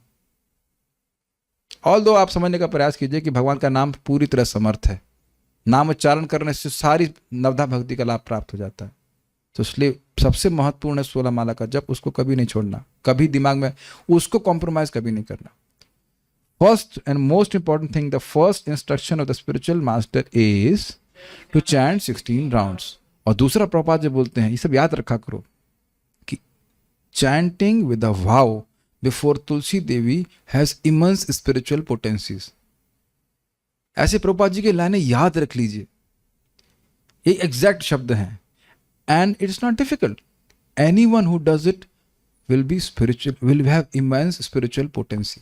ऑल दो आप समझने का प्रयास कीजिए कि भगवान का नाम पूरी तरह समर्थ है। नाम उच्चारण करने से सारी नवधा भक्ति का लाभ प्राप्त हो जाता है। तो इसलिए सबसे महत्वपूर्ण है 16 माला का जप, उसको कभी नहीं छोड़ना, कभी दिमाग में उसको कॉम्प्रोमाइज कभी नहीं करना। First and most important thing, the first instruction of the spiritual master is to chant 16 rounds. और दूसरा प्रभुपाद जो बोलते हैं, ये सब याद रखा करो कि chanting with a wow before Tulsi Devi has immense spiritual potencies. ऐसे प्रभुपाद जी के लाइनें याद रख लीजिए, ये एग्जैक्ट शब्द हैं। And it's not difficult, anyone who does it will be spiritual, will have immense spiritual potency.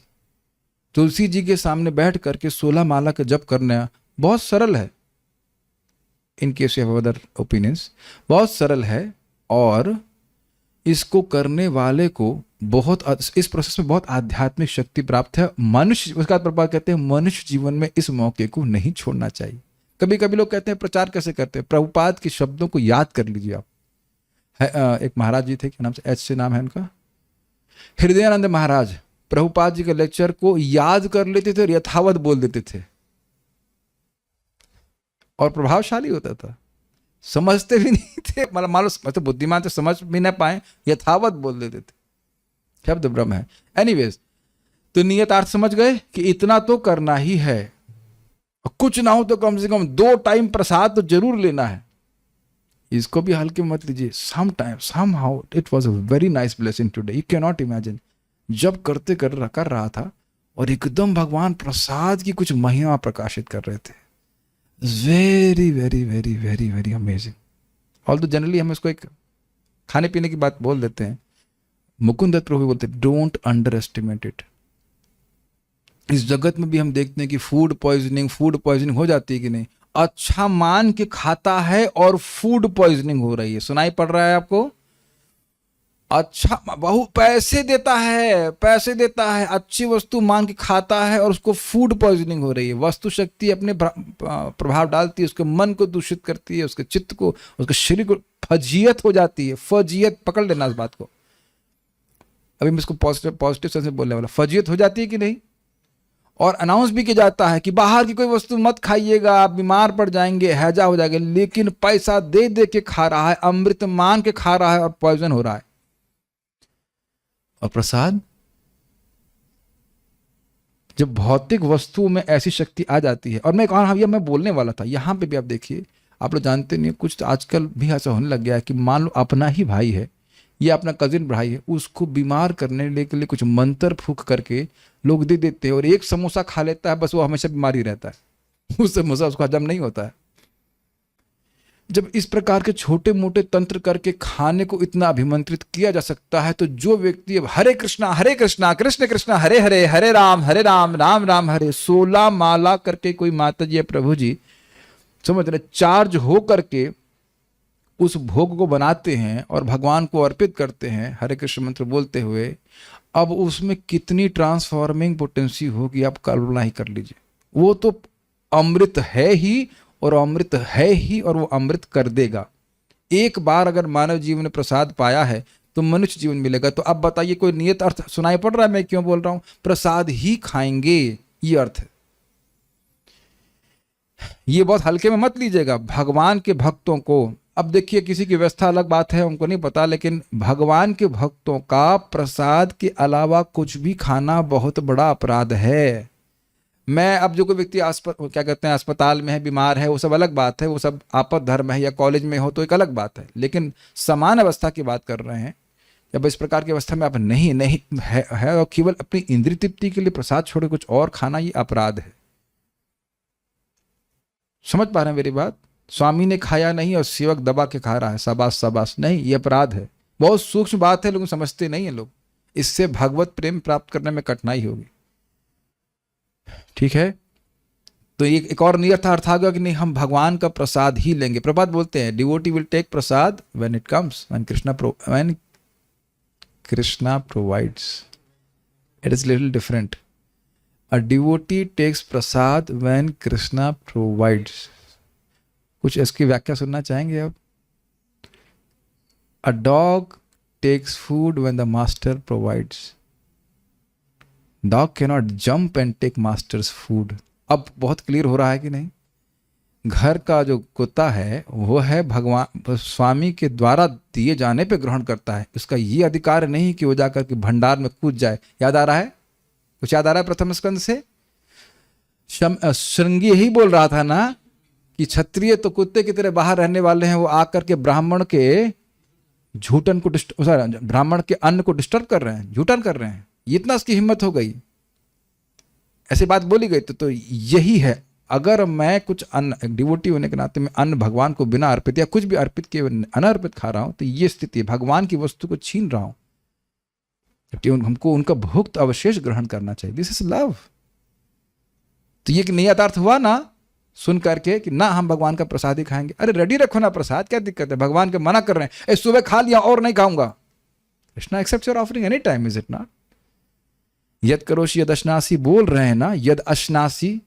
Tulsi ji के सामने बैठ करके 16 माला का जप करना बहुत सरल है। In case you have other opinions, बहुत सरल है। और इसको करने वाले को बहुत, इस प्रोसेस में बहुत आध्यात्मिक शक्ति प्राप्त है। मनुष्य, उसका प्रभाव कहते हैं, मनुष्य जीवन में इस मौके को नहीं छोड़ना चाहिए। कभी कभी लोग कहते हैं प्रचार कैसे करते हैं? प्रभुपाद के शब्दों को याद कर लीजिए आप। एक महाराज जी थे, क्या नाम से, एच से नाम है उनका, हृदयानंद महाराज। प्रभुपाद जी के लेक्चर को याद कर लेते थे और यथावत बोल देते थे, और प्रभावशाली होता था। समझते भी नहीं थे, मतलब तो बुद्धिमान तो समझ भी ना पाए, यथावत बोल देते थे। शब्द ब्रह्म है। एनीवेज, तो नियतार्थ समझ गए कि इतना तो करना ही है, और कुछ ना हो तो कम से कम 2 टाइम प्रसाद तो जरूर लेना है। इसको भी हल्के मत लीजिए। Sometime, somehow it was a very nice blessing today, you cannot imagine. जब करते कर रहा था और एकदम भगवान प्रसाद की कुछ महिमा प्रकाशित कर रहे थे। Very very very very very amazing. Although generally हम इसको एक खाने पीने की बात बोल देते हैं, मुकुंद दत्त प्रभु बोलते हैं डोंट अंडर एस्टिमेट इट। इस जगत में भी हम देखते हैं कि फूड पॉइजनिंग हो जाती है कि नहीं। अच्छा मान के खाता है और फूड पॉइजनिंग हो रही है, सुनाई पड़ रहा है आपको? अच्छा, बहु पैसे देता है, अच्छी वस्तु मान के खाता है और उसको फूड पॉइजनिंग हो रही है। वस्तु शक्ति अपने प्रभाव डालती है, उसके मन को दूषित करती है, उसके चित्त को, उसके शरीर को फजीयत हो जाती है। फजीयत पकड़ लेना इस बात को। अभी मैं इसको पॉजिटिव सेंस में बोलने वाला। फजीयत हो जाती है कि नहीं? और अनाउंस भी किया जाता है कि बाहर की कोई वस्तु मत खाइएगा, आप बीमार पड़ जाएंगे, हैजा हो जाएंगे। लेकिन पैसा दे दे के खा रहा है, अमृत मान के खा रहा है और पॉइजन हो रहा है। और प्रसाद, जब भौतिक वस्तुओं में ऐसी शक्ति आ जाती है। और मैं कहा ये मैं बोलने वाला था, यहाँ पे भी आप देखिए, आप लोग जानते नहीं, कुछ तो आजकल भी ऐसा होने लग गया है कि मान लो अपना ही भाई है या अपना कजिन भाई है, उसको बीमार करने के लिए कुछ मंत्र फूक करके लोग दे देते हैं, और एक समोसा खा लेता है, बस वो हमेशा बीमार ही रहता है, उस समोसा उसको हजम नहीं होता है। जब इस प्रकार के छोटे मोटे तंत्र करके खाने को इतना अभिमंत्रित किया जा सकता है, तो जो व्यक्ति अब हरे कृष्णा कृष्ण कृष्णा हरे हरे, हरे राम राम राम हरे 16 माला करके कोई माता जी या प्रभु जी समझ रहे चार्ज हो करके उस भोग को बनाते हैं और भगवान को अर्पित करते हैं हरे कृष्ण मंत्र बोलते हुए, अब उसमें कितनी ट्रांसफॉर्मिंग पोटेंसी होगी आप कल्पना ही कर लीजिए। वो तो अमृत है ही, और अमृत है ही, और वो अमृत कर देगा। एक बार अगर मानव जीवन ने प्रसाद पाया है तो मनुष्य जीवन मिलेगा। तो अब बताइए, कोई नियत अर्थ सुनाई पड़ रहा है? मैं क्यों बोल रहा हूं प्रसाद ही खाएंगे, ये अर्थ है। ये बहुत हल्के में मत लीजिएगा। भगवान के भक्तों को, अब देखिए किसी की व्यवस्था अलग बात है, उनको नहीं पता, लेकिन भगवान के भक्तों का प्रसाद के अलावा कुछ भी खाना बहुत बड़ा अपराध है। मैं अब जो कोई व्यक्ति क्या कहते हैं अस्पताल में है, बीमार है, वो सब अलग बात है, वो सब आपद धर्म है, या कॉलेज में हो तो एक अलग बात है, लेकिन समान अवस्था की बात कर रहे हैं। जब इस प्रकार की अवस्था में आप नहीं है और केवल अपनी इंद्रिय तृप्ति के लिए प्रसाद छोड़ कुछ और खाना, ये अपराध है। समझ पा रहे हैं मेरी बात? स्वामी ने खाया नहीं और सेवक दबा के खा रहा है, शाबाश शाबाश, नहीं, ये अपराध है। बहुत सूक्ष्म बात है, लोग समझते नहीं है। लोग इससे भगवत प्रेम प्राप्त करने में कठिनाई होगी। ठीक है, तो एक और नियत अर्थ आ गया कि नहीं, हम भगवान का प्रसाद ही लेंगे। प्रभात बोलते हैं devotee will take prasad when it comes, when Krishna provides. It is little different. A devotee takes prasad when Krishna provides. कुछ इसकी व्याख्या सुनना चाहेंगे अब? A dog takes food when the master provides. Dog cannot jump and take master's food. अब बहुत clear हो रहा है कि नहीं? घर का जो कुत्ता है वो है भगवान स्वामी के द्वारा दिए जाने पे ग्रहण करता है। उसका ये अधिकार नहीं कि वो जाकर के भंडार में कूद जाए। याद आ रहा है? कुछ याद आ रहा है प्रथम स्कंद से? श्रृंगी यही बोल रहा था ना कि क्षत्रिय तो कुत्ते की तरह बाहर रहने वाले हैं, वो आकर के ब्राह्मण के झूठन को ब्राह्मण के अन्न को डिस्टर्ब कर रहे हैं, झूठन कर रहे हैं। इतना उसकी हिम्मत हो गई, ऐसी बात बोली गई। तो यही है, अगर मैं कुछ अन्न डिवोटी होने के नाते में अन्न भगवान को बिना अर्पित या कुछ भी अर्पित किए अनर्पित खा रहा हूं, तो ये स्थिति भगवान की वस्तु को छीन रहा हूं। हमको उनका भुक्त अवशेष ग्रहण करना चाहिए। This is love. तो ये नियतार्थ हुआ ना सुन करके कि ना हम भगवान का प्रसाद ही खाएंगे। अरे रेडी रखो ना प्रसाद, क्या दिक्कत है? भगवान के मना कर रहे हैं, सुबह खा लिया और नहीं खाऊंगा। Krishna accept your offering any time, is it not? यद करोषि यद अश्नासी बोल रहे हैं ना, यद अश्नासी,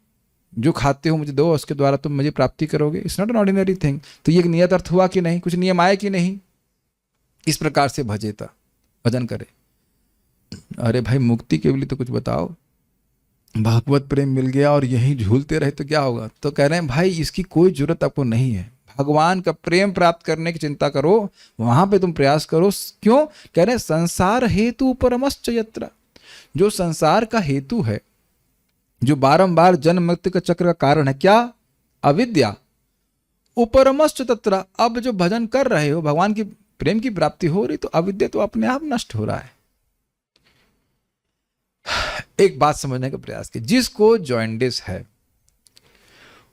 जो खाते हो मुझे दो, उसके द्वारा तुम मुझे प्राप्ति करोगे। It's not an ordinary thing. तो ये नियत अर्थ हुआ कि नहीं? कुछ नियम आए कि नहीं? इस प्रकार से भजेता, भजन करे। अरे भाई मुक्ति के लिए तो कुछ बताओ। भागवत प्रेम मिल गया और यहीं झूलते रहे तो क्या होगा? तो कह रहे हैं भाई इसकी कोई जरूरत आपको नहीं है। भगवान का प्रेम प्राप्त करने की चिंता करो, वहां पे तुम प्रयास करो। क्यों? कह रहे हैं संसार हेतु परमश्च यत्र। जो संसार का हेतु है, जो बारंबार जन्म मृत्यु का चक्र का कारण है, क्या? अविद्या। उपरमश्च तत्र। अब जो भजन कर रहे हो, भगवान की प्रेम की प्राप्ति हो रही, तो अविद्या तो अपने आप नष्ट हो रहा है। एक बात समझने का प्रयास कीजिए, जिसको जॉइंडिस है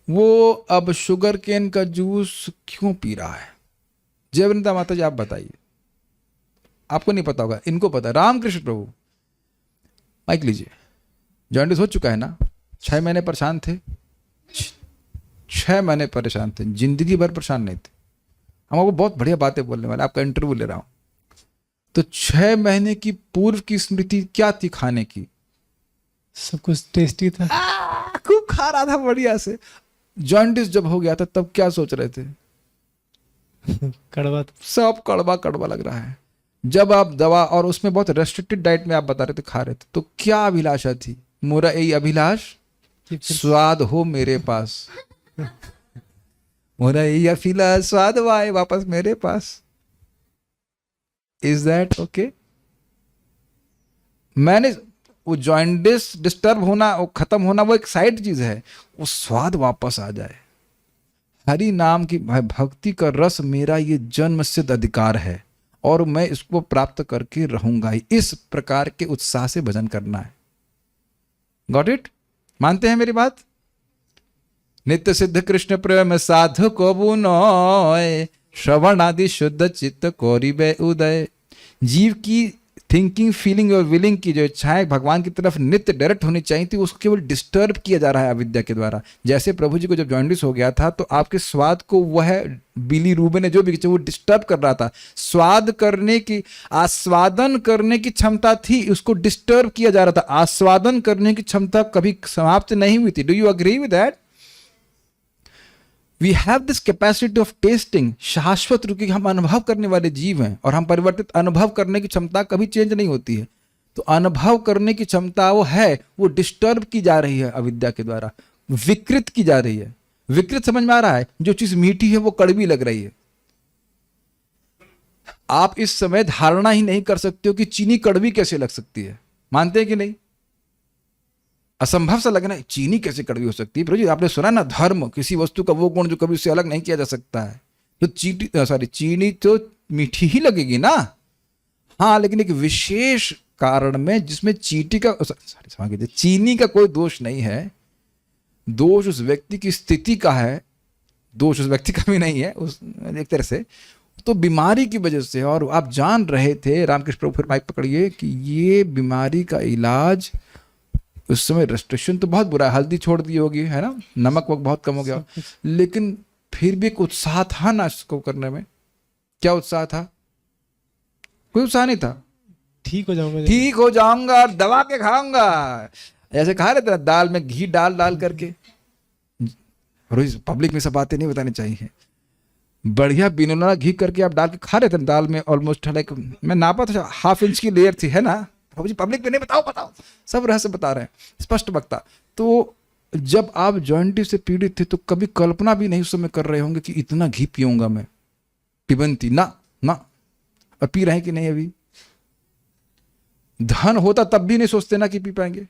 वो अब शुगर केन का जूस क्यों पी रहा है? जय वृंदा माता जी, आप बताइए। आपको नहीं पता होगा, इनको पता। रामकृष्ण प्रभु, माइक लीजिए। जॉइंडिस हो चुका है ना? 6 महीने परेशान थे, 6 महीने परेशान थे, जिंदगी भर परेशान नहीं थे। हम आपको बहुत बढ़िया बातें बोलने वाले, आपका इंटरव्यू ले रहा हूं। तो 6 महीने की पूर्व की स्मृति क्या थी खाने की? सब कुछ टेस्टी था, खूब खा रहा था बढ़िया से। जॉइंडिस जब हो गया था तब क्या सोच रहे थे? कड़वा था। सब कड़वा कड़वा लग रहा है। जब आप दवा और उसमें बहुत रेस्ट्रिक्टेड डाइट में आप बता रहे थे, खा रहे थे, तो क्या अभिलाषा थी? मोरा यही अभिलाष स्वाद हो मेरे पास। मोरा यही अभिलाष स्वाद आए वापस मेरे पास। Is that okay? मैंने वो जॉइंटिस डिस्टर्ब होना, वो खत्म होना, वो एक साइड चीज है, वो स्वाद वापस आ जाए। हरि नाम की भक्ति का रस मेरा ये जन्म सिद्ध अधिकार है और मैं इसको प्राप्त करके रहूंगा ही। इस प्रकार के उत्साह से भजन करना है। Got it? मानते हैं मेरी बात? नित्य सिद्ध कृष्ण प्रेम साधु को बुनोय, श्रवण आदि शुद्ध चित्त कोरिबे उदय। जीव की थिंकिंग, फीलिंग और विलिंग की जो इच्छाएं भगवान की तरफ नित्य डायरेक्ट होनी चाहिए थी, उसको केवल डिस्टर्ब किया जा रहा है अविद्या के द्वारा। जैसे प्रभु जी को जब जॉन्डिस हो गया था तो आपके स्वाद को वह बिली रूबे ने जो भी वो डिस्टर्ब कर रहा था। स्वाद करने की, आस्वादन करने की क्षमता थी, उसको डिस्टर्ब किया जा रहा था। आस्वादन करने की क्षमता कभी समाप्त नहीं हुई थी। Do you agree with that? We have this capacity of tasting. शाश्वत रूप की हम अनुभव करने वाले जीव हैं और हम परिवर्तित अनुभव करने की क्षमता कभी चेंज नहीं होती है। तो अनुभव करने की क्षमता वो है, वो डिस्टर्ब की जा रही है अविद्या के द्वारा, विकृत की जा रही है। विकृत समझ में आ रहा है? जो चीज मीठी है वो कड़वी लग रही है। आप इस समय धारणा ही नहीं कर सकते हो कि चीनी कड़वी कैसे लग सकती है। मानते हैं कि नहीं? असंभव सा लगना है, चीनी कैसे कड़वी हो सकती है? प्रभु जी आपने सुना ना, धर्म किसी वस्तु का वो गुण जो कभी उससे अलग नहीं किया जा सकता है। तो चीनी तो मीठी ही लगेगी ना, हाँ, लेकिन एक विशेष कारण में जिसमें चीनी का कोई दोष नहीं है। दोष उस व्यक्ति की स्थिति का है, दोष उस व्यक्ति का भी नहीं है उस एक तरह से। तो बीमारी की वजह से, और आप जान रहे थे, रामकृष्ण प्रभु फिर माइक पकड़िए, कि ये बीमारी का इलाज उस समय रेस्ट्रिक्शन तो बहुत बुरा है, हल्दी छोड़ दी होगी, है ना, नमक वक्त बहुत कम हो गया, लेकिन फिर भी एक उत्साह था ना इसको करने में। क्या उत्साह था? कोई उत्साह नहीं था। ठीक हो जाऊंगा, ठीक हो जाऊंगा, दबा के खाऊंगा, ऐसे खा रहे थे दाल में घी डाल डाल करके। रोज पब्लिक में सब बातें नहीं बतानी चाहिए। बढ़िया बिनोला घी करके आप डाल के खा रहे थे दाल में, ऑलमोस्ट लाइक मैं नापा था 1/2 इंच की लेयर थी, है ना। प्रभु जी पब्लिक में नहीं बताओ, बताओ, सब रहस्य बता रहे हैं, स्पष्ट वक्ता। तो जब आप जॉइंटिस से पीड़ित थे तो कभी कल्पना भी नहीं उस समय कर रहे होंगे कि इतना घी पीऊंगा मैं, पिबंती ना ना। और पी रहे हैं कि नहीं? अभी धन होता तब भी नहीं सोचते ना कि पी पाएंगे।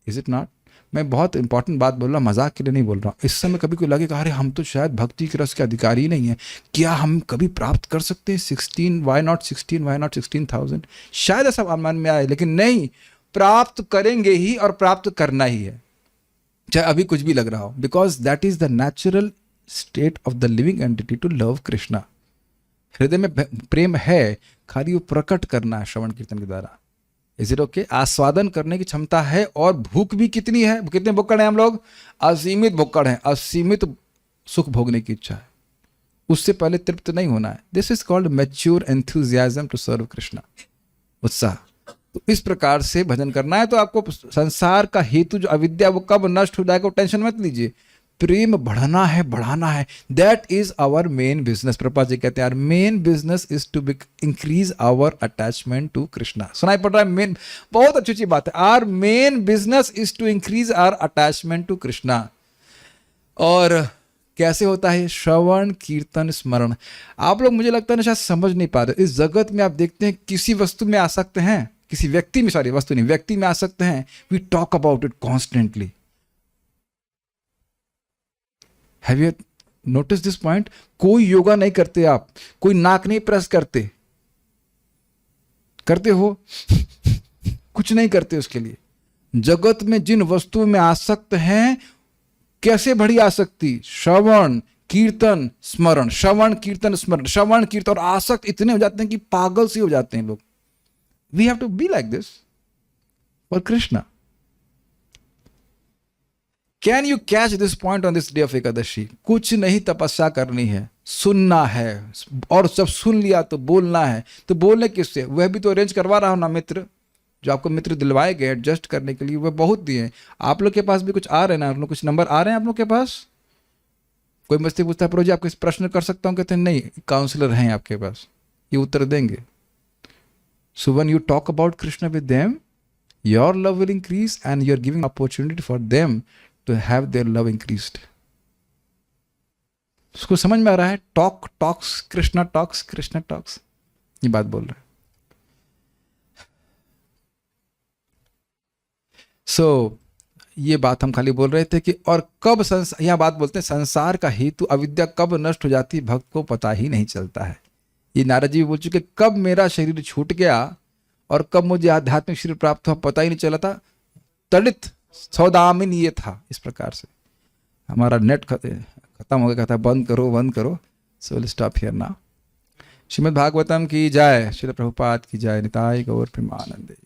Is it not? मैं बहुत इंपॉर्टेंट बात बोल रहा हूँ, मजाक के लिए नहीं बोल रहा हूँ। इस समय कभी कोई लगेगा अरे हम तो शायद भक्ति के रस के अधिकारी ही नहीं है, क्या हम कभी प्राप्त कर सकते हैं 16? Why not 16? Why not 16,000? शायद ऐसा मन में आए, लेकिन नहीं, प्राप्त करेंगे ही और प्राप्त करना ही है, चाहे अभी कुछ भी लग रहा हो, because that is the natural state of the living entity to love Krishna. हृदय में प्रेम है, खाली वो प्रकट करना है श्रवण कीर्तन के द्वारा। Is it okay? आस्वादन करने की क्षमता है, और भूख भी कितनी है? कितने भुक्कड़ हैं हम लोग? असीमित भुक्कड़ हैं, असीमित सुख भोगने की इच्छा है, उससे पहले तृप्त नहीं होना है। This is called mature enthusiasm to serve Krishna, उत्साह। तो इस प्रकार से भजन करना है। तो आपको संसार का हेतु जो अविद्या वो कब नष्ट हो जाएगा टेंशन मत लीजिए, प्रेम बढ़ाना है, बढ़ाना है। That is our main business. Prabhupada ji कहते हैं our main business is to increase our attachment to Krishna. सुनाई पड़ रहा है? मेन, बहुत अच्छी अच्छी बात है। Our main business is to increase our attachment to Krishna. और कैसे होता है? श्रवण कीर्तन स्मरण। आप लोग मुझे लगता है ना शायद समझ नहीं पा रहे। इस जगत में आप देखते हैं किसी वस्तु में आ सकते हैं, किसी व्यक्ति में, सॉरी वस्तु नहीं, व्यक्ति में आ सकते हैं, we talk about it constantly. Have you notice this point? कोई योगा नहीं करते आप, कोई नाक नहीं प्रेस करते, करते हो? कुछ नहीं करते उसके लिए। जगत में जिन वस्तुओं में आसक्त हैं, कैसे बढ़ी आसक्ति? श्रवण कीर्तन स्मरण, श्रवण कीर्तन स्मरण, श्रवण कीर्तन, और आसक्त इतने हो जाते हैं कि पागल से हो जाते हैं लोग। We have to be like this for Krishna. Can you catch this point on this day of Ekadashi? कुछ नहीं, तपस्या करनी है, सुनना है, और जब सुन लिया तो बोलना है। तो बोलने किससे? वह भी तो अरेंज करवा रहा हूं ना मित्र, जो आपको मित्र दिलवाए गए एडजस्ट करने के लिए, वह बहुत दिए। आप लोग के पास भी कुछ आ रहे हैं ना, आप लोग कुछ नंबर आ रहे हैं आप लोग के पास? कोई मस्ती पूछता है प्रभु जी आपको इस प्रश्न कर सकता हूं? कहते हैं नहीं, काउंसलर हैं आपके पास, ये उत्तर देंगे। So when you talk about Krishna with them, your love will increase and you are giving opportunity for them to have their love increased. उसको समझ में आ रहा है? टॉक टॉक्स कृष्णा टॉक्स, ये बात बोल रहे हैं। सो ये बात हम खाली बोल रहे थे कि और कब यहाँ बात बोलते हैं संसार का हेतु अविद्या कब नष्ट हो जाती है भक्त को पता ही नहीं चलता है। ये नारद जी भी बोल चुके कब मेरा शरीर छूट गया और कब मुझे आध्यात्मिक शरीर प्राप्त हुआ पता ही नहीं चला था, तड़ित सौदामिन ये था। इस प्रकार से हमारा नेट खत्म हो गया, कहता बंद करो। So will stop here now. Shrimad Bhagavatam की जय, श्रील प्रभुपाद की जय, निताय गौर प्रेमानंदे।